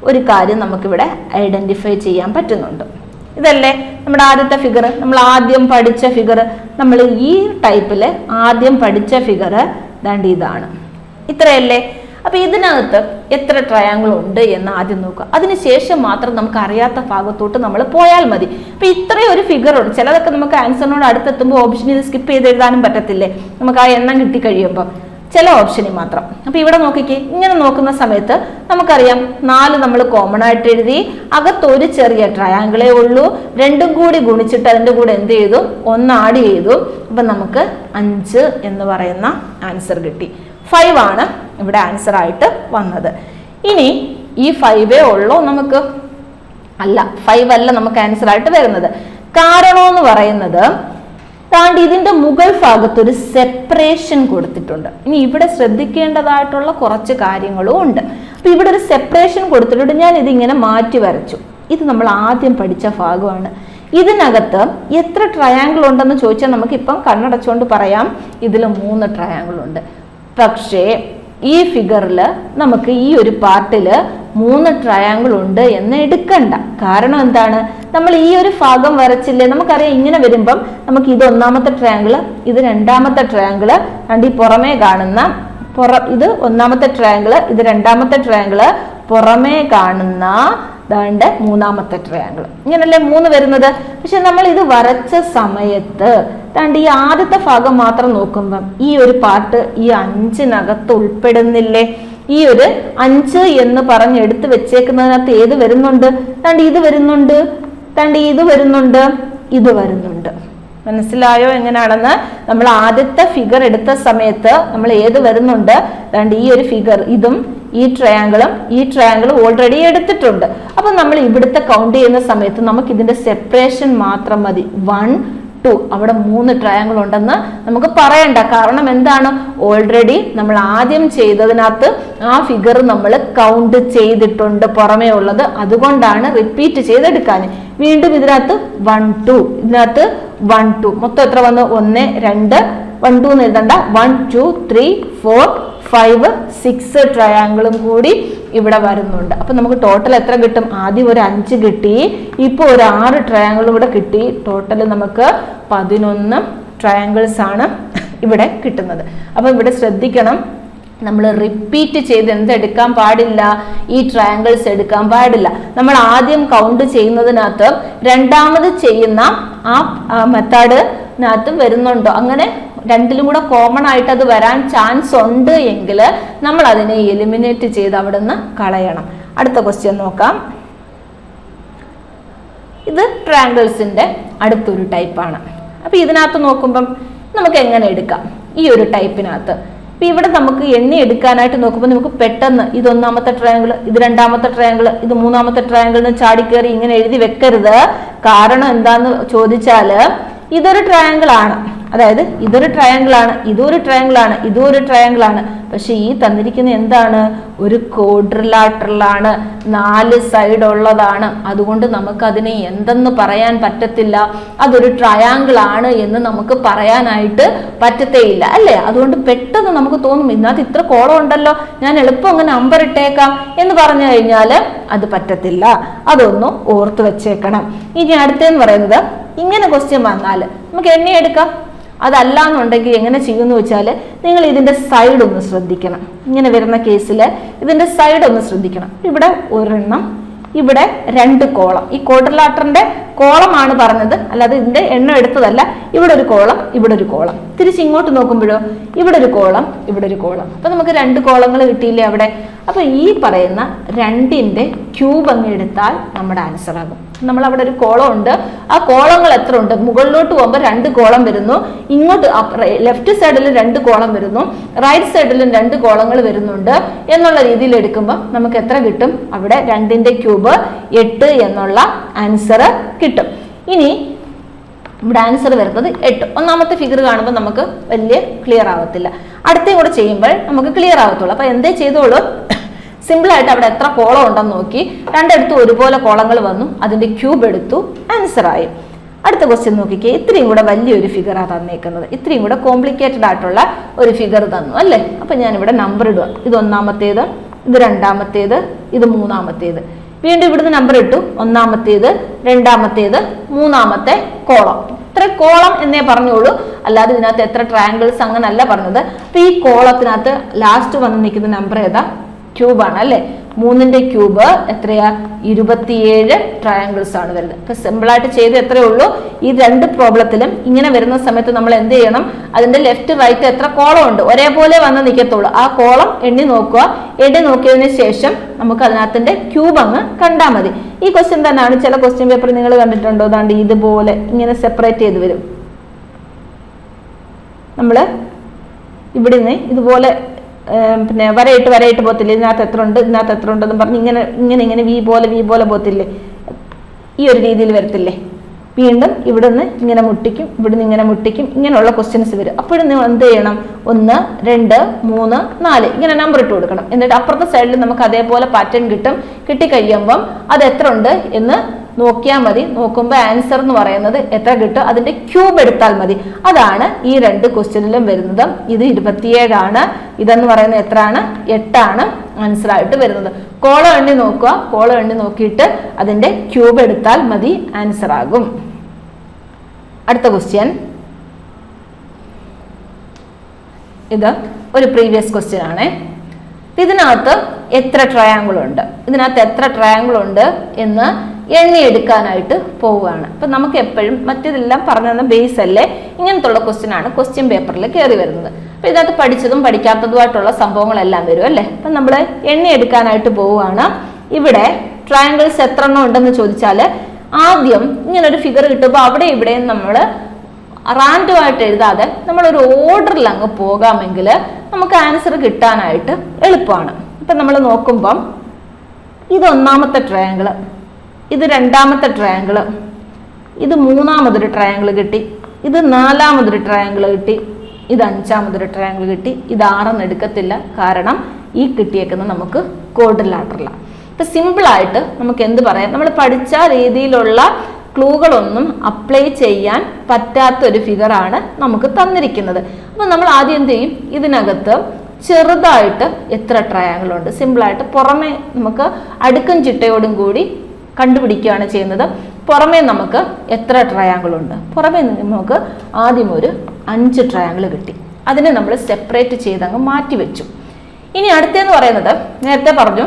ഒരു കാര്യം നമുക്കിവിടെ ഐഡൻറ്റിഫൈ ചെയ്യാൻ പറ്റുന്നുണ്ട്. ഇതല്ലേ നമ്മുടെ ആദ്യത്തെ ഫിഗർ? നമ്മൾ ആദ്യം പഠിച്ച ഫിഗർ, നമ്മൾ ഈ ടൈപ്പിൽ ആദ്യം പഠിച്ച ഫിഗർ ഇതാണ്. ഇത്രയല്ലേ? അപ്പൊ ഇതിനകത്ത് എത്ര ട്രയാങ്കിൾ ഉണ്ട് എന്ന് ആദ്യം നോക്കുക. അതിനുശേഷം മാത്രം നമുക്ക് അറിയാത്ത ഭാഗത്തോട്ട് നമ്മൾ പോയാൽ മതി. അപ്പൊ ഇത്രയും ഒരു ഫിഗർ ഉണ്ട്. ചിലതൊക്കെ നമുക്ക് ആൻസറിനോട് അടുത്തെത്തുമ്പോൾ ഓപ്ഷൻ ഇത് സ്കിപ്പ് ചെയ്ത് എഴുതാനും പറ്റത്തില്ലേ, നമുക്ക് ആ എണ്ണം കിട്ടിക്കഴിയുമ്പോൾ. ചില ഓപ്ഷനിൽ മാത്രം. അപ്പൊ ഇവിടെ നോക്കിക്കേ. ഇങ്ങനെ നോക്കുന്ന സമയത്ത് നമുക്കറിയാം 4 നമ്മൾ കോമൺ ആയിട്ട് എഴുതി. അകത്ത് ഒരു ചെറിയ ട്രയാങ്കിളേ ഉള്ളൂ. 2 കൂടി ഗുണിച്ചിട്ട് അതിൻ്റെ കൂടെ എന്ത് ചെയ്തു? 1 ആഡ് ചെയ്തു. അപ്പൊ നമുക്ക് 5 എന്ന് പറയുന്ന ആൻസർ കിട്ടി. 5 ആണ് ഇവിടെ ആൻസർ ആയിട്ട് വന്നത്. ഇനി ഈ 5 ഉള്ളൂ നമുക്ക്? അല്ല, 5 അല്ല നമുക്ക് ആൻസർ ആയിട്ട് വരുന്നത്. കാരണം എന്ന് പറയുന്നത് ഇതിന്റെ മുകൾ ഭാഗത്ത് ഒരു സെപ്പറേഷൻ കൊടുത്തിട്ടുണ്ട്. ഇനി ഇവിടെ ശ്രദ്ധിക്കേണ്ടതായിട്ടുള്ള കുറച്ച് കാര്യങ്ങളും ഉണ്ട്. അപ്പൊ ഇവിടെ ഒരു സെപ്പറേഷൻ കൊടുത്തിട്ടുണ്ട്. ഞാൻ ഇതിങ്ങനെ മാറ്റി വരച്ചു. ഇത് നമ്മൾ ആദ്യം പഠിച്ച ഭാഗമാണ്. ഇതിനകത്ത് എത്ര ട്രയാങ്കിൾ ഉണ്ടെന്ന് ചോദിച്ചാൽ നമുക്ക് ഇപ്പം കണ്ണടച്ചുകൊണ്ട് പറയാം, ഇതിൽ 3 ട്രയാങ്കിൾ ഉണ്ട്. പക്ഷേ ഈ ഫിഗറിൽ നമുക്ക് ഈ ഒരു പാർട്ടിൽ 3 ട്രയാങ്കിൾ ഉണ്ട് എന്ന് എടുക്കണ്ട. കാരണം എന്താണ്? നമ്മൾ ഈ ഒരു ഭാഗം വരച്ചില്ലേ, നമുക്കറിയാം ഇങ്ങനെ വരുമ്പം നമുക്ക് ഇത് 1ാമത്തെ ട്രയാങ്കിൾ, ഇത് 2ാമത്തെ ട്രയാങ്കിൾ, ഈ പുറമേ കാണുന്ന ഇത് 1ാമത്തെ ട്രയാങ്കിൾ, ഇത് 2ാമത്തെ ട്രയാങ്കിൾ, പുറമേ കാണുന്ന 3ാമത്തെ ട്രയാങ്കിൾ. ഇങ്ങനല്ലേ 3 വരുന്നത്. പക്ഷെ നമ്മൾ ഇത് വരച്ച സമയത്ത് ഈ ആദ്യത്തെ ഭാഗം മാത്രം നോക്കുമ്പം ഈ ഒരു പാർട്ട് ഈ 5-നകത്ത് ഉൾപ്പെടുന്നില്ലേ? ഈ ഒരു 5 എന്ന് പറഞ്ഞ് എടുത്ത് വെച്ചേക്കുന്നതിനകത്ത് ഏത് വരുന്നുണ്ട്? ഇത് വരുന്നുണ്ട്, ഇത് വരുന്നുണ്ട്, ഇത് വരുന്നുണ്ട്. മനസ്സിലായോ എങ്ങനെയാണെന്ന്? നമ്മൾ ആദ്യത്തെ ഫിഗർ എടുത്ത സമയത്ത് നമ്മൾ ഏത് വരുന്നുണ്ട്? അതാണ്ട് ഈ ഒരു ഫിഗർ, ഇതും ഈ ട്രയാങ്കിളും ഓൾറെഡി എടുത്തിട്ടുണ്ട്. അപ്പൊ നമ്മൾ ഇവിടുത്തെ കൗണ്ട് ചെയ്യുന്ന സമയത്ത് നമുക്ക് ഇതിന്റെ സെപ്പറേഷൻ മാത്രം മതി. 1, 2. അവിടെ 3 ട്രയാങ്കിൾ ഉണ്ടെന്ന് നമുക്ക് പറയണ്ട. കാരണം എന്താണ്? ഓൾറെഡി നമ്മൾ ആദ്യം ചെയ്തതിനകത്ത് ആ ഫിഗർ നമ്മൾ കൗണ്ട് ചെയ്തിട്ടുണ്ട് പുറമേ ഉള്ളത്. അതുകൊണ്ടാണ് റിപ്പീറ്റ് ചെയ്തെടുക്കാൻ. വീണ്ടും ഇതിനകത്ത് 1, 2, ഇതിനകത്ത് 1, 2, മൊത്തം എത്ര വന്നു? 1, 2, 1, 2 എന്ന് എഴുതണ്ട. 1, 2, 3, 4, 5, 6 ട്രയാങ്കിളും കൂടി ഇവിടെ വരുന്നുണ്ട്. അപ്പൊ നമുക്ക് ടോട്ടൽ എത്ര കിട്ടും? ആദ്യം ഒരു 5 കിട്ടി, ഇപ്പൊ ഒരു 6 ട്രയാങ്കിളും കൂടെ കിട്ടി. ടോട്ടൽ നമുക്ക് 11 ട്രയാങ്കിൾസ് ആണ് ഇവിടെ കിട്ടുന്നത്. അപ്പൊ ഇവിടെ ശ്രദ്ധിക്കണം, നമ്മൾ റിപ്പീറ്റ് ചെയ്ത് എന്തെടുക്കാൻ പാടില്ല? ഈ ട്രയാങ്കിൾസ് എടുക്കാൻ പാടില്ല. നമ്മൾ ആദ്യം കൗണ്ട് ചെയ്യുന്നതിനകത്ത് രണ്ടാമത് ചെയ്യുന്ന ആ മെത്തേഡിനകത്ത് വരുന്നുണ്ടോ? അങ്ങനെ രണ്ടിലും കൂടെ കോമൺ ആയിട്ട് അത് വരാൻ ചാൻസ് ഉണ്ട് എങ്കിൽ നമ്മൾ അതിനെ എലിമിനേറ്റ് ചെയ്ത് അവിടെ നിന്ന് കളയണം. അടുത്ത ക്വസ്റ്റ്യൻ നോക്കാം. ഇത് ട്രയാങ്കിൾസിന്റെ അടുത്തൊരു ടൈപ്പാണ്. അപ്പൊ ഇതിനകത്ത് നോക്കുമ്പം നമുക്ക് എങ്ങനെ എടുക്കാം? ഈ ഒരു ടൈപ്പിനകത്ത് അപ്പൊ ഇവിടെ നമുക്ക് എണ്ണി എടുക്കാനായിട്ട് നോക്കുമ്പോൾ നമുക്ക് പെട്ടെന്ന് ഇത് ഒന്നാമത്തെ ട്രയാങ്കിൾ, ഇത് രണ്ടാമത്തെ ട്രയാങ്കിൾ, ഇത് മൂന്നാമത്തെ ട്രയാങ്കിൾ എന്ന് ചാടിക്കേറി ഇങ്ങനെ എഴുതി വെക്കരുത്. കാരണം എന്താന്ന് ചോദിച്ചാല് ഇതൊരു ട്രയാങ്കിൾ ആണ്, അതായത് ഇതൊരു ട്രയാങ്കിൾ ആണ്, ഇതൊരു ട്രയാങ്കിൾ ആണ്, ഇതൊരു ട്രയാങ്കിൾ ആണ്. പക്ഷെ ഈ തന്നിരിക്കുന്ന എന്താണ്? ഒരു ക്വാഡ്രിലാറ്ററൽ ആണ്, 4 സൈഡ് ഉള്ളതാണ്. അതുകൊണ്ട് നമുക്ക് അതിനെ എന്തെന്ന് പറയാൻ പറ്റത്തില്ല. അതൊരു ട്രയാങ്കിൾ ആണ് എന്ന് നമുക്ക് പറയാനായിട്ട് പറ്റത്തേയില്ല, അല്ലേ? അതുകൊണ്ട് പെട്ടെന്ന് നമുക്ക് തോന്നും ഇതിനകത്ത് ഇത്ര കോളം ഉണ്ടല്ലോ, ഞാൻ എളുപ്പം അങ്ങനെ നമ്പർ ഇട്ടേക്കാം എന്ന് പറഞ്ഞു കഴിഞ്ഞാൽ അത് പറ്റത്തില്ല. അതൊന്ന് ഓർത്ത് വെച്ചേക്കണം. ഇനി അടുത്തെന്ന് പറയുന്നത്, ഇങ്ങനെ ക്വസ്റ്റ്യൻ വന്നാൽ നമുക്ക് എണ്ണി എടുക്കാം. അതല്ല എന്നുണ്ടെങ്കിൽ എങ്ങനെ ചെയ്യുമെന്ന് വെച്ചാൽ നിങ്ങൾ ഇതിന്റെ സൈഡ് ഒന്ന് ശ്രദ്ധിക്കണം. ഇങ്ങനെ വരുന്ന കേസിൽ ഇതിന്റെ സൈഡ് ഒന്ന് ശ്രദ്ധിക്കണം. ഇവിടെ ഒരെണ്ണം, ഇവിടെ 2 കോളം. ഈ ക്വാഡ്രിലാറ്ററിന്റെ കോളമാണ് പറഞ്ഞത്, അല്ലാതെ ഇതിന്റെ എണ്ണം എടുത്തതല്ല. ഇവിടെ ഒരു കോളം, ഇവിടെ ഒരു കോളം. തിരിച്ച് ഇങ്ങോട്ട് നോക്കുമ്പോഴോ ഇവിടെ ഒരു കോളം, ഇവിടെ ഒരു കോളം. അപ്പൊ നമുക്ക് 2 കോളങ്ങൾ കിട്ടിയില്ലേ അവിടെ? അപ്പൊ ഈ പറയുന്ന 2ന്റെ ക്യൂബ് അങ്ങ് എടുത്താൽ നമ്മുടെ ആൻസർ ആകും. നമ്മൾ അവിടെ ഒരു കോളം ഉണ്ട്, ആ കോളങ്ങൾ എത്ര ഉണ്ട്? മുകളിലോട്ട് പോകുമ്പോൾ 2 കോളം വരുന്നു, ഇങ്ങോട്ട് ലെഫ്റ്റ് സൈഡിൽ 2 കോളം വരുന്നു, റൈറ്റ് സൈഡിലും 2 കോളങ്ങൾ വരുന്നുണ്ട് എന്നുള്ള രീതിയിൽ എടുക്കുമ്പോൾ നമുക്ക് എത്ര കിട്ടും? അവിടെ 2ന്റെ ക്യൂബ് 8 എന്നുള്ള ആൻസർ കിട്ടും. ഇനി ഇവിടെ ആൻസർ വരുന്നത് 8. ഒന്നാമത്തെ ഫിഗർ കാണുമ്പോൾ നമുക്ക് വലിയ ക്ലിയർ ആവത്തില്ല, അടുത്തേം കൂടെ ചെയ്യുമ്പോൾ നമുക്ക് ക്ലിയർ ആവത്തുള്ളൂ. അപ്പൊ എന്തേ ചെയ്തോളൂ, സിമ്പിൾ ആയിട്ട് അവിടെ എത്ര കോളം ഉണ്ടെന്ന് നോക്കി, രണ്ടിടത്തും ഒരുപോലെ കോളങ്ങൾ വന്നു, അതിന്റെ ക്യൂബ് എടുത്തു, ആൻസർ ആയി. അടുത്ത ക്വസ്റ്റ്യൻ നോക്കിക്കേ, ഇത്രയും കൂടെ വലിയൊരു ഫിഗറാണ് തന്നേക്കുന്നത്, ഇത്രയും കൂടെ കോംപ്ലിക്കേറ്റഡ് ആയിട്ടുള്ള ഒരു ഫിഗർ തന്നു അല്ലേ? അപ്പൊ ഞാൻ ഇവിടെ നമ്പർ ഇടുക. ഇത് ഒന്നാമത്തേത്, ഇത് രണ്ടാമത്തേത്, ഇത് മൂന്നാമത്തേത്. വീണ്ടും ഇവിടുന്ന് നമ്പർ ഇട്ടു, ഒന്നാമത്തേത്, രണ്ടാമത്തേത്, മൂന്നാമത്തെ കോളം. ഇത്ര കോളം എന്നേ പറഞ്ഞോളൂ, അല്ലാതെ ഇതിനകത്ത് എത്ര ട്രയാങ്കിൾസ് അങ്ങനല്ല പറഞ്ഞത്. അപ്പൊ ഈ കോളത്തിനകത്ത് ലാസ്റ്റ് വന്ന് നിൽക്കുന്ന നമ്പർ ഏതാ? ക്യൂബാണ് അല്ലേ? 3ന്റെ ക്യൂബ് എത്രയാ? 27 ട്രയാങ്കിൾസ് ആണ് വരുന്നത്. ഇപ്പൊ സിമ്പിൾ ആയിട്ട് ചെയ്ത് എത്രയേ ഉള്ളൂ. ഈ 2 പ്രോബ്ലത്തിലും ഇങ്ങനെ വരുന്ന സമയത്ത് നമ്മൾ എന്ത് ചെയ്യണം? അതിന്റെ ലെഫ്റ്റ് റൈറ്റ് എത്ര കോളം ഉണ്ട് ഒരേപോലെ വന്ന് നിൽക്കത്തുള്ളൂ. ആ കോളം എണ്ണി നോക്കുക. എണ്ണി നോക്കിയതിന് ശേഷം നമുക്ക് അതിനകത്തിന്റെ ക്യൂബ് അങ്ങ് കണ്ടാൽ മതി. ഈ ക്വസ്റ്റ്യൻ തന്നെയാണ് ചില ക്വസ്റ്റ്യൻ പേപ്പർ നിങ്ങൾ കണ്ടിട്ടുണ്ടോ? അതാണ്ട് ഇതുപോലെ ഇങ്ങനെ സെപ്പറേറ്റ് ചെയ്ത് വരും. നമ്മൾ ഇവിടുന്ന് ഇതുപോലെ പിന്നെ വരയിട്ട് പോത്തില്ലേ, ഇതിനകത്ത് എത്ര ഉണ്ട്, ഇതിനകത്ത് എത്ര ഉണ്ടെന്ന് പറഞ്ഞ് ഇങ്ങനെ ഇങ്ങനെ ഇങ്ങനെ വി പോലെ പോത്തില്ലേ, ഈ ഒരു രീതിയിൽ വരത്തില്ലേ? വീണ്ടും ഇവിടുന്ന് ഇങ്ങനെ മുട്ടിക്കും, ഇവിടുന്ന് ഇങ്ങനെ മുട്ടിക്കും, ഇങ്ങനെയുള്ള ക്വസ്റ്റ്യൻസ് വരും. അപ്പോഴും നിങ്ങൾ എന്ത് ചെയ്യണം? 1, 2, 3, 4 ഇങ്ങനെ നമ്പർ ഇട്ട് കൊടുക്കണം. എന്നിട്ട് അപ്പുറത്തെ സൈഡിൽ നമുക്ക് അതേപോലെ പാറ്റേൺ കിട്ടും. കിട്ടിക്കഴിയുമ്പം അത് എത്ര ഉണ്ട് എന്ന് നോക്കിയാൽ മതി. നോക്കുമ്പോൾ ആൻസർ എന്ന് പറയുന്നത് എത്ര കിട്ടും? അതിന്റെ ക്യൂബ് എടുത്താൽ മതി. അതാണ് ഈ 2 ക്വസ്റ്റ്യനിലും വരുന്നത്. ഇത് 27 ആണ്, ഇതെന്ന് പറയുന്നത് എത്രയാണ്? 8 ആണ് ആൻസർ ആയിട്ട് വരുന്നത്. കോളം എണ്ണി നോക്കുക, കോളം എണ്ണി നോക്കിയിട്ട് അതിന്റെ ക്യൂബ് എടുത്താൽ മതി, ആൻസർ ആകും. അടുത്ത ക്വസ്റ്റ്യൻ, ഇത് ഒരു പ്രീവിയസ് ക്വസ്റ്റ്യൻ ആണ്. ഇതിനകത്ത് എത്ര ട്രയാങ്കിൾ ഉണ്ട്, ഇതിനകത്ത് എത്ര ട്രയാങ്കിൾ ഉണ്ട് എന്ന് എണ്ണിയെടുക്കാനായിട്ട് പോവുകയാണ്. അപ്പം നമുക്ക് എപ്പോഴും മറ്റേതെല്ലാം പറഞ്ഞു തന്ന ബേസ് അല്ലേ, ഇങ്ങനത്തുള്ള ക്വസ്റ്റ്യൻ ആണ് ക്വസ്റ്റ്യൻ പേപ്പറിൽ കയറി വരുന്നത്. അപ്പം ഇതിനകത്ത് പഠിച്ചതും പഠിക്കാത്തതുമായിട്ടുള്ള സംഭവങ്ങളെല്ലാം വരും അല്ലേ. അപ്പം നമ്മൾ എണ്ണിയെടുക്കാനായിട്ട് പോവുകയാണ്. ഇവിടെ ട്രയാങ്കിൾസ് എത്ര എണ്ണം ഉണ്ടെന്ന് ചോദിച്ചാൽ ആദ്യം ഇങ്ങനൊരു ഫിഗർ കിട്ടുമ്പോൾ അവിടെ ഇവിടെയും നമ്മൾ റാൻഡം ആയിട്ട് എഴുതാതെ നമ്മളൊരു ഓർഡറിൽ അങ്ങ് പോകാമെങ്കിൽ നമുക്ക് ആൻസർ കിട്ടാനായിട്ട് എളുപ്പമാണ്. ഇപ്പം നമ്മൾ നോക്കുമ്പം ഇത് ഒന്നാമത്തെ ട്രയാങ്കിള്, ഇത് രണ്ടാമത്തെ ട്രയാങ്കിള്, ഇത് മൂന്നാമതൊരു ട്രയാങ്കിൾ കിട്ടി, ഇത് നാലാമതൊരു ട്രയാങ്കിൾ കിട്ടി, ഇത് അഞ്ചാമതൊരു ട്രയാങ്കിൾ കിട്ടി. ഇത് 6 എടുക്കത്തില്ല, കാരണം ഈ കിട്ടിയേക്കുന്നത് നമുക്ക് ക്വാഡ്രിലാറ്ററലാണ്. ഇപ്പം സിമ്പിളായിട്ട് നമുക്ക് എന്ത് പറയാം, നമ്മൾ പഠിച്ച രീതിയിലുള്ള ക്ലൂകളൊന്നും അപ്ലൈ ചെയ്യാൻ പറ്റാത്തൊരു ഫിഗറാണ് നമുക്ക് തന്നിരിക്കുന്നത്. അപ്പം നമ്മൾ ആദ്യം എന്ത് ചെയ്യും, ഇതിനകത്ത് ചെറുതായിട്ട് എത്ര ട്രയാങ്കിൾ ഉണ്ട് സിമ്പിളായിട്ട് പുറമേ നമുക്ക് അടുക്കും ചിട്ടയോടും കൂടി കണ്ടുപിടിക്കുകയാണ് ചെയ്യുന്നത്. പുറമേ നമുക്ക് എത്ര ട്രയാങ്കിൾ ഉണ്ട്, പുറമേ നമുക്ക് ആദ്യം ഒരു 5 ട്രയാങ്കിൾ കിട്ടി. അതിനെ നമ്മൾ സെപ്പറേറ്റ് ചെയ്തങ്ങ് മാറ്റി വെച്ചു. ഇനി അടുത്തെന്ന് പറയുന്നത് നേരത്തെ പറഞ്ഞു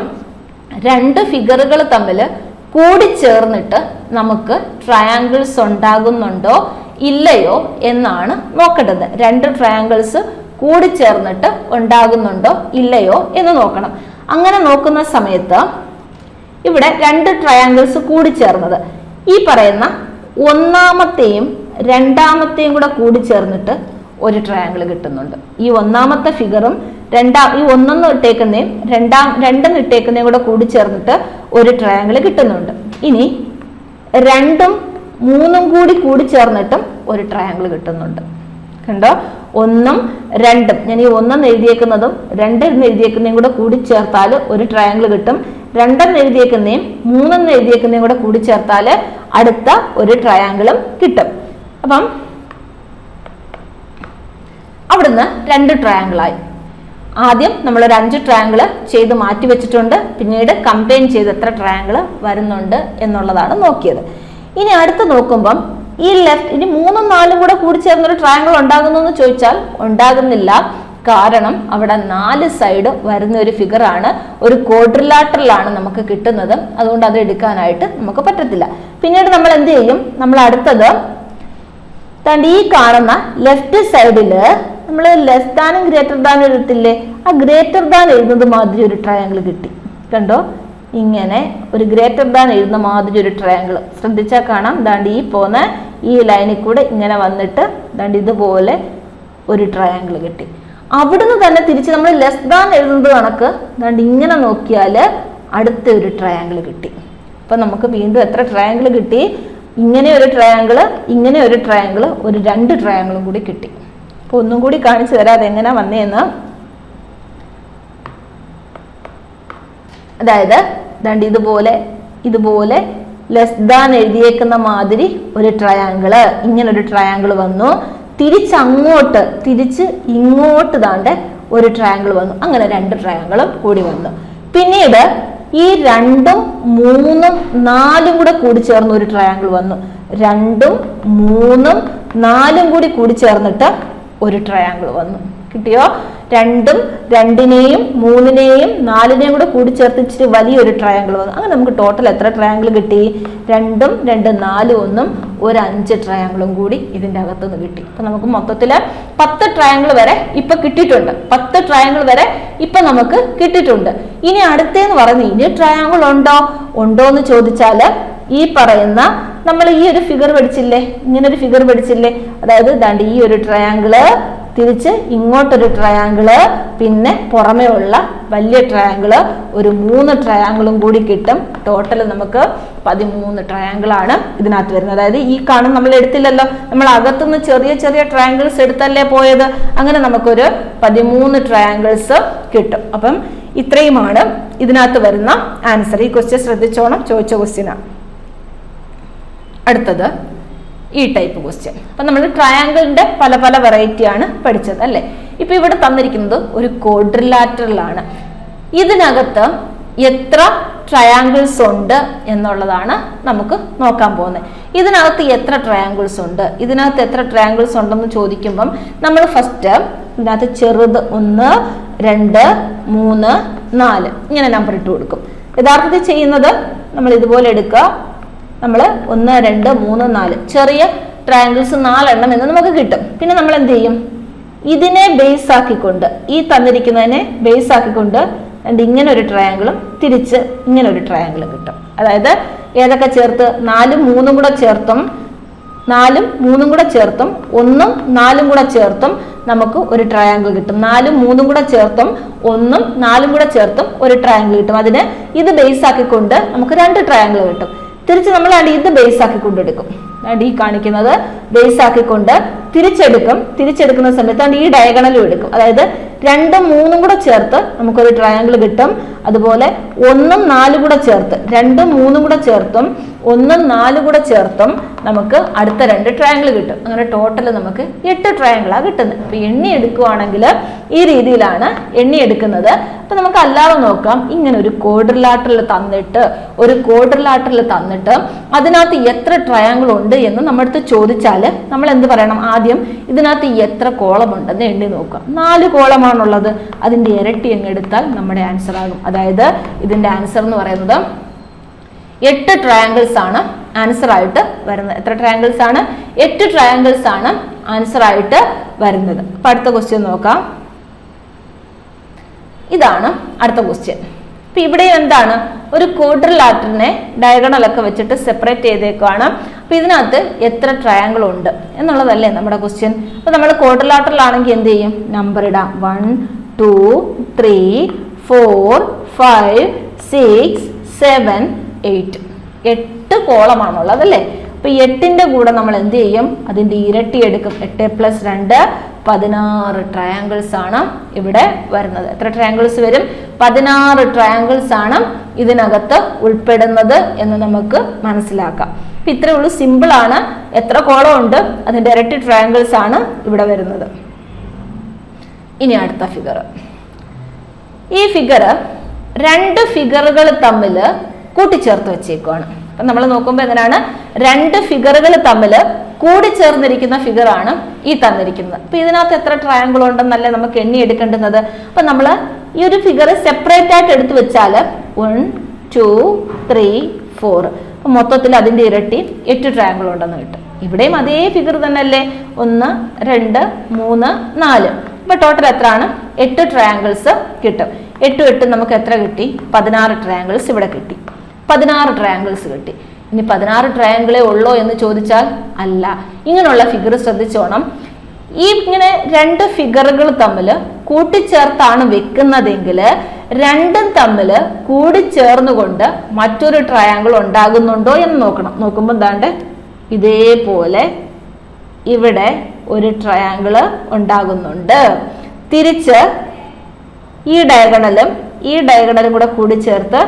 2 ഫിഗറുകൾ തമ്മിൽ കൂടിച്ചേർന്നിട്ട് നമുക്ക് ട്രയാങ്കിൾസ് ഉണ്ടാകുന്നുണ്ടോ ഇല്ലയോ എന്നാണ് നോക്കേണ്ടത്. 2 ട്രയാങ്കിൾസ് കൂടിച്ചേർന്നിട്ട് ഉണ്ടാകുന്നുണ്ടോ ഇല്ലയോ എന്ന് നോക്കണം. അങ്ങനെ നോക്കുന്ന സമയത്ത് ഇവിടെ 2 ട്രയാങ്കിൾസ് കൂടിച്ചേർന്നത് ഈ പറയുന്ന ഒന്നാമത്തെയും രണ്ടാമത്തെയും കൂടെ കൂടിച്ചേർന്നിട്ട് ഒരു ട്രയാങ്കിൾ കിട്ടുന്നുണ്ട്. ഈ ഒന്നാമത്തെ ഫിഗറും ഈ ഒന്നെന്ന് ഇട്ടേക്കുന്നതും രണ്ടെന്ന് ഇട്ടേക്കുന്നതും കൂടെ കൂടിച്ചേർന്നിട്ട് ഒരു ട്രയാങ്കിൾ കിട്ടുന്നുണ്ട്. ഇനി 2ഉം 3ഉം കൂടി ചേർന്നിട്ടും ഒരു ട്രയാങ്കിൾ കിട്ടുന്നുണ്ട്. കണ്ടോ, 1ഉം 2ഉം ഞാൻ ഈ 1 എഴുതിയേക്കുന്നതും 2 എഴുതിയേക്കുന്നതും കൂടെ കൂടി ചേർത്താൽ ഒരു ട്രയാങ്കിൾ കിട്ടും. 2 എഴുതിയേക്കുന്നതും 3 എഴുതിയേക്കുന്നതും കൂടെ കൂടി ചേർത്താൽ അടുത്ത ഒരു ട്രയാങ്കിളും കിട്ടും. അപ്പം അവിടുന്ന് 2 ട്രയാങ്കിളായി. ആദ്യം നമ്മളൊരു 5 ട്രയാങ്കിൾ ചെയ്ത് മാറ്റി വെച്ചിട്ടുണ്ട്. പിന്നീട് കമ്പൈൻ ചെയ്ത് എത്ര ട്രയാങ്കിൾ വരുന്നുണ്ട് എന്നുള്ളതാണ് നോക്കിയത്. ഇനി അടുത്ത് നോക്കുമ്പം ഈ ലെഫ്റ്റ് ഇനി 3ഉം 4ഉം കൂടെ കൂടി ചേർന്നൊരു ട്രയാങ്കിൾ ഉണ്ടാകുന്നു എന്ന് ചോദിച്ചാൽ ഉണ്ടാകുന്നില്ല. കാരണം അവിടെ 4 സൈഡ് വരുന്ന ഒരു ഫിഗറാണ്, ഒരു ക്വാഡ്രിലാറ്ററലാണ് നമുക്ക് കിട്ടുന്നത്. അതുകൊണ്ട് അത് എടുക്കാനായിട്ട് നമുക്ക് പറ്റത്തില്ല. പിന്നീട് നമ്മൾ എന്ത് ചെയ്യും, നമ്മൾ അടുത്തത് ഈ കാണുന്ന ലെഫ്റ്റ് സൈഡില് നമ്മൾ ലെസ് ദാനും ഗ്രേറ്റർ ദാനും എഴുതത്തില്ലേ, ആ ഗ്രേറ്റർ ദാൻ എഴുതുന്നത് മാതിരി ഒരു ട്രയാങ്കിൾ കിട്ടി. കണ്ടോ, ഇങ്ങനെ ഒരു ഗ്രേറ്റർ ദാൻ എഴുതുന്ന മാതിരി ഒരു ട്രയാങ്കിൾ ശ്രദ്ധിച്ചാൽ കാണാം. ദാണ്ട് ഈ പോന്ന ഈ ലൈനിൽ കൂടെ ഇങ്ങനെ വന്നിട്ട് ദാണ്ട് ഇതുപോലെ ഒരു ട്രയാങ്കിൾ കിട്ടി. അവിടുന്ന് തന്നെ തിരിച്ച് നമ്മൾ ലെസ് ദാൻ എഴുതുന്നത് കണക്ക് ദാണ്ട് ഇങ്ങനെ നോക്കിയാൽ അടുത്ത ഒരു ട്രയാങ്കിൾ കിട്ടി. അപ്പൊ നമുക്ക് വീണ്ടും എത്ര ട്രയാങ്കിൾ കിട്ടി, ഇങ്ങനെ ഒരു ട്രയാങ്കിൾ, ഇങ്ങനെ ഒരു ട്രയാങ്കിൾ, ഒരു 2 ട്രയാങ്കിളും കൂടി കിട്ടി. അപ്പൊ ഒന്നും കൂടി കാണിച്ചു തരാം അതെങ്ങനെ വന്നേന്ന്. അതായത് ദാണ്ട് ഇതുപോലെ ലെസ് ദാൻ എഴുതിയേക്കുന്ന മാതിരി ഒരു ട്രയാങ്കിള്, ഇങ്ങനൊരു ട്രയാങ്കിൾ വന്നു. തിരിച്ച് ഇങ്ങോട്ട് ദാണ്ട് ഒരു ട്രയാങ്കിൾ വന്നു. അങ്ങനെ 2 ട്രയാങ്കിളും കൂടി വന്നു. പിന്നീട് ഈ 2ഉം 3ഉം 4ഉം കൂടെ കൂടി ചേർന്ന് ഒരു ട്രയാങ്കിൾ വന്നു. 2ഉം 3ഉം 4ഉം കൂടി ചേർന്നിട്ട് ഒരു ട്രയാങ്കിൾ വന്നു. കിട്ടിയോ? 2ഉം 2നെയും 3നെയും 4നെയും കൂടെ കൂടി ചേർത്ത് ഇച്ചിരി വലിയൊരു ട്രയാങ്കിൾ വന്നു. അങ്ങനെ നമുക്ക് ടോട്ടൽ എത്ര ട്രയാങ്കിൾ കിട്ടി? 2ഉം 2, 4, 1, ഒരു 5 ട്രയാങ്കിളും കൂടി ഇതിൻ്റെ അകത്തുനിന്ന് കിട്ടി. അപ്പൊ നമുക്ക് മൊത്തത്തിൽ 10 ട്രയാങ്കിൾ വരെ ഇപ്പൊ കിട്ടിയിട്ടുണ്ട്. 10 ട്രയാങ്കിൾ വരെ ഇപ്പൊ നമുക്ക് കിട്ടിയിട്ടുണ്ട്. ഇനി അടുത്തേന്ന് പറയുന്നത് ഇനി ട്രയാങ്കിൾ ഉണ്ടോ എന്ന് ചോദിച്ചാൽ ഈ പറയുന്ന നമ്മൾ ഈ ഒരു ഫിഗർ പഠിച്ചില്ലേ, ഇങ്ങനെ ഒരു ഫിഗർ പഠിച്ചില്ലേ, അതായത് ദാണ്ട് ഈ ഒരു ട്രയാങ്കിള്, തിരിച്ച് ഇങ്ങോട്ടൊരു ട്രയാങ്കിള്, പിന്നെ പുറമേ ഉള്ള വലിയ ട്രയാങ്കിള്, ഒരു 3 ട്രയാങ്കിളും കൂടി കിട്ടും. ടോട്ടൽ നമുക്ക് 13 ട്രയാങ്കിളാണ് ഇതിനകത്ത് വരുന്നത്. അതായത് ഈ കാണും നമ്മൾ എടുത്തില്ലല്ലോ, നമ്മൾ അകത്തുനിന്ന് ചെറിയ ട്രയാങ്കിൾസ് എടുത്തല്ലേ പോയത്. അങ്ങനെ നമുക്കൊരു 13 ട്രയാങ്കിൾസ് കിട്ടും. അപ്പം ഇത്രയുമാണ് ഇതിനകത്ത് വരുന്ന ആൻസർ. ഈ ക്വസ്റ്റ്യൻ ശ്രദ്ധിച്ചോണം, ചോദിച്ച ക്വസ്റ്റ്യനാണ്. അടുത്തത് ഈ ടൈപ്പ് ക്വസ്റ്റ്യൻ. അപ്പം നമ്മൾ ട്രയാങ്കിളിന്റെ പല വെറൈറ്റിയാണ് പഠിച്ചത് അല്ലേ. ഇപ്പൊ ഇവിടെ തന്നിരിക്കുന്നത് ഒരു ക്വാഡ്രിലാറ്ററലാണ്. ഇതിനകത്ത് എത്ര ട്രയാങ്കിൾസ് ഉണ്ട് എന്നുള്ളതാണ് നമുക്ക് നോക്കാൻ പോകുന്നത്. ഇതിനകത്ത് എത്ര ട്രയാങ്കിൾസ് ഉണ്ട്, ഇതിനകത്ത് എത്ര ട്രയാങ്കിൾസ് ഉണ്ടെന്ന് ചോദിക്കുമ്പം നമ്മൾ ഫസ്റ്റ് ഇതിനകത്ത് ചെറുത് 1, 2, 3, 4 ഇങ്ങനെ നമ്പർ ഇട്ട് കൊടുക്കും. യഥാർത്ഥത്തിൽ ചെയ്യുന്നത് നമ്മൾ ഇതുപോലെ എടുക്കുക, നമ്മൾ 1, 2, 3, 4 ചെറിയ ട്രയാങ്കിൾസ് 4 എണ്ണം എന്ന് നമുക്ക് കിട്ടും. പിന്നെ നമ്മൾ എന്ത് ചെയ്യും, ഇതിനെ ബേസ് ആക്കിക്കൊണ്ട്, ഈ തന്നിരിക്കുന്നതിനെ ബേസ് ആക്കിക്കൊണ്ട് ഇങ്ങനെ ഒരു ട്രയാങ്കിളും തിരിച്ച് ഇങ്ങനെ ഒരു ട്രയാങ്കിളും കിട്ടും. അതായത് ഏതൊക്കെ ചേർത്ത് 4ഉം 3ഉം കൂടെ ചേർത്തും 4ഉം 3ഉം കൂടെ ചേർത്തും 1ഉം 4ഉം കൂടെ ചേർത്തും നമുക്ക് ഒരു ട്രയാങ്കിൾ കിട്ടും. 4ഉം 3ഉം കൂടെ ചേർത്തും 1ഉം 4ഉം കൂടെ ചേർത്തും ഒരു ട്രയാങ്കിൾ കിട്ടും. അതിന് ഇത് ബേസ് ആക്കിക്കൊണ്ട് നമുക്ക് 2 ട്രയാങ്കിൾ കിട്ടും. തിരിച്ച് നമ്മൾ ഇത് ബേസ് ആക്കിക്കൊണ്ടെടുക്കും. ഈ കാണിക്കുന്നത് ബേസ് ആക്കിക്കൊണ്ട് തിരിച്ചെടുക്കുന്ന സമയത്ത് ഈ ഡയഗണലും എടുക്കും. അതായത് 2ഉം 3ഉം കൂടെ ചേർത്ത് നമുക്കൊരു ട്രയാങ്കിൾ കിട്ടും. അതുപോലെ 1ഉം 4ഉം കൂടെ ചേർത്ത് 2ഉം 3ഉം കൂടെ ചേർത്തും 1ഉം 4ഉം കൂടെ ചേർത്തും നമുക്ക് അടുത്ത 2 ട്രയാങ്കിൾ കിട്ടും. അങ്ങനെ ടോട്ടൽ നമുക്ക് 8 ട്രയാങ്കിളാണ് കിട്ടുന്നത്. അപ്പൊ എണ്ണി എടുക്കുവാണെങ്കിൽ ഈ രീതിയിലാണ് എണ്ണി എടുക്കുന്നത്. അപ്പൊ നമുക്ക് അല്ലാതെ നോക്കാം. ഇങ്ങനെ ഒരു ക്വാഡ്രിലാറ്ററൽ തന്നിട്ട് അതിനകത്ത് എത്ര ട്രയാങ്കിൾ ഉണ്ട് എന്ന് നമ്മുടെ അടുത്ത് ചോദിച്ചാൽ നമ്മൾ എന്ത് പറയണം? ആദ്യം ഇതിനകത്ത് എത്ര കോളം ഉണ്ടെന്ന് എണ്ണി നോക്കാം. 4 കോളമാണുള്ളത്. അതിന്റെ ഇരട്ടി അങ്ങ് എടുത്താൽ നമ്മുടെ ആൻസർ ആകും. അതായത് ഇതിന്റെ ആൻസർ എന്ന് പറയുന്നത് 8 ട്രയാങ്കിൾസ് ആണ് ആൻസർ ആയിട്ട് വരുന്നത്. എത്ര ട്രയാങ്കിൾസ് ആണ്? 8 ട്രയാങ്കിൾസ് ആണ് ആൻസർ ആയിട്ട് വരുന്നത്. അപ്പൊ അടുത്ത ക്വസ്റ്റ്യൻ നോക്കാം. ഇതാണ് അടുത്ത ക്വസ്റ്റ്യൻ. അപ്പൊ ഇവിടെ എന്താണ്? ഒരു ക്വാഡ്രിലാറ്ററിനെ ഡയഗണൽ ഒക്കെ വെച്ചിട്ട് സെപ്പറേറ്റ് ചെയ്തേക്കുവാണ്. അപ്പൊ ഇതിനകത്ത് എത്ര ട്രയാങ്കിൾ ഉണ്ട് എന്നുള്ളതല്ലേ നമ്മുടെ ക്വസ്റ്റ്യൻ. അപ്പൊ നമ്മൾ ക്വാഡ്രിലാറ്ററൽ ആണെങ്കിൽ എന്ത് ചെയ്യും? നമ്പർ ഇടാം. 1 2 3 4 5 6 7 8 കോളമാണുള്ളത് അല്ലേ. അപ്പൊ 8ന്റെ കൂടെ നമ്മൾ എന്ത് ചെയ്യും? അതിന്റെ ഇരട്ടി എടുക്കും. 8 + 2 16 ട്രയാങ്കിൾസ് ആണ് ഇവിടെ വരുന്നത്. എത്ര ട്രയാങ്കിൾസ് വരും? 16 ട്രയാങ്കിൾസ് ആണ് ഇതിനകത്ത് ഉൾപ്പെടുന്നത് എന്ന് നമുക്ക് മനസ്സിലാക്കാം. അപ്പൊ ഇത്രയേ ഉള്ളൂ. സിമ്പിൾ ആണ്. എത്ര കോളം ഉണ്ട് അതിന്റെ ഇരട്ടി ട്രയാങ്കിൾസ് ആണ് ഇവിടെ വരുന്നത്. ഇനി അടുത്ത ഫിഗർ. ഈ ഫിഗർ 2 ഫിഗറുകൾ തമ്മിൽ കൂട്ടിച്ചേർത്ത് വെച്ചേക്കുവാണ്. അപ്പൊ നമ്മൾ നോക്കുമ്പോൾ എങ്ങനെയാണ്? 2 ഫിഗറുകൾ തമ്മിൽ കൂടിച്ചേർന്നിരിക്കുന്ന ഫിഗറാണ് ഈ തന്നിരിക്കുന്നത്. അപ്പൊ ഇതിനകത്ത് എത്ര ട്രയാങ്കിൾ ഉണ്ടെന്നല്ലേ നമുക്ക് എണ്ണി എടുക്കേണ്ടുന്നത്. അപ്പൊ നമ്മൾ ഈ ഒരു ഫിഗർ സെപ്പറേറ്റ് ആയിട്ട് എടുത്തു വെച്ചാൽ 1 2 3 4 അപ്പൊ മൊത്തത്തിൽ അതിന്റെ ഇരട്ടി 8 ട്രയാങ്കിൾ ഉണ്ടെന്ന് കിട്ടും. ഇവിടെയും അതേ ഫിഗർ തന്നെ അല്ലേ? 1 2 3 4. അപ്പൊ ടോട്ടൽ എത്രയാണ്? 8 ട്രയാങ്കിൾസ് കിട്ടും. 8 8 നമുക്ക് എത്ര കിട്ടി? 16 ട്രയാങ്കിൾസ് ഇവിടെ കിട്ടി. 16 ട്രയാങ്കിൾസ് കിട്ടി. ഇനി 16 ട്രയാങ്കിളേ ഉള്ളോ എന്ന് ചോദിച്ചാൽ അല്ല. ഇങ്ങനെയുള്ള ഫിഗർ ശ്രദ്ധിച്ചോണം. ഈ ഇങ്ങനെ 2 ഫിഗറുകൾ തമ്മിൽ കൂട്ടിച്ചേർത്താണ് വെക്കുന്നതെങ്കിൽ 2ഉം തമ്മിൽ കൂടിച്ചേർന്നുകൊണ്ട് മറ്റൊരു ട്രയാങ്കിൾ ഉണ്ടാകുന്നുണ്ടോ എന്ന് നോക്കണം. നോക്കുമ്പോൾ എന്താണ്ട് ഇതേപോലെ ഇവിടെ ഒരു ട്രയാങ്കിൾ ഉണ്ടാകുന്നുണ്ട്. തിരിച്ച് ഈ ഡയഗണലും കൂടെ കൂടിച്ചേർത്ത്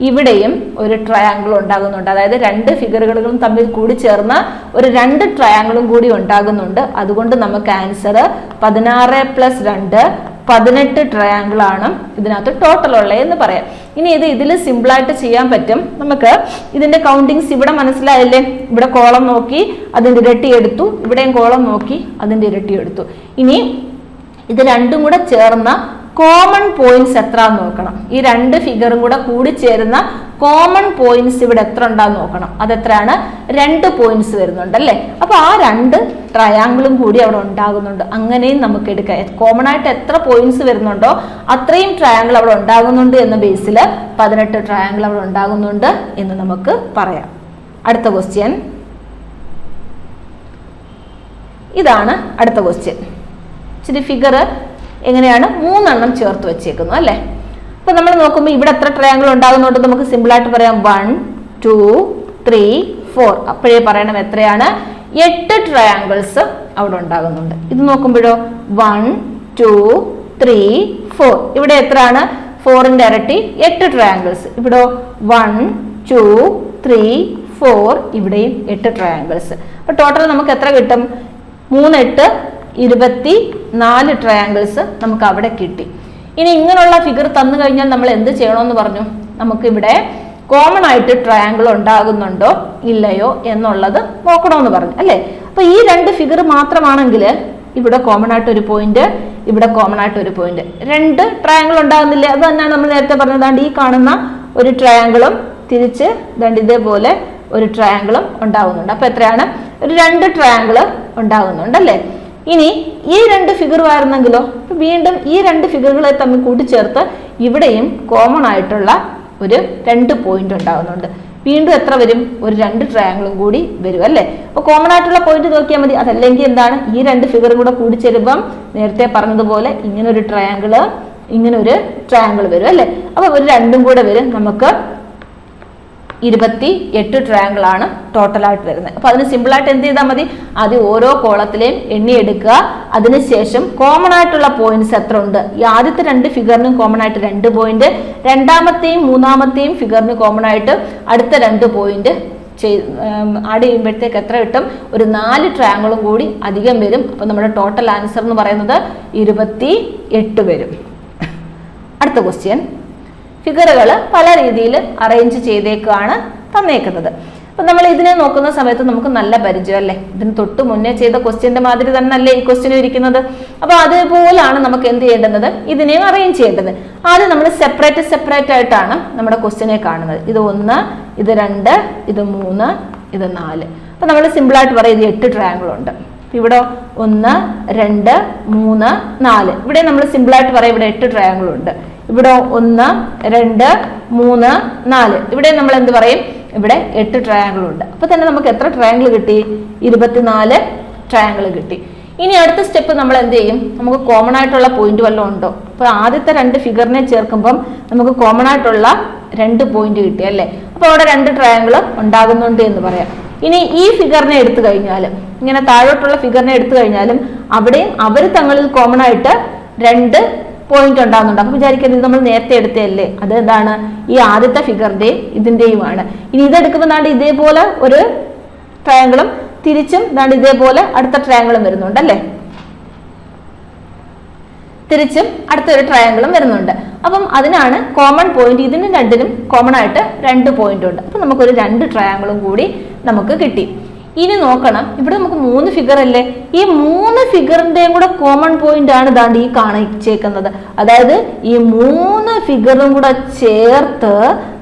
ഇവിടെയും ഒരു ട്രയാങ്കിൾ ഉണ്ടാകുന്നുണ്ട്. അതായത് 2 ഫിഗറുകളും തമ്മിൽ കൂടി ചേർന്ന് ഒരു 2 ട്രയാങ്കിളും കൂടി ഉണ്ടാകുന്നുണ്ട്. അതുകൊണ്ട് നമുക്ക് ആൻസർ 16 + 2 18 ട്രയാങ്കിൾ ആണ് ഇതിനകത്ത് ടോട്ടൽ ഉള്ളത് എന്ന് പറയാം. ഇനി ഇതിൽ സിമ്പിളായിട്ട് ചെയ്യാൻ പറ്റും. നമുക്ക് ഇതിന്റെ കൗണ്ടിങ്സ് ഇവിടെ മനസ്സിലായില്ലേ? ഇവിടെ കോളം നോക്കി അതിന്റെ ഇരട്ടി എടുത്തു, ഇവിടെയും കോളം നോക്കി അതിന്റെ ഇരട്ടി എടുത്തു. ഇനി ഇത് രണ്ടും കൂടെ ചേർന്ന കോമൺ പോയിന്റ്സ് എത്ര നോക്കണം. ഈ 2 ഫിഗറും കൂടെ കൂടി ചേരുന്ന കോമൺ പോയിന്റ്സ് ഇവിടെ എത്ര ഉണ്ടാന്ന് നോക്കണം. അതെത്രയാണ്? 2 പോയിന്റ്സ് വരുന്നുണ്ട് അല്ലേ. അപ്പൊ ആ 2 ട്രയാങ്കിളും കൂടി അവിടെ ഉണ്ടാകുന്നുണ്ട്. അങ്ങനെയും നമുക്ക് എടുക്കാം. കോമൺ ആയിട്ട് എത്ര പോയിന്റ്സ് വരുന്നുണ്ടോ അത്രയും ട്രയാങ്കിൾ അവിടെ ഉണ്ടാകുന്നുണ്ട് എന്ന ബേസിൽ 18 ട്രയാങ്കിൾ അവിടെ ഉണ്ടാകുന്നുണ്ട് എന്ന് നമുക്ക് പറയാം. അടുത്ത ക്വസ്റ്റ്യൻ ഇതാണ്. അടുത്ത ക്വസ്റ്റ്യൻ ഇച്ചിരി ഫിഗർ എങ്ങനെയാണ് 3 എണ്ണം ചേർത്ത് വെച്ചേക്കുന്നു അല്ലേ. അപ്പൊ നമ്മൾ നോക്കുമ്പോൾ ഇവിടെ എത്ര ട്രയാങ്കിൾ ഉണ്ടാകുന്നുണ്ട് നമുക്ക് സിമ്പിൾ ആയിട്ട് പറയാം. 1 2 3 4. അപ്പോഴേ പറയണം എത്രയാണ്? 8 ട്രയാങ്കിൾസ് അവിടെ ഉണ്ടാകുന്നുണ്ട്. ഇത് നോക്കുമ്പോഴോ 1 2 3 4. ഇവിടെ എത്രയാണ്? 4ന്റെ ഇരട്ടി 8 ട്രയാങ്കിൾസ്. ഇവിടെ 1 2 3 4. ഇവിടെയും 8 ട്രയാങ്കിൾസ്. അപ്പൊ ടോട്ടൽ നമുക്ക് എത്ര കിട്ടും? 3 8 24 ട്രയാങ്കിൾസ് നമുക്ക് അവിടെ കിട്ടി. ഇനി ഇങ്ങനെയുള്ള ഫിഗർ തന്നു കഴിഞ്ഞാൽ നമ്മൾ എന്ത് ചെയ്യണമെന്ന് പറഞ്ഞു? നമുക്ക് ഇവിടെ കോമൺ ആയിട്ട് ട്രയാങ്കിൾ ഉണ്ടാകുന്നുണ്ടോ ഇല്ലയോ എന്നുള്ളത് നോക്കണമെന്ന് പറഞ്ഞു അല്ലേ. അപ്പൊ ഈ 2 ഫിഗർ മാത്രമാണെങ്കിൽ ഇവിടെ കോമൺ ആയിട്ട് ഒരു പോയിന്റ്, ഇവിടെ കോമൺ ആയിട്ട് ഒരു പോയിന്റ്, 2 ട്രയാങ്കിൾ ഉണ്ടാകുന്നില്ല. അത് തന്നെയാണ് നമ്മൾ നേരത്തെ പറഞ്ഞത്. ഈ കാണുന്ന ഒരു ട്രയാങ്കിളും തിരിച്ച് ഇതേപോലെ ഒരു ട്രയാങ്കിളും ഉണ്ടാകുന്നുണ്ട്. അപ്പൊ എത്രയാണ്? ഒരു 2 ട്രയാങ്കിൾ ഉണ്ടാകുന്നുണ്ട് അല്ലേ. ഇനി ഈ 2 ഫിഗർ ആയിരുന്നെങ്കിലോ വീണ്ടും ഈ 2 ഫിഗറുകളെ തമ്മിൽ കൂട്ടിച്ചേർത്ത് ഇവിടെയും കോമൺ ആയിട്ടുള്ള ഒരു 2 പോയിന്റ് ഉണ്ടാകുന്നുണ്ട്. വീണ്ടും എത്ര വരും? ഒരു 2 ട്രയാങ്കിളും കൂടി വരും അല്ലേ? അപ്പോൾ കോമൺ ആയിട്ടുള്ള പോയിന്റ് നോക്കിയാൽ മതി. അതല്ലെങ്കിൽ എന്താണ്, ഈ 2 ഫിഗറും കൂടെ കൂടിച്ചേരുമ്പം നേരത്തെ പറഞ്ഞതുപോലെ ഇങ്ങനെ ഒരു ട്രയാങ്കിള് വരും അല്ലേ? അപ്പൊ ഒരു 2ഉം കൂടെ വരും. നമുക്ക് 28 ട്രയാങ്കിൾ ആണ് ടോട്ടലായിട്ട് വരുന്നത്. അപ്പൊ അതിന് സിമ്പിൾ ആയിട്ട് എന്ത് ചെയ്താൽ മതി? ആദ്യം ഓരോ കോളത്തിലെയും എണ്ണിയെടുക്കുക. അതിനുശേഷം കോമൺ ആയിട്ടുള്ള പോയിന്റ്സ് എത്ര ഉണ്ട്? ഈ ആദ്യത്തെ 2 ഫിഗറിനും കോമൺ ആയിട്ട് 2 പോയിന്റ്, രണ്ടാമത്തെയും മൂന്നാമത്തെയും ഫിഗറിന് കോമൺ ആയിട്ട് അടുത്ത 2 പോയിന്റ് ആഡ് ചെയ്യുമ്പോഴത്തേക്ക് എത്ര കിട്ടും? ഒരു 4 ട്രയാങ്കിളും കൂടി അധികം വരും. അപ്പൊ നമ്മുടെ ടോട്ടൽ ആൻസർ എന്ന് പറയുന്നത് 28 വരും. അടുത്ത ക്വസ്റ്റ്യൻ, ഫിഗറുകൾ പല രീതിയിൽ അറേഞ്ച് ചെയ്തേക്കാണ് തന്നേക്കുന്നത്. അപ്പൊ നമ്മൾ ഇതിനെ നോക്കുന്ന സമയത്ത് നമുക്ക് നല്ല പരിചയം അല്ലേ? ഇതിന് തൊട്ട് മുന്നേ ചെയ്ത ക്വസ്റ്റ്യന്റെ മാതിരി തന്നെ അല്ലേ ഈ ക്വസ്റ്റ്യൻ ഇരിക്കുന്നത്? അപ്പൊ അതേപോലാണ് നമുക്ക് എന്ത് ചെയ്യേണ്ടത്? ഇതിനെയും അറേഞ്ച് ചെയ്യേണ്ടത്. ആദ്യം നമ്മൾ സെപ്പറേറ്റ് ആയിട്ടാണ് നമ്മുടെ ക്വസ്റ്റ്യനെ കാണുന്നത്. ഇത് 1, ഇത് 2, ഇത് 3, ഇത് 4. അപ്പൊ നമ്മൾ സിമ്പിൾ ആയിട്ട് പറയും ഇത് 8 ട്രയാങ്കിൾ ഉണ്ട്. ഇവിടെ 1, 2, 3, 4. ഇവിടെ നമ്മൾ സിമ്പിൾ ആയിട്ട് പറയും ഇവിടെ 8 ട്രയാങ്കിൾ ഉണ്ട്. ഇവിടെ 1, 2, 3, 4. ഇവിടെ നമ്മൾ എന്ത് പറയും? ഇവിടെ 8 ട്രയാങ്കിൾ ഉണ്ട്. അപ്പൊ തന്നെ നമുക്ക് എത്ര ട്രയാങ്കിൾ കിട്ടി? 24 ട്രയാങ്കിൾ കിട്ടി. ഇനി അടുത്ത സ്റ്റെപ്പ് നമ്മൾ എന്ത് ചെയ്യും? നമുക്ക് കോമൺ ആയിട്ടുള്ള പോയിന്റ് വല്ലതും ഉണ്ടോ? അപ്പൊ ആദ്യത്തെ 2 ഫിഗറിനെ ചേർക്കുമ്പം നമുക്ക് കോമൺ ആയിട്ടുള്ള 2 പോയിന്റ് കിട്ടി അല്ലേ? അപ്പൊ അവിടെ 2 ട്രയാങ്കിൾ ഉണ്ടാകുന്നുണ്ട് എന്ന് പറയാം. ഇനി ഈ ഫിഗറിനെ എടുത്തു കഴിഞ്ഞാലും, ഇങ്ങനെ താഴോട്ടുള്ള ഫിഗറിനെ എടുത്തു കഴിഞ്ഞാലും അവിടെയും അവർ തങ്ങളിൽ കോമൺ ആയിട്ട് 2 പോയിന്റ് ഉണ്ടാകുന്നുണ്ട്. അപ്പൊ വിചാരിക്കരുത് ഇത് നമ്മൾ നേരത്തെ എടുത്തല്ലേ, അത് എന്താണ്? ഈ ആദ്യത്തെ ഫിഗറിന്റെയും ഇതിന്റെയുമാണ്. ഇനി ഇതെടുക്കുമ്പോൾ ദാണ്ട് ഇതേപോലെ ഒരു ട്രയാങ്കിളും തിരിച്ചും ദാണ്ട് ഇതേപോലെ അടുത്ത ട്രയാങ്കിളും വരുന്നുണ്ട് അല്ലേ? തിരിച്ചും അടുത്തൊരു ട്രയാങ്കിളും വരുന്നുണ്ട്. അപ്പം അതിനാണ് കോമൺ പോയിന്റ്. ഇതിനും രണ്ടിനും കോമൺ ആയിട്ട് 2 പോയിന്റ് ഉണ്ട്. അപ്പൊ നമുക്കൊരു 2 ട്രയാങ്കിളും കൂടി നമുക്ക് കിട്ടി. ഇനി നോക്കണം, ഇവിടെ നമുക്ക് 3 ഫിഗർ അല്ലേ? ഈ 3 ഫിഗറിന്റെയും കൂടെ കോമൺ പോയിന്റ് ആണ് ദാണ്ട് ഈ കാണിച്ചേക്കുന്നത്. അതായത് ഈ 3 ഫിഗറും കൂടെ ചേർത്ത്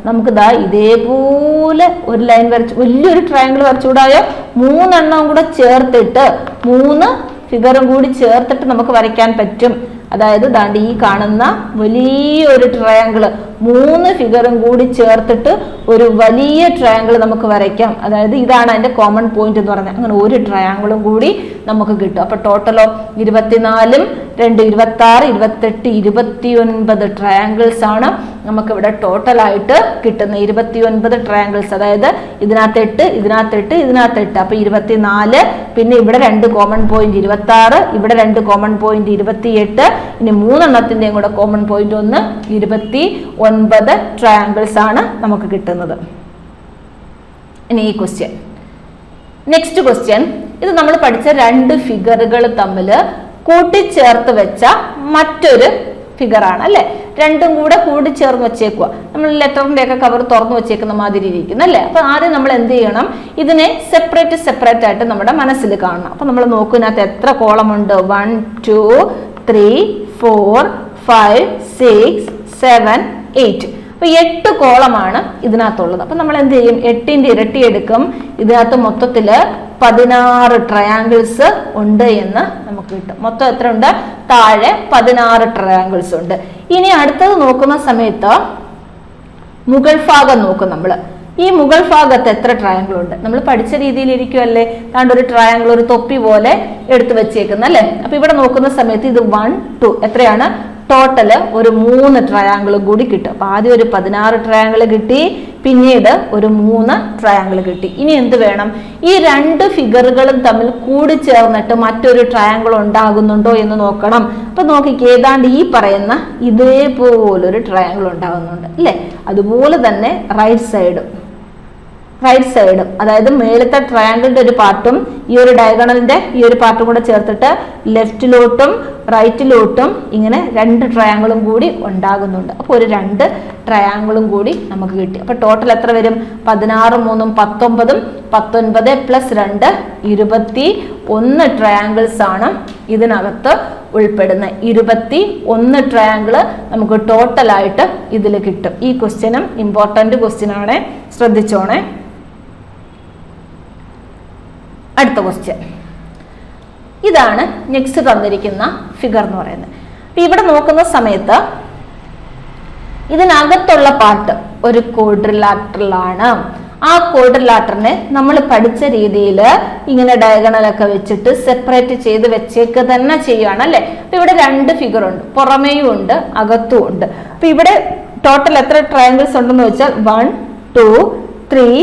നമുക്ക് ദാ ഇതേപോലെ ഒരു ലൈൻ വരച്ച് വലിയൊരു ട്രയാങ്കിൾ വരച്ചുകൂടായോ? 3 എണ്ണം കൂടെ ചേർത്തിട്ട് 3 ഫിഗറും കൂടി ചേർത്തിട്ട് നമുക്ക് വരയ്ക്കാൻ പറ്റും. അതായത് ദാണ്ട് ഈ കാണുന്ന വലിയൊരു ട്രയാങ്കിൾ 3 ഫിഗറും കൂടി ചേർത്തിട്ട് ഒരു വലിയ ട്രയാങ്കിൾ നമുക്ക് വരയ്ക്കാം. അതായത് ഇതാണ് അതിന്റെ കോമൺ പോയിന്റ് എന്ന് പറയുന്നത്. അങ്ങനെ ഒരു ട്രയാങ്കിളും കൂടി നമുക്ക് കിട്ടും. അപ്പൊ ടോട്ടലോ 24, 2, 26, 28, 29 ട്രയാങ്കിൾസ് ആണ് നമുക്ക് ഇവിടെ ടോട്ടലായിട്ട് കിട്ടുന്ന 29 ട്രയാങ്കിൾസ്. അതായത് ഇതിനകത്ത് 8, ഇതിനകത്ത് 8, ഇതിനകത്ത് 8. അപ്പൊ 24, പിന്നെ ഇവിടെ 2 കോമൺ പോയിന്റ് 26, ഇവിടെ 2 കോമൺ പോയിന്റ് 28, ഇനി 3 എണ്ണത്തിന്റെയും കൂടെ കോമൺ പോയിന്റ് 1, 29 ട്രയാങ്കിൾസ് ആണ് നമുക്ക് കിട്ടുന്നത്. ഇനി ഈ ക്വസ്റ്റ്യൻ, നെക്സ്റ്റ് ക്വസ്റ്റ്യൻ, ഇത് നമ്മൾ പഠിച്ച 2 ഫിഗറുകൾ തമ്മിൽ കൂട്ടിച്ചേർത്ത് വെച്ച മറ്റൊരു ഫിഗറാണ് അല്ലെ? രണ്ടും കൂടെ കൂടിച്ചേർന്ന് വെച്ചേക്കുക. നമ്മൾ ലെറ്ററിന്റെ ഒക്കെ കവർ തുറന്നു വെച്ചേക്കുന്ന മാതിരി ഇരിക്കുന്നു അല്ലെ? അപ്പൊ ആദ്യം നമ്മൾ എന്ത് ചെയ്യണം? ഇതിനെ സെപ്പറേറ്റ് ആയിട്ട് നമ്മുടെ മനസ്സിൽ കാണണം. അപ്പൊ നമ്മൾ നോക്കുന്നതിനകത്ത് എത്ര കോളം ഉണ്ട്? 1, 2, 3, 4, 5, 6, 7, 8. അപ്പൊ 8 കോളമാണ് ഇതിനകത്തുള്ളത്. അപ്പൊ നമ്മൾ എന്ത് ചെയ്യും? 8ന്റെ ഇരട്ടി എടുക്കും. ഇതിനകത്ത് മൊത്തത്തില് 16 ട്രയാങ്കിൾസ് ഉണ്ട് എന്ന് നമുക്ക് കിട്ടും. മൊത്തം എത്ര ഉണ്ട്? താഴെ 16 ട്രയാങ്കിൾസ് ഉണ്ട്. ഇനി അടുത്തത് നോക്കുന്ന സമയത്ത് മുകൾ ഭാഗം നോക്കും നമ്മൾ. ഈ മുകൾ ഭാഗത്ത് എത്ര ട്രയാങ്കിൾ ഉണ്ട്? നമ്മൾ പഠിച്ച രീതിയിൽ ഇരിക്കുമല്ലേ? താണ്ട് ഒരു ട്രയാങ്കിൾ ഒരു തൊപ്പി പോലെ എടുത്തു വെച്ചേക്കുന്ന അല്ലെ? അപ്പൊ ഇവിടെ നോക്കുന്ന സമയത്ത് ഇത് 1, 2 എത്രയാണ്? ടോട്ടല് ഒരു 3 ട്രയാങ്കിളും കൂടി കിട്ടും. അപ്പൊ ആദ്യം ഒരു 16 ട്രയാങ്കിൾ കിട്ടി, പിന്നീട് ഒരു 3 ട്രയാങ്കിൾ കിട്ടി. ഇനി എന്ത് വേണം? ഈ 2 ഫിഗറുകളും തമ്മിൽ കൂടി ചേർന്നിട്ട് മറ്റൊരു ട്രയാങ്കിൾ ഉണ്ടാകുന്നുണ്ടോ എന്ന് നോക്കണം. അപ്പൊ നോക്കിക്കേ, ഏതാണ്ട് ഈ പറയുന്ന ഇതേപോലൊരു ട്രയാങ്കിൾ ഉണ്ടാകുന്നുണ്ട് അല്ലെ? അതുപോലെ തന്നെ റൈറ്റ് സൈഡും അതായത് മേളത്തെ ട്രയാങ്കിളിന്റെ ഒരു പാർട്ടും ഈ ഒരു ഡയഗണലിന്റെ ഈ ഒരു പാർട്ടും കൂടെ ചേർത്തിട്ട് ലെഫ്റ്റിലോട്ടും റൈറ്റിലോട്ടും ഇങ്ങനെ 2 ട്രയാങ്കിളും കൂടി ഉണ്ടാകുന്നുണ്ട്. അപ്പോൾ ഒരു 2 ട്രയാങ്കിളും കൂടി നമുക്ക് കിട്ടി. അപ്പൊ ടോട്ടൽ എത്ര വരും? 16, 3, 19, 19 പ്ലസ് 2, 21 ട്രയാങ്കിൾസ് ആണ് ഇതിനകത്ത് ഉൾപ്പെടുന്ന. 21 ട്രയാങ്കിള് നമുക്ക് ടോട്ടലായിട്ട് ഇതിൽ കിട്ടും. ഈ ക്വസ്റ്റ്യനും ഇമ്പോർട്ടന്റ് ക്വസ്റ്റ്യൻ ആണ്, ശ്രദ്ധിച്ചോണേ. അടുത്ത ക്വസ്റ്റ്യൻ ഇതാണ്. നെക്സ്റ്റ് തന്നിരിക്കുന്ന ഫിഗർ എന്ന് പറയുന്നത്. അപ്പൊ ഇവിടെ നോക്കുന്ന സമയത്ത് ഇതിനകത്തുള്ള പാർട്ട് ഒരു ക്വാഡ്രിലാറ്ററൽ ആണ്. ആ ക്വാഡ്രിലാറ്ററിനെ നമ്മൾ പഠിച്ച രീതിയിൽ ഇങ്ങനെ ഡയഗണലൊക്കെ വെച്ചിട്ട് സെപ്പറേറ്റ് ചെയ്ത് വെച്ചേക്ക് തന്നെ ചെയ്യുകയാണ് അല്ലേ. അപ്പൊ ഇവിടെ രണ്ട് ഫിഗർ ഉണ്ട്, പുറമേയും ഉണ്ട് അകത്തും ഉണ്ട്. അപ്പൊ ഇവിടെ ടോട്ടൽ എത്ര ട്രയാങ്കിൾസ് ഉണ്ടെന്ന് വെച്ചാൽ 1 2 3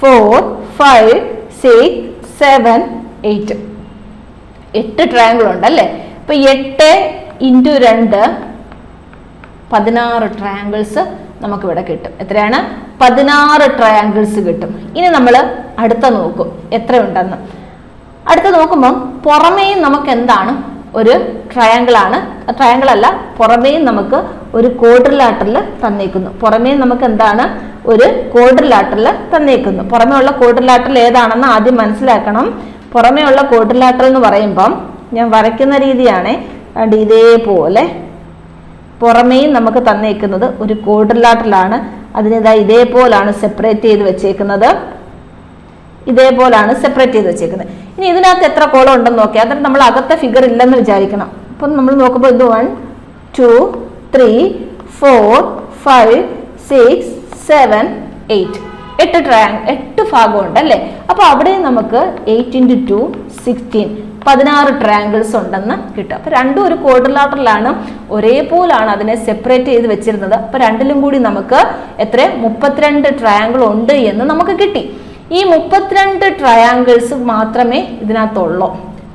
4 5 6 7 8 8 ട്രയാങ്കിൾ ഉണ്ട് അല്ലേ. അപ്പൊ 8 × 2 16 ട്രയാങ്കിൾസ് നമുക്ക് ഇവിടെ കിട്ടും. എത്രയാണ്? 16 ട്രയാങ്കിൾസ് കിട്ടും. ഇനി നമ്മൾ അടുത്ത നോക്കും എത്രയുണ്ടെന്ന്. അടുത്ത നോക്കുമ്പോൾ പുറമേയും നമുക്ക് എന്താണ് ഒരു ട്രയാങ്കിൾ ആണ്, ട്രയാങ്കിൾ അല്ല, പുറമേയും നമുക്ക് ഒരു ക്വാഡ്രിലാറ്ററൽ തന്നേക്കുന്നു. പുറമേയും നമുക്ക് എന്താണ് ഒരു ക്വാഡ്രിലാറ്ററൽ തന്നേക്കുന്നു. പുറമേ ഉള്ള ക്വാഡ്രിലാറ്ററൽ ഏതാണെന്ന് ആദ്യം മനസ്സിലാക്കണം. പുറമേ ഉള്ള ക്വാഡ്രിലാറ്ററൽ എന്ന് പറയുമ്പം ഞാൻ വരയ്ക്കുന്ന രീതിയാണ്. ഇതേപോലെ പുറമേയും നമുക്ക് തന്നേക്കുന്നത് ഒരു ക്വാഡ്രിലാറ്ററലാണ്. അതിനിതാ ഇതേപോലാണ് സെപ്പറേറ്റ് ചെയ്ത് വെച്ചേക്കുന്നത്, ഇതേപോലാണ് സെപ്പറേറ്റ് ചെയ്ത് വെച്ചേക്കുന്നത്. ഇനി ഇതിനകത്ത് എത്ര കോളം ഉണ്ടെന്ന് നോക്കിയാൽ എന്നിട്ട് നമ്മൾ അകത്തെ ഫിഗർ ഇല്ലെന്ന് വിചാരിക്കണം. അപ്പം നമ്മൾ നോക്കുമ്പോൾ ഇത് 1 2 3 4 5 6 7 8 8 ഭാഗമുണ്ട് അല്ലേ. അപ്പൊ അവിടെ നമുക്ക് 8 × 2 16 16 ട്രയാങ്കിൾസ് ഉണ്ടെന്ന് കിട്ടും. അപ്പൊ രണ്ടും ഒരു ക്വാഡ്രിലാറ്ററലാണ്, ഒരേപോലാണ് അതിനെ സെപ്പറേറ്റ് ചെയ്ത് വെച്ചിരുന്നത്. അപ്പൊ രണ്ടിലും കൂടി നമുക്ക് എത്ര 32 ട്രയാങ്കിൾ ഉണ്ട് എന്ന് നമുക്ക് കിട്ടി. ഈ 32 ട്രയാങ്കിൾസ് മാത്രമേ ഇതിനകത്തുള്ളൂ.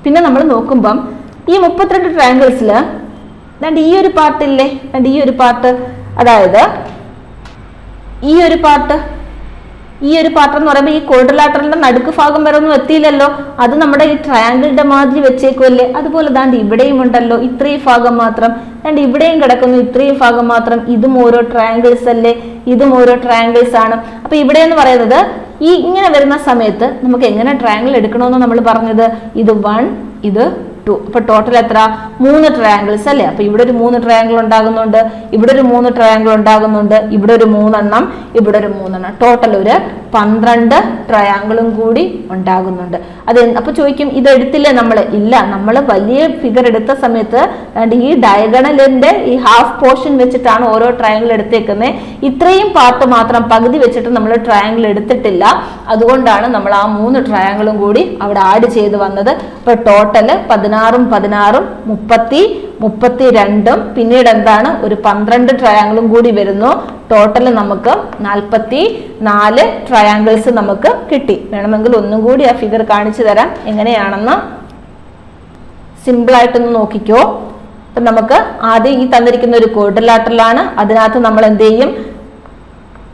പിന്നെ നമ്മൾ നോക്കുമ്പം ഈ 32 ട്രയാങ്കിൾസിൽ ഈ ഒരു പാർട്ടില്ലേ, ഈ ഒരു പാർട്ട്, അതായത് ഈ ഒരു പാർട്ട് എന്ന് പറയുമ്പോൾ ഈ ക്വാഡ്രിലാറ്ററലിന്റെ നടുക്ക് ഭാഗം വരെ ഒന്നും എത്തിയില്ലല്ലോ. അത് നമ്മുടെ ഈ ട്രയാങ്കിളിന്റെ മാതിരി വെച്ചേക്കുമല്ലേ. അതുപോലെ ദാണ്ട് ഇവിടെയും ഉണ്ടല്ലോ ഇത്രയും ഭാഗം മാത്രം, ദാണ്ട് ഇവിടെയും കിടക്കുന്നു ഇത്രയും ഭാഗം മാത്രം. ഇതും ഓരോ ട്രയാങ്കിൾസ് അല്ലേ, ഇതും ഓരോ ട്രയാങ്കിൾസ് ആണ്. അപ്പൊ ഇവിടെ എന്ന് പറയുന്നത് ഈ ഇങ്ങനെ വരുന്ന സമയത്ത് നമുക്ക് എങ്ങനെ ട്രയാങ്കിൾ എടുക്കണമെന്ന് നമ്മൾ പറഞ്ഞത്, ഇത് 1 ഇത് 2. അപ്പൊ ടോട്ടൽ എത്ര 3 ട്രയാങ്കിൾസ് അല്ലേ. അപ്പൊ ഇവിടെ ഒരു 3 ട്രയാങ്കിൾ ഉണ്ടാകുന്നുണ്ട്, ഇവിടെ ഒരു 3 ട്രയാങ്കിൾ ഉണ്ടാകുന്നുണ്ട്, ഇവിടെ ഒരു 3 എണ്ണം, ഇവിടെ ഒരു 3 എണ്ണം, ടോട്ടൽ ഒരു 12 ട്രയാങ്കിളും കൂടി ഉണ്ടാകുന്നുണ്ട്. അത് അപ്പൊ ചോദിക്കും ഇത് എടുത്തില്ലേ നമ്മൾ? ഇല്ല, നമ്മൾ വലിയ ഫിഗർ എടുത്ത സമയത്ത് ഈ ഡയഗണലിന്റെ ഈ ഹാഫ് പോർഷൻ വെച്ചിട്ടാണ് ഓരോ ട്രയാങ്കിൾ എടുത്തേക്കുന്നത്. ഇത്രയും പാർട്ട് മാത്രം പകുതി വെച്ചിട്ട് നമ്മൾ ട്രയാങ്കിൾ എടുത്തിട്ടില്ല. അതുകൊണ്ടാണ് നമ്മൾ ആ 3 ട്രയാങ്കിളും കൂടി അവിടെ ആഡ് ചെയ്ത് വന്നത്. അപ്പൊ ടോട്ടൽ 16 16 32 പിന്നീട് എന്താണ് ഒരു 12 ട്രയാങ്കിളും കൂടി വരുന്നു. ടോട്ടൽ നമുക്ക് 44 ട്രയാങ്കിൾസ് നമുക്ക് കിട്ടി. വേണമെങ്കിൽ ഒന്നും കൂടി ആ ഫിഗർ കാണിച്ചു തരാം എങ്ങനെയാണെന്ന്. സിമ്പിൾ ആയിട്ടൊന്ന് നോക്കിക്കോ. അപ്പൊ നമുക്ക് ആദ്യം ഈ തന്നിരിക്കുന്ന ഒരു ക്വാഡ്രിലാറ്ററലാണ്. അതിനകത്ത് നമ്മൾ എന്ത് ചെയ്യും,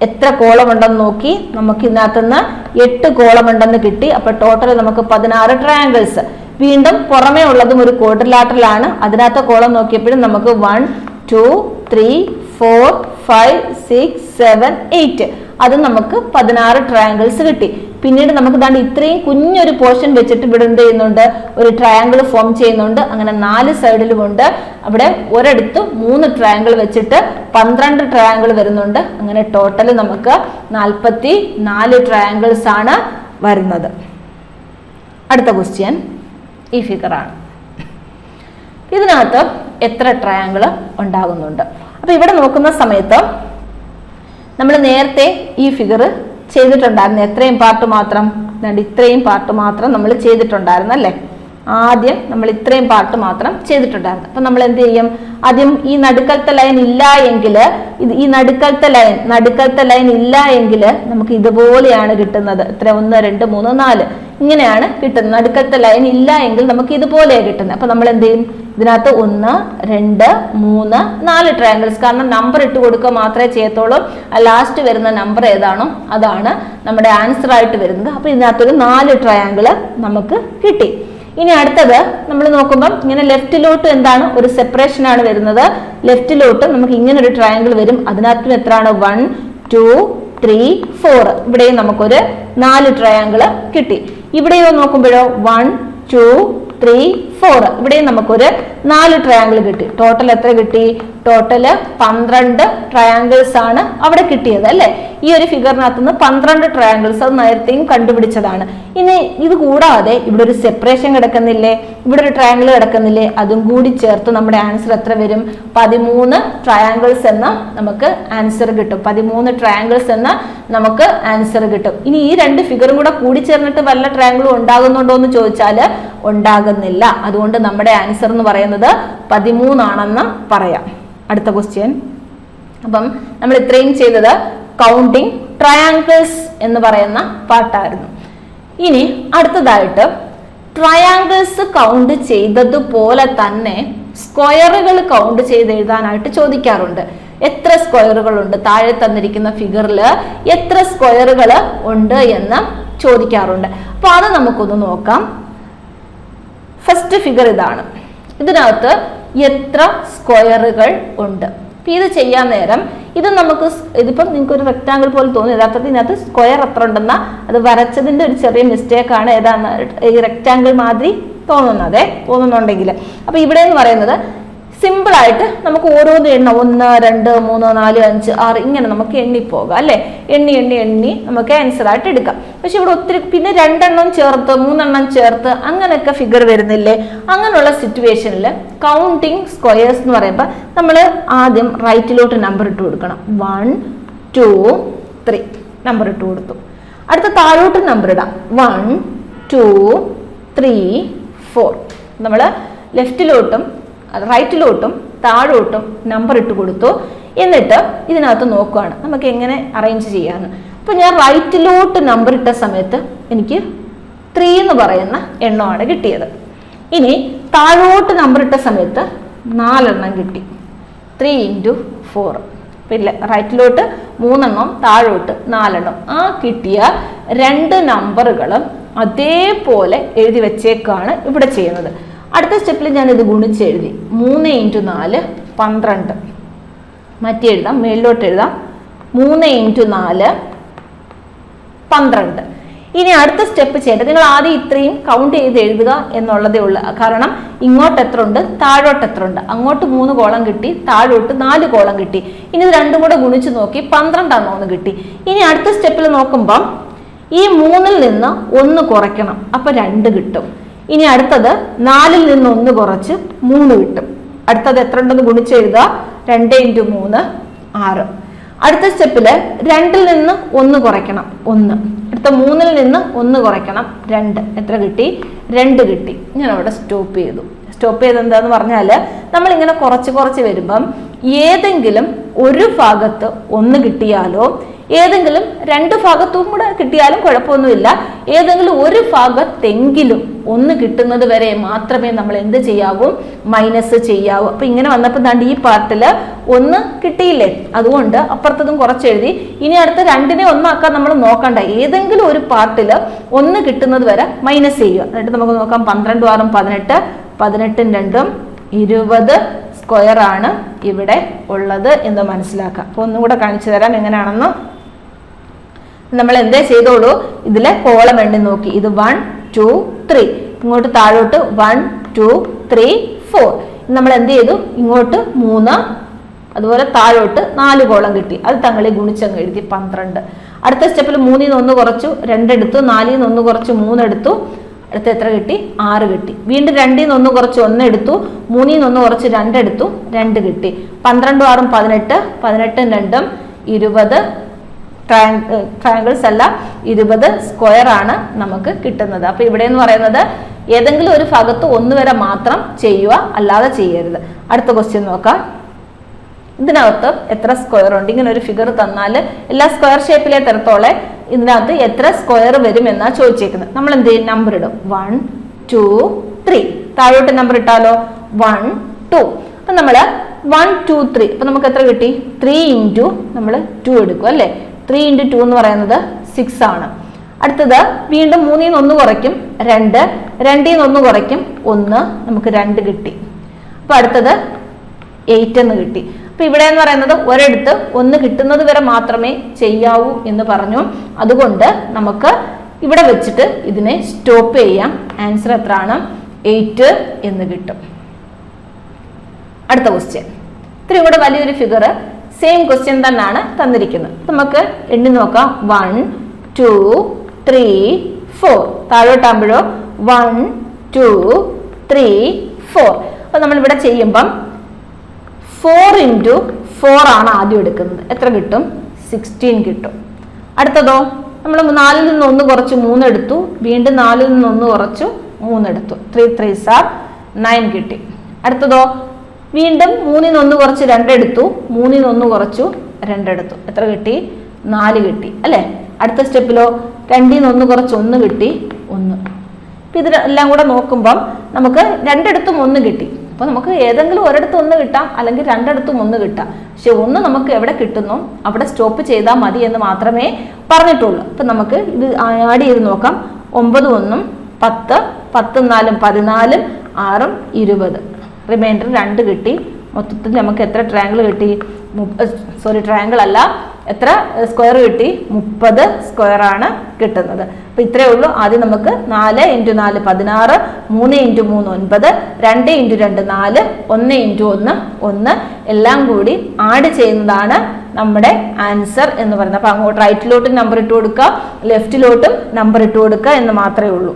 എത്ര കോളം ഉണ്ടെന്ന് നോക്കി. നമുക്ക് ഇതിനകത്തുനിന്ന് 8 കോളം ഉണ്ടെന്ന് കിട്ടി. അപ്പൊ ടോട്ടൽ നമുക്ക് 16 ട്രയാങ്കിൾസ്. വീണ്ടും പുറമേ ഉള്ളതും ഒരു ക്വാഡ്രിലാറ്ററലാണ്. അതിനകത്ത് കോളം നോക്കിയപ്പോഴും നമുക്ക് 1 2 3 4 5 6 7 8 അത് നമുക്ക് 16 ട്രയാങ്കിൾസ് കിട്ടി. പിന്നീട് നമുക്ക് ദാണ്ട് ഇത്രയും കുഞ്ഞൊരു പോർഷൻ വെച്ചിട്ട് ഇവിടെ എന്ത് ചെയ്യുന്നുണ്ട്, ഒരു ട്രയാങ്കിൾ ഫോം ചെയ്യുന്നുണ്ട്. അങ്ങനെ 4 സൈഡിലുമുണ്ട്. അവിടെ ഒരിടത്ത് 3 ട്രയാങ്കിൾ വെച്ചിട്ട് 12 ട്രയാങ്കിൾ വരുന്നുണ്ട്. അങ്ങനെ ടോട്ടൽ നമുക്ക് 44 ട്രയാങ്കിൾസ് ആണ് വരുന്നത്. അടുത്ത ക്വസ്റ്റ്യൻ ഈ ഫിഗറാണ്. ഇതിനകത്ത് എത്ര ട്രയാങ്കിൾ ഉണ്ടാകുന്നുണ്ട്? അപ്പൊ ഇവിടെ നോക്കുന്ന സമയത്ത് നമ്മൾ നേരത്തെ ഈ ഫിഗർ ചെയ്തിട്ടുണ്ടായിരുന്നു. എത്രയും പാർട്ട് മാത്രം, ഇത്രയും പാർട്ട് മാത്രം നമ്മൾ ചെയ്തിട്ടുണ്ടായിരുന്നു അല്ലേ. ആദ്യം നമ്മൾ ഇത്രയും പാർട്ട് മാത്രം ചെയ്തിട്ടുണ്ടായിരുന്നു. അപ്പൊ നമ്മൾ എന്ത് ചെയ്യും, ആദ്യം ഈ നടുക്കലത്തെ ലൈൻ ഇല്ല എങ്കിൽ ഈ നടുക്കലത്തെ ലൈൻ ഇല്ല എങ്കിൽ നമുക്ക് ഇതുപോലെയാണ് കിട്ടുന്നത്. എത്ര 1 2 3 4 ഇങ്ങനെയാണ് കിട്ടുന്നത്. നടുക്കലത്തെ ലൈൻ ഇല്ല എങ്കിൽ നമുക്ക് ഇതുപോലെയാണ് കിട്ടുന്നത്. അപ്പൊ നമ്മൾ എന്ത് ചെയ്യും, ഇതിനകത്ത് 1 2 3 4 ട്രയാങ്കിൾസ്, കാരണം നമ്പർ ഇട്ട് കൊടുക്കുക മാത്രമേ ചെയ്യത്തുള്ളൂ. ലാസ്റ്റ് വരുന്ന നമ്പർ ഏതാണോ അതാണ് നമ്മുടെ ആൻസർ ആയിട്ട് വരുന്നത്. അപ്പൊ ഇതിനകത്തൊരു 4 ട്രയാങ്കിൾ നമുക്ക് കിട്ടി. ഇനി അടുത്തത് നമ്മൾ നോക്കുമ്പോൾ ഇങ്ങനെ ലെഫ്റ്റിലോട്ട് എന്താണ് ഒരു സെപ്പറേഷൻ ആണ് വരുന്നത്. ലെഫ്റ്റിലോട്ട് നമുക്ക് ഇങ്ങനെ ഒരു ട്രയാങ്കിൾ വരും. അതിനകത്തും എത്രയാണ് 1 2 3 4 ഇവിടെയും നമുക്കൊരു 4 ട്രയാങ്കിൾ കിട്ടി. ഇവിടെയോ നോക്കുമ്പോഴോ 1 2 3 4 ഇവിടെയും നമുക്കൊരു 4 ട്രയാങ്കിൾ കിട്ടി. ടോട്ടൽ എത്ര കിട്ടി? ടോട്ടല് 12 ട്രയാങ്കിൾസ് ആണ് അവിടെ കിട്ടിയത് അല്ലെ. ഈ ഒരു ഫിഗറിനകത്ത് നിന്ന് 12 ട്രയാങ്കിൾസ് അത് നേരത്തെയും കണ്ടുപിടിച്ചതാണ്. ഇനി ഇത് കൂടാതെ ഇവിടെ ഒരു സെപ്പറേഷൻ കിടക്കുന്നില്ലേ, ഇവിടെ ഒരു ട്രയാങ്കിൾ കിടക്കുന്നില്ലേ, അതും കൂടി ചേർത്ത് നമ്മുടെ ആൻസർ എത്ര വരും? 13 ട്രയാങ്കിൾസ് എന്ന നമുക്ക് ആൻസർ കിട്ടും. 13 ട്രയാങ്കിൾസ് എന്ന നമുക്ക് ആൻസർ കിട്ടും. ഇനി ഈ രണ്ട് ഫിഗറും കൂടെ കൂടി ചേർന്നിട്ട് വല്ല ട്രയാങ്കിളും ഉണ്ടാകുന്നുണ്ടോ എന്ന് ചോദിച്ചാൽ ഉണ്ടാകുന്നില്ല. അതുകൊണ്ട് നമ്മുടെ ആൻസർ എന്ന് പറയുന്നത് 13 ആണെന്ന് പറയാം. അടുത്ത ക്വസ്റ്റ്യൻ. അപ്പം നമ്മൾ ഇത്രയും ചെയ്തത് കൗണ്ടിങ് ട്രയാങ്കിൾസ് എന്ന് പറയുന്ന പാർട്ടായിരുന്നു. ഇനി അടുത്തതായിട്ട് ട്രയാങ്കിൾസ് കൗണ്ട് ചെയ്തതുപോലെ തന്നെ സ്ക്വയറുകൾ കൗണ്ട് ചെയ്ത് എഴുതാനായിട്ട് ചോദിക്കാറുണ്ട്. എത്ര സ്ക്വയറുകൾ ഉണ്ട്, താഴെ തന്നിരിക്കുന്ന ഫിഗറിൽ എത്ര സ്ക്വയറുകൾ ഉണ്ട് എന്ന് ചോദിക്കാറുണ്ട്. അപ്പൊ അത് നമുക്കൊന്ന് നോക്കാം. ഫസ്റ്റ് ഫിഗർ ഇതാണ്. ഇതിനകത്ത് എത്ര സ്ക്വയറുകൾ ഉണ്ട്? അപ്പൊ ഇത് ചെയ്യാൻ നേരം ഇത് നമുക്ക് ഇതിപ്പം നിങ്ങൾക്ക് ഒരു റെക്ടാങ്കിൾ പോലെ തോന്നി, യഥാർത്ഥത്തിൽ ഇതിനകത്ത് സ്ക്വയർ എത്ര ഉണ്ടെന്ന അത് വരച്ചതിന്റെ ഒരു ചെറിയ മിസ്റ്റേക്ക് ആണ്. ഏതാണ് ഈ റെക്ടാങ്കിൾ മാതിരി തോന്നുന്നുണ്ടെങ്കിൽ. അപ്പൊ ഇവിടെ എന്ന് പറയുന്നത് സിമ്പിൾ ആയിട്ട് നമുക്ക് ഓരോന്ന് എണ്ണ 1 2 3 4 5 6 ഇങ്ങനെ നമുക്ക് എണ്ണിപ്പോകാം അല്ലെ. എണ്ണി നമുക്ക് ആൻസർ ആയിട്ട് എടുക്കാം. പക്ഷെ ഇവിടെ ഒത്തിരി പിന്നെ 2 എണ്ണം ചേർത്ത് 3 എണ്ണം ചേർത്ത് അങ്ങനെയൊക്കെ ഫിഗർ വരുന്നില്ലേ. അങ്ങനെയുള്ള സിറ്റുവേഷനിൽ കൗണ്ടിങ് സ്ക്വയേഴ്സ് എന്ന് പറയുമ്പോൾ നമ്മൾ ആദ്യം റൈറ്റിലോട്ട് നമ്പർ ഇട്ട് കൊടുക്കണം. 1 2 3 നമ്പർ ഇട്ട് കൊടുത്തു. അടുത്ത താഴോട്ട് നമ്പർ ഇടാം. 1 2 3 4 നമ്മൾ ലെഫ്റ്റിലോട്ടും റൈറ്റിലോട്ടും താഴോട്ടും നമ്പർ ഇട്ട് കൊടുത്തു. എന്നിട്ട് ഇതിനകത്ത് നോക്കുകയാണ് നമുക്ക് എങ്ങനെ അറേഞ്ച് ചെയ്യാന്ന്. അപ്പൊ ഞാൻ റൈറ്റിലോട്ട് നമ്പർ ഇട്ട സമയത്ത് എനിക്ക് 3 എന്ന് പറയുന്ന എണ്ണമാണ് കിട്ടിയത്. ഇനി താഴോട്ട് നമ്പർ ഇട്ട സമയത്ത് 4 എണ്ണം കിട്ടി. 3 × 4. പിന്നെ റൈറ്റിലോട്ട് 3 എണ്ണം താഴോട്ട് 4 എണ്ണം. ആ കിട്ടിയ 2 നമ്പറുകളും അതേപോലെ എഴുതി വെച്ചേക്കാണ് ഇവിടെ ചെയ്യുന്നത്. അടുത്ത സ്റ്റെപ്പിൽ ഞാൻ ഇത് ഗുണിച്ച് എഴുതി. 3 × 4 12. മാറ്റി എഴുതാം, മേളിലോട്ട് എഴുതാം. 3 × 4 12. ഇനി അടുത്ത സ്റ്റെപ്പ് ചെയ്യേണ്ടത് നിങ്ങൾ ആദ്യം ഇത്രയും കൗണ്ട് ചെയ്ത് എഴുതുക എന്നുള്ളതേ ഉള്ളൂ. കാരണം ഇങ്ങോട്ട് എത്ര ഉണ്ട്, താഴോട്ട് എത്ര ഉണ്ട്. അങ്ങോട്ട് 3 കോളം കിട്ടി, താഴോട്ട് 4 കോളം കിട്ടി. ഇനി ഇത് രണ്ടും കൂടെ ഗുണിച്ച് നോക്കി 12 ആണെന്ന് കിട്ടി. ഇനി അടുത്ത സ്റ്റെപ്പിൽ നോക്കുമ്പം ഈ 3-ൽ നിന്ന് 1 കുറയ്ക്കണം, അപ്പൊ 2 കിട്ടും. ഇനി അടുത്തത് 4-ൽ നിന്ന് 1 കുറച്ച് 3 കിട്ടും. അടുത്തത് എത്ര ഉണ്ടെന്ന് ഗുണിച്ച് എഴുതുക. 2 × 3 6. അടുത്ത സ്റ്റെപ്പില് 2-ൽ നിന്ന് 1 കുറയ്ക്കണം 1. അടുത്ത 3-ൽ നിന്ന് 1 കുറയ്ക്കണം 2. എത്ര കിട്ടി? 2 കിട്ടി. ഞാൻ അവിടെ സ്റ്റോപ്പ് ചെയ്തു. സ്റ്റോപ്പ് ചെയ്ത് എന്താന്ന് പറഞ്ഞാൽ നമ്മളിങ്ങനെ കുറച്ച് വരുമ്പം ഏതെങ്കിലും ഒരു ഭാഗത്ത് 1 കിട്ടിയാലോ ഏതെങ്കിലും 2 ഭാഗത്തും കൂടെ കിട്ടിയാലും കുഴപ്പമൊന്നുമില്ല. ഏതെങ്കിലും ഒരു ഭാഗത്തെങ്കിലും 1 കിട്ടുന്നത് വരെ മാത്രമേ നമ്മൾ എന്ത് ചെയ്യാവൂ? മൈനസ് ചെയ്യാവൂ. അപ്പൊ ഇങ്ങനെ വന്നപ്പോൾ ദാണ്ട് ഈ പാർട്ടിൽ 1 കിട്ടിയില്ലേ, അതുകൊണ്ട് അപ്പുറത്തതും കുറച്ചെഴുതി. ഇനി അടുത്ത 2-നെ 1 ആക്കാൻ നമ്മൾ നോക്കണ്ട. ഏതെങ്കിലും ഒരു പാർട്ടിൽ 1 കിട്ടുന്നത് വരെ മൈനസ് ചെയ്യുക. എന്നിട്ട് നമുക്ക് നോക്കാം. 12 × 6 18. 18 × 2 20 സ്ക്വയർ ആണ് ഇവിടെ ഉള്ളത് എന്ന് മനസ്സിലാക്കാം. അപ്പൊ ഒന്നും കൂടെ കാണിച്ചു തരാം എങ്ങനെയാണെന്ന്. നമ്മൾ എന്തേ ചെയ്തോളൂ, ഇതിലെ കോളം എണ്ണി നോക്കി. ഇത് 1 2 3. ഇങ്ങോട്ട് താഴോട്ട് 1 2 3 4. നമ്മൾ എന്ത് ചെയ്തു? ഇങ്ങോട്ട് 3, അതുപോലെ താഴോട്ട് 4 കോളം കിട്ടി. അത് തങ്ങളെ ഗുണിച്ചങ്ങ് എഴുതി 12. അടുത്ത സ്റ്റെപ്പിൽ 3-ൽ നിന്ന് 1 കുറച്ചു 2 എടുത്തു. 4-ൽ നിന്ന് 1 കുറച്ച് 3 എടുത്തു. അടുത്ത എത്ര കിട്ടി? 6 കിട്ടി. വീണ്ടും 2-ൽ നിന്ന് 1 കുറച്ച് 1 എടുത്തു. 3-ൽ നിന്ന് 1 കുറച്ച് 2 എടുത്തു. 2 കിട്ടി. 12 × 6 18. 18 × 2 20 ട്രയാങ്കിൾസ് അല്ല 20 സ്ക്വയർ ആണ് നമുക്ക് കിട്ടുന്നത്. അപ്പൊ ഇവിടെ എന്ന് പറയുന്നത് ഏതെങ്കിലും ഒരു ഭാഗത്ത് 1 വരെ മാത്രം ചെയ്യുക, അല്ലാതെ ചെയ്യരുത്. അടുത്ത ക്വസ്റ്റ്യൻ നോക്കാം. ഇതിനകത്ത് എത്ര സ്ക്വയർ ഉണ്ട്? ഇങ്ങനെ ഒരു ഫിഗർ തന്നാൽ എല്ലാ സ്ക്വയർ ഷേപ്പിലെ തരത്തോളെ ഇതിനകത്ത് എത്ര സ്ക്വയർ വരും എന്നാ ചോദിച്ചേക്കുന്നത്. നമ്മൾ എന്ത് ചെയ്യും? നമ്പർ ഇടും. 1 2 3. താഴോട്ട് നമ്പർ ഇട്ടാലോ? 1 2. അപ്പൊ നമ്മള് 1 2 3. അപ്പൊ നമുക്ക് എത്ര കിട്ടി? 3 × നമ്മൾ 2 എടുക്കും അല്ലെ. 3 × 2 എന്ന് പറയുന്നത് 6 ആണ്. അടുത്തത് വീണ്ടും 3-ൽ നിന്ന് 1 കുറയ്ക്കും 2. 2-ൽ നിന്ന് 1 കുറയ്ക്കും 1. നമുക്ക് 2 കിട്ടി. അപ്പൊ അടുത്തത് 8 എന്ന് കിട്ടി. അപ്പൊ ഇവിടെ എന്ന് പറയുന്നത് ഒരിടത്ത് 1 കിട്ടുന്നത് വരെ മാത്രമേ ചെയ്യാവൂ എന്ന് പറഞ്ഞു. അതുകൊണ്ട് നമുക്ക് ഇവിടെ വെച്ചിട്ട് ഇതിനെ സ്റ്റോപ്പ് ചെയ്യാം. ആൻസർ എത്രയാണ്? 8 എന്ന് കിട്ടും. അടുത്ത ക്വസ്റ്റ്യൻ. ഇത്രയും കൂടെ വലിയൊരു ഫിഗർ സെയിം ക്വസ്റ്റ്യൻ തന്നെയാണ് തന്നിരിക്കുന്നത്. നമുക്ക് എണ്ണി നോക്കാം. 1 2 3 4. താഴോട്ടാകുമ്പോഴോ 1 2 3 4. അപ്പൊ നമ്മൾ ഇവിടെ ചെയ്യുമ്പം 4 × 4 ആണ് ആദ്യം എടുക്കുന്നത്. എത്ര കിട്ടും? 16 കിട്ടും. അടുത്തതോ നമ്മൾ 4-ൽ നിന്ന് 1 കുറച്ച് 3 എടുത്തു. വീണ്ടും 4-ൽ നിന്ന് 1 കുറച്ചു 3 എടുത്തു. 3 3s are 9 കിട്ടി. അടുത്തതോ വീണ്ടും 3-ൽ നിന്ന് 1 കുറച്ച് 2 എടുത്തു. 3-ൽ നിന്ന് 1 കുറച്ചു 2 എടുത്തു. എത്ര കിട്ടി? 4 കിട്ടി അല്ലേ? അടുത്ത സ്റ്റെപ്പിലോ 2-ൽ നിന്ന് 1 കുറച്ച് 1 കിട്ടി 1. അപ്പം ഇതിലെല്ലാം കൂടെ നോക്കുമ്പം നമുക്ക് 2 എടുത്തും 1 കിട്ടി. അപ്പോൾ നമുക്ക് ഏതെങ്കിലും ഒരിടത്ത് 1 കിട്ടാം, അല്ലെങ്കിൽ 2 എടുത്തും 1 കിട്ടാം. പക്ഷെ 1 നമുക്ക് എവിടെ കിട്ടുന്നു അവിടെ സ്റ്റോപ്പ് ചെയ്താൽ മതി എന്ന് മാത്രമേ പറഞ്ഞിട്ടുള്ളൂ. അപ്പം നമുക്ക് ഇത് ആഡ് ചെയ്ത് നോക്കാം. 9 1 10, 10 4 14, 6 20. റിമൈൻഡർ 2 കിട്ടി. മൊത്തത്തിൽ നമുക്ക് എത്ര ട്രയാങ്കിൾ കിട്ടി? ട്രയാങ്കിൾ അല്ല, എത്ര സ്ക്വയർ കിട്ടി? 30 സ്ക്വയർ ആണ് കിട്ടുന്നത്. അപ്പൊ ഇത്രയേ ഉള്ളൂ. ആദ്യം നമുക്ക് 4 × 4 16, 3 × 3 9, 2 × 2 4, 1 × 1 1 എല്ലാം കൂടി ആഡ് ചെയ്യുന്നതാണ് നമ്മുടെ ആൻസർ എന്ന് പറയുന്നത്. അപ്പൊ അങ്ങോട്ട് റൈറ്റിലോട്ടും നമ്പർ ഇട്ട് കൊടുക്കുക, ലെഫ്റ്റിലോട്ടും നമ്പർ ഇട്ട് കൊടുക്കുക എന്ന് മാത്രമേ ഉള്ളൂ.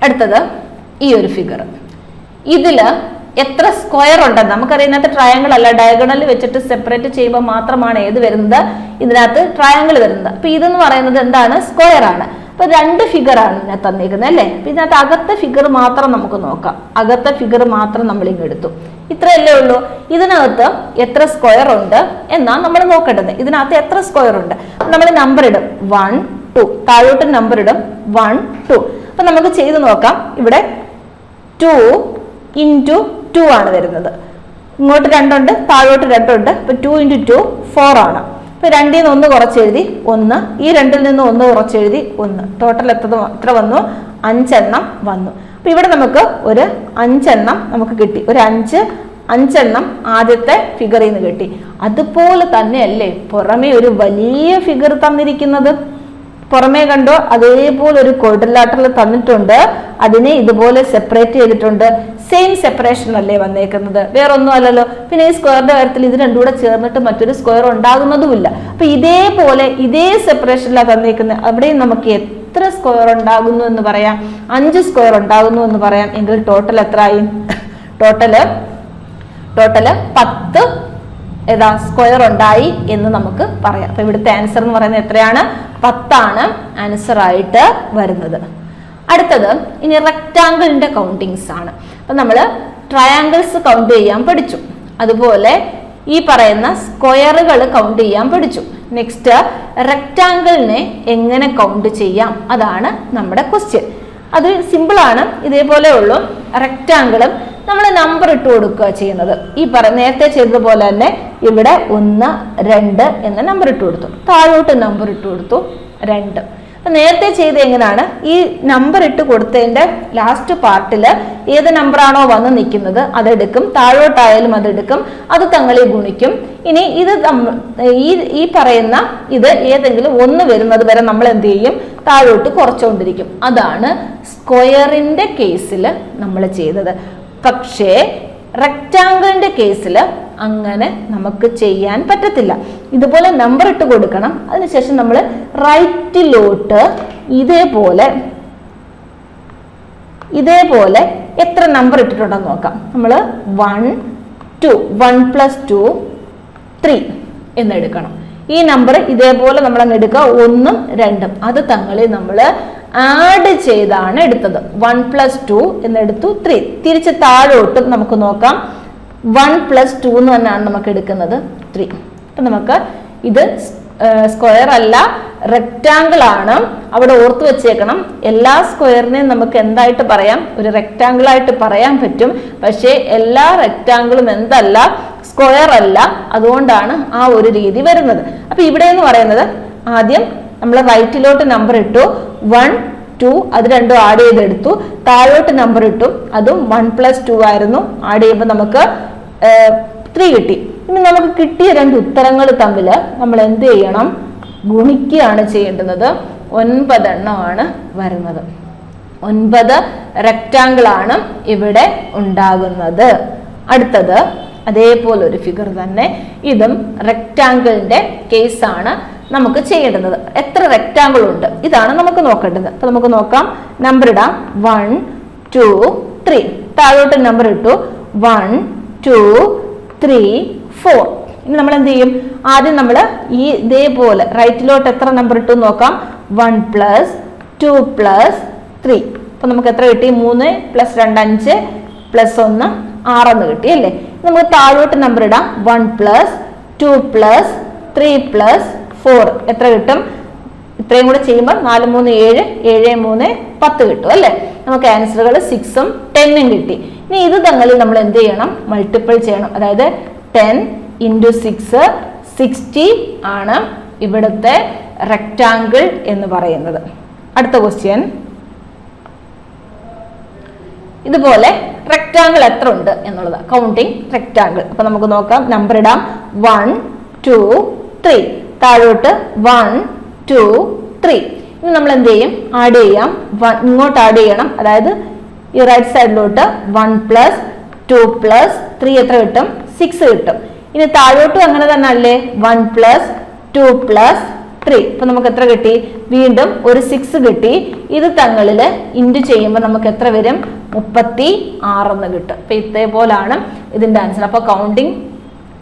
അടുത്തത് ഈ ഒരു ഫിഗർ. ഇതില് എത്ര സ്ക്വയർ ഉണ്ടെന്ന് നമുക്കറിയാം. ഇതിനകത്ത് ട്രയാങ്കിൾ അല്ല, ഡയഗണൽ വെച്ചിട്ട് സെപ്പറേറ്റ് ചെയ്യുമ്പോൾ മാത്രമാണ് ഏത് വരുന്നത്? ഇതിനകത്ത് ട്രയാങ്കിൾ വരുന്നത്. അപ്പൊ ഇതെന്ന് പറയുന്നത് എന്താണ്? സ്ക്വയർ ആണ്. അപ്പൊ 2 ഫിഗർ ആണ് ഇതിനകത്ത് തന്നിരിക്കുന്നത് അല്ലേ? അപ്പൊ ഇതിനകത്ത് അകത്തെ ഫിഗർ മാത്രം നമുക്ക് നോക്കാം. അകത്തെ ഫിഗർ മാത്രം നമ്മൾ ഇങ്ങ് എടുത്തു. ഇത്രയല്ലേ ഉള്ളൂ. ഇതിനകത്ത് എത്ര സ്ക്വയർ ഉണ്ട് എന്നാ നമ്മൾ നോക്കേണ്ടത്. ഇതിനകത്ത് എത്ര സ്ക്വയർ ഉണ്ട്? നമ്മൾ നമ്പർ ഇടും 1 2. താഴോട്ട് നമ്പർ ഇടും 1 2. അപ്പൊ നമുക്ക് ചെയ്ത് നോക്കാം. ഇവിടെ 2 × 2 ആണ് വരുന്നത്. ഇങ്ങോട്ട് 2 ഉണ്ട്, താഴോട്ട് 2 ഉണ്ട്. അപ്പൊ 2 × 2 4 ആണ്. അപ്പൊ 2-ൽ നിന്ന് 1 കുറച്ച് എഴുതി 1, ഈ 2-ൽ നിന്ന് 1 കുറച്ച് എഴുതി 1. ടോട്ടൽ എത്ര വന്നു? 5 എണ്ണം വന്നു. അപ്പൊ ഇവിടെ നമുക്ക് ഒരു 5 എണ്ണം നമുക്ക് കിട്ടി. ഒരു 5 എണ്ണം ആദ്യത്തെ ഫിഗറിൽ നിന്ന് കിട്ടി. അതുപോലെ തന്നെയല്ലേ പുറമേ ഒരു വലിയ ഫിഗർ തന്നിരിക്കുന്നത്? പുറമേ കണ്ടോ? അതേപോലെ ഒരു ക്വാഡ്രിലാറ്ററൽ തന്നിട്ടുണ്ട്. അതിനെ ഇതുപോലെ സെപ്പറേറ്റ് ചെയ്തിട്ടുണ്ട്. സെയിം സെപ്പറേഷൻ അല്ലേ വന്നേക്കുന്നത്, വേറൊന്നും അല്ലല്ലോ. പിന്നെ ഈ സ്ക്വയറിന്റെ കാര്യത്തിൽ ഇത് രണ്ടും കൂടെ ചേർന്നിട്ട് മറ്റൊരു സ്ക്വയർ ഉണ്ടാകുന്നതുമില്ല. അപ്പൊ ഇതേപോലെ ഇതേ സെപ്പറേഷനിലാണ് തന്നേക്കുന്നത്. അവിടെയും നമുക്ക് എത്ര സ്ക്വയർ ഉണ്ടാകുന്നു എന്ന് പറയാം? 5 സ്ക്വയർ ഉണ്ടാകുന്നു എന്ന് പറയാം. എങ്കിൽ ടോട്ടൽ എത്രയായി? ടോട്ടല് 10 സ്ക്വയർ ഉണ്ടായി എന്ന് നമുക്ക് പറയാം. അപ്പൊ ഇവിടുത്തെ ആൻസർ എന്ന് പറയുന്നത് എത്രയാണ്? 10 ആണ് ആൻസർ ആയിട്ട് വരുന്നത്. അടുത്തത് ഇനി റെക്ടാങ്കിളിന്റെ കൗണ്ടിങ്സ് ആണ്. അപ്പൊ നമ്മൾ ട്രയാങ്കിൾസ് കൗണ്ട് ചെയ്യാൻ പഠിച്ചു, അതുപോലെ ഈ പറയുന്ന സ്ക്വയറുകൾ കൗണ്ട് ചെയ്യാൻ പഠിച്ചു. നെക്സ്റ്റ് റെക്ടാങ്കിളിനെ എങ്ങനെ കൗണ്ട് ചെയ്യാം, അതാണ് നമ്മുടെ ക്വസ്റ്റ്യൻ. അത് സിമ്പിൾ ആണ്. ഇതേപോലെ ഉള്ളൂ. റെക്ടാങ്കിളും നമ്മൾ നമ്പർ ഇട്ട് കൊടുക്കുക ചെയ്യുന്നത്. ഈ നേരത്തെ ചെയ്തതുപോലെ തന്നെ ഇവിടെ 1 2 എന്ന നമ്പർ ഇട്ട് കൊടുത്തു. താഴോട്ട് നമ്പർ ഇട്ട് കൊടുത്തു 2. നേരത്തെ ചെയ്ത് എങ്ങനെയാണ്? ഈ നമ്പർ ഇട്ട് കൊടുത്തതിന്റെ ലാസ്റ്റ് പാർട്ടിൽ ഏത് നമ്പറാണോ വന്ന് നിൽക്കുന്നത് അതെടുക്കും, താഴോട്ടായാലും അതെടുക്കും, അത് തങ്ങളെ ഗുണിക്കും. ഇനി ഇത് ഈ പറയുന്ന ഇത് ഏതെങ്കിലും 1 വരുന്നത് വരെ നമ്മൾ എന്ത് ചെയ്യും? താഴോട്ട് കുറച്ചുകൊണ്ടിരിക്കും. അതാണ് സ്ക്വയറിന്റെ കേസിൽ നമ്മൾ ചെയ്തത്. പക്ഷേ റെക്ടാങ്കിളിന്റെ കേസിൽ അങ്ങനെ നമുക്ക് ചെയ്യാൻ പറ്റത്തില്ല. ഇതുപോലെ നമ്പർ ഇട്ട് കൊടുക്കണം. അതിനുശേഷം നമ്മൾ റൈറ്റിലോട്ട് ഇതേപോലെ എത്ര നമ്പർ ഇട്ടിട്ടുണ്ടെന്ന് നോക്കാം. നമ്മൾ 1 2 1 + 2 3 എന്നെടുക്കണം. ഈ നമ്പർ ഇതേപോലെ നമ്മൾ അങ്ങ് എടുക്കുക. 1 2 അത് തങ്ങളെ നമ്മൾ ആഡ് ചെയ്താണ് എടുത്തത്. 1 + 2 എന്നെടുത്തു 3. തിരിച്ച് താഴോട്ടും നമുക്ക് നോക്കാം. 1 + 2 എന്ന് തന്നെയാണ് നമുക്ക് എടുക്കുന്നത് 3. അപ്പൊ നമുക്ക് ഇത് സ്ക്വയർ അല്ല, റെക്ടാങ്കിൾ ആണ്. അവിടെ ഓർത്ത് വെച്ചേക്കണം. എല്ലാ സ്ക്വയറിനെയും നമുക്ക് എന്തായിട്ട് പറയാം? ഒരു റെക്ടാങ്കിൾ ആയിട്ട് പറയാൻ പറ്റും. പക്ഷേ എല്ലാ റെക്ടാങ്കിളും എന്തല്ല? സ്ക്വയർ അല്ല. അതുകൊണ്ടാണ് ആ ഒരു രീതി വരുന്നത്. അപ്പൊ ഇവിടെ എന്ന് പറയുന്നത് ആദ്യം നമ്മൾ റൈറ്റിലോട്ട് നമ്പർ ഇട്ടു 1 2, അത് രണ്ടും ആഡ് ചെയ്തെടുത്തു. താഴോട്ട് നമ്പർ ഇട്ടു, അതും 1 + 2 ആയിരുന്നു. ആഡ് ചെയ്യുമ്പോൾ നമുക്ക് 3 കിട്ടി. ഇനി നമുക്ക് കിട്ടിയ 2 ഉത്തരങ്ങൾ തമ്മിൽ നമ്മൾ എന്ത് ചെയ്യണം? ഗുണിക്കുകയാണ് ചെയ്യേണ്ടത്. 9 എണ്ണമാണ് വരുന്നത്. 9 റെക്ടാങ്കിൾ ആണ് ഇവിടെ ഉണ്ടാകുന്നത്. അടുത്തത് അതേപോലെ ഒരു ഫിഗർ തന്നെ, ഇതും റെക്റ്റാങ്കിളിന്റെ കേസാണ് നമുക്ക് ചെയ്യേണ്ടത്. എത്ര റെക്റ്റാങ്കിൾ ഉണ്ട് ഇതാണ് നമുക്ക് നോക്കേണ്ടത്. അപ്പൊ നമുക്ക് നോക്കാം, നമ്പർ ഇടാം. 1 2 3. താഴോട്ട് നമ്പർ ഇട്ടു. 1 2 3 4. ഇനി നമ്മൾ എന്ത് ചെയ്യും? ആദ്യം നമ്മൾ ഈ ഇതേപോലെ റൈറ്റിലോട്ട് എത്ര നമ്പർ ഇട്ടു നോക്കാം. 1 + 2 + 3. അപ്പൊ നമുക്ക് എത്ര കിട്ടി? 3 + 2 5 + 1 6 എന്ന് കിട്ടി അല്ലേ. നമുക്ക് താഴോട്ട് നമ്പർ ഇടാം. 1 + 2 + 3 + 4 എത്ര കിട്ടും? ഇത്രയും കൂടെ ചെയ്യുമ്പോൾ 4 3 7 7 3 10 കിട്ടും അല്ലേ. നമുക്ക് ആൻസറുകൾ 6ഉം 10ഉം കിട്ടി. ഇനി ഇത് തങ്ങളിൽ നമ്മൾ എന്ത് ചെയ്യണം? മൾട്ടിപ്പിൾ ചെയ്യണം. അതായത് 10 × 6 60 ആണ് ഇവിടുത്തെ റെക്റ്റാങ്കിൾ എന്ന് പറയുന്നത്. അടുത്ത ക്വസ്റ്റ്യൻ, ഇതുപോലെ റെക്റ്റാങ്കിൾ എത്ര ഉണ്ട് എന്നുള്ളത്, കൗണ്ടിങ് റെക്റ്റാങ്കിൾ. അപ്പൊ നമുക്ക് നോക്കാം, നമ്പർ ഇടാം. 1 2 3. താഴോട്ട് 1 2 3. ഇനി നമ്മൾ എന്ത് ചെയ്യും? ആഡ് ചെയ്യാം. ഇങ്ങോട്ട് ആഡ് ചെയ്യണം. അതായത് ഈ റൈറ്റ് സൈഡിലോട്ട് 1 + 2 + 3 എത്ര കിട്ടും? 6 കിട്ടും. ഇനി താഴോട്ടും അങ്ങനെ തന്നെ അല്ലേ? 1 + 2 + 3. ഇപ്പൊ നമുക്ക് എത്ര കിട്ടി? വീണ്ടും ഒരു 6 കിട്ടി. ഇത് തങ്ങളില് ഇൻറ്റു ചെയ്യുമ്പോൾ നമുക്ക് എത്ര വരും? 36 എന്ന് കിട്ടും. അപ്പൊ ഇതേപോലാണ് ഇതിന്റെ ആൻസർ. അപ്പൊ counting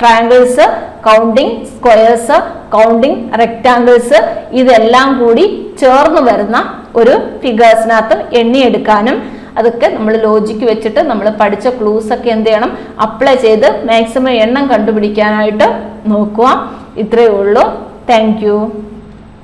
triangles, counting squares, counting rectangles ഇതെല്ലാം കൂടി ചേർന്ന് വരുന്ന ഒരു ഫിഗേഴ്സിനകത്ത് എണ്ണിയെടുക്കാനും അതൊക്കെ നമ്മൾ ലോജിക്ക് വെച്ചിട്ട് നമ്മൾ പഠിച്ച ക്ലൂസ് ഒക്കെ എന്ത് ചെയ്യണം? അപ്ലൈ ചെയ്ത് മാക്സിമം എണ്ണം കണ്ടുപിടിക്കാനായിട്ട് നോക്കുക. ഇത്രയേ ഉള്ളൂ. Thank you.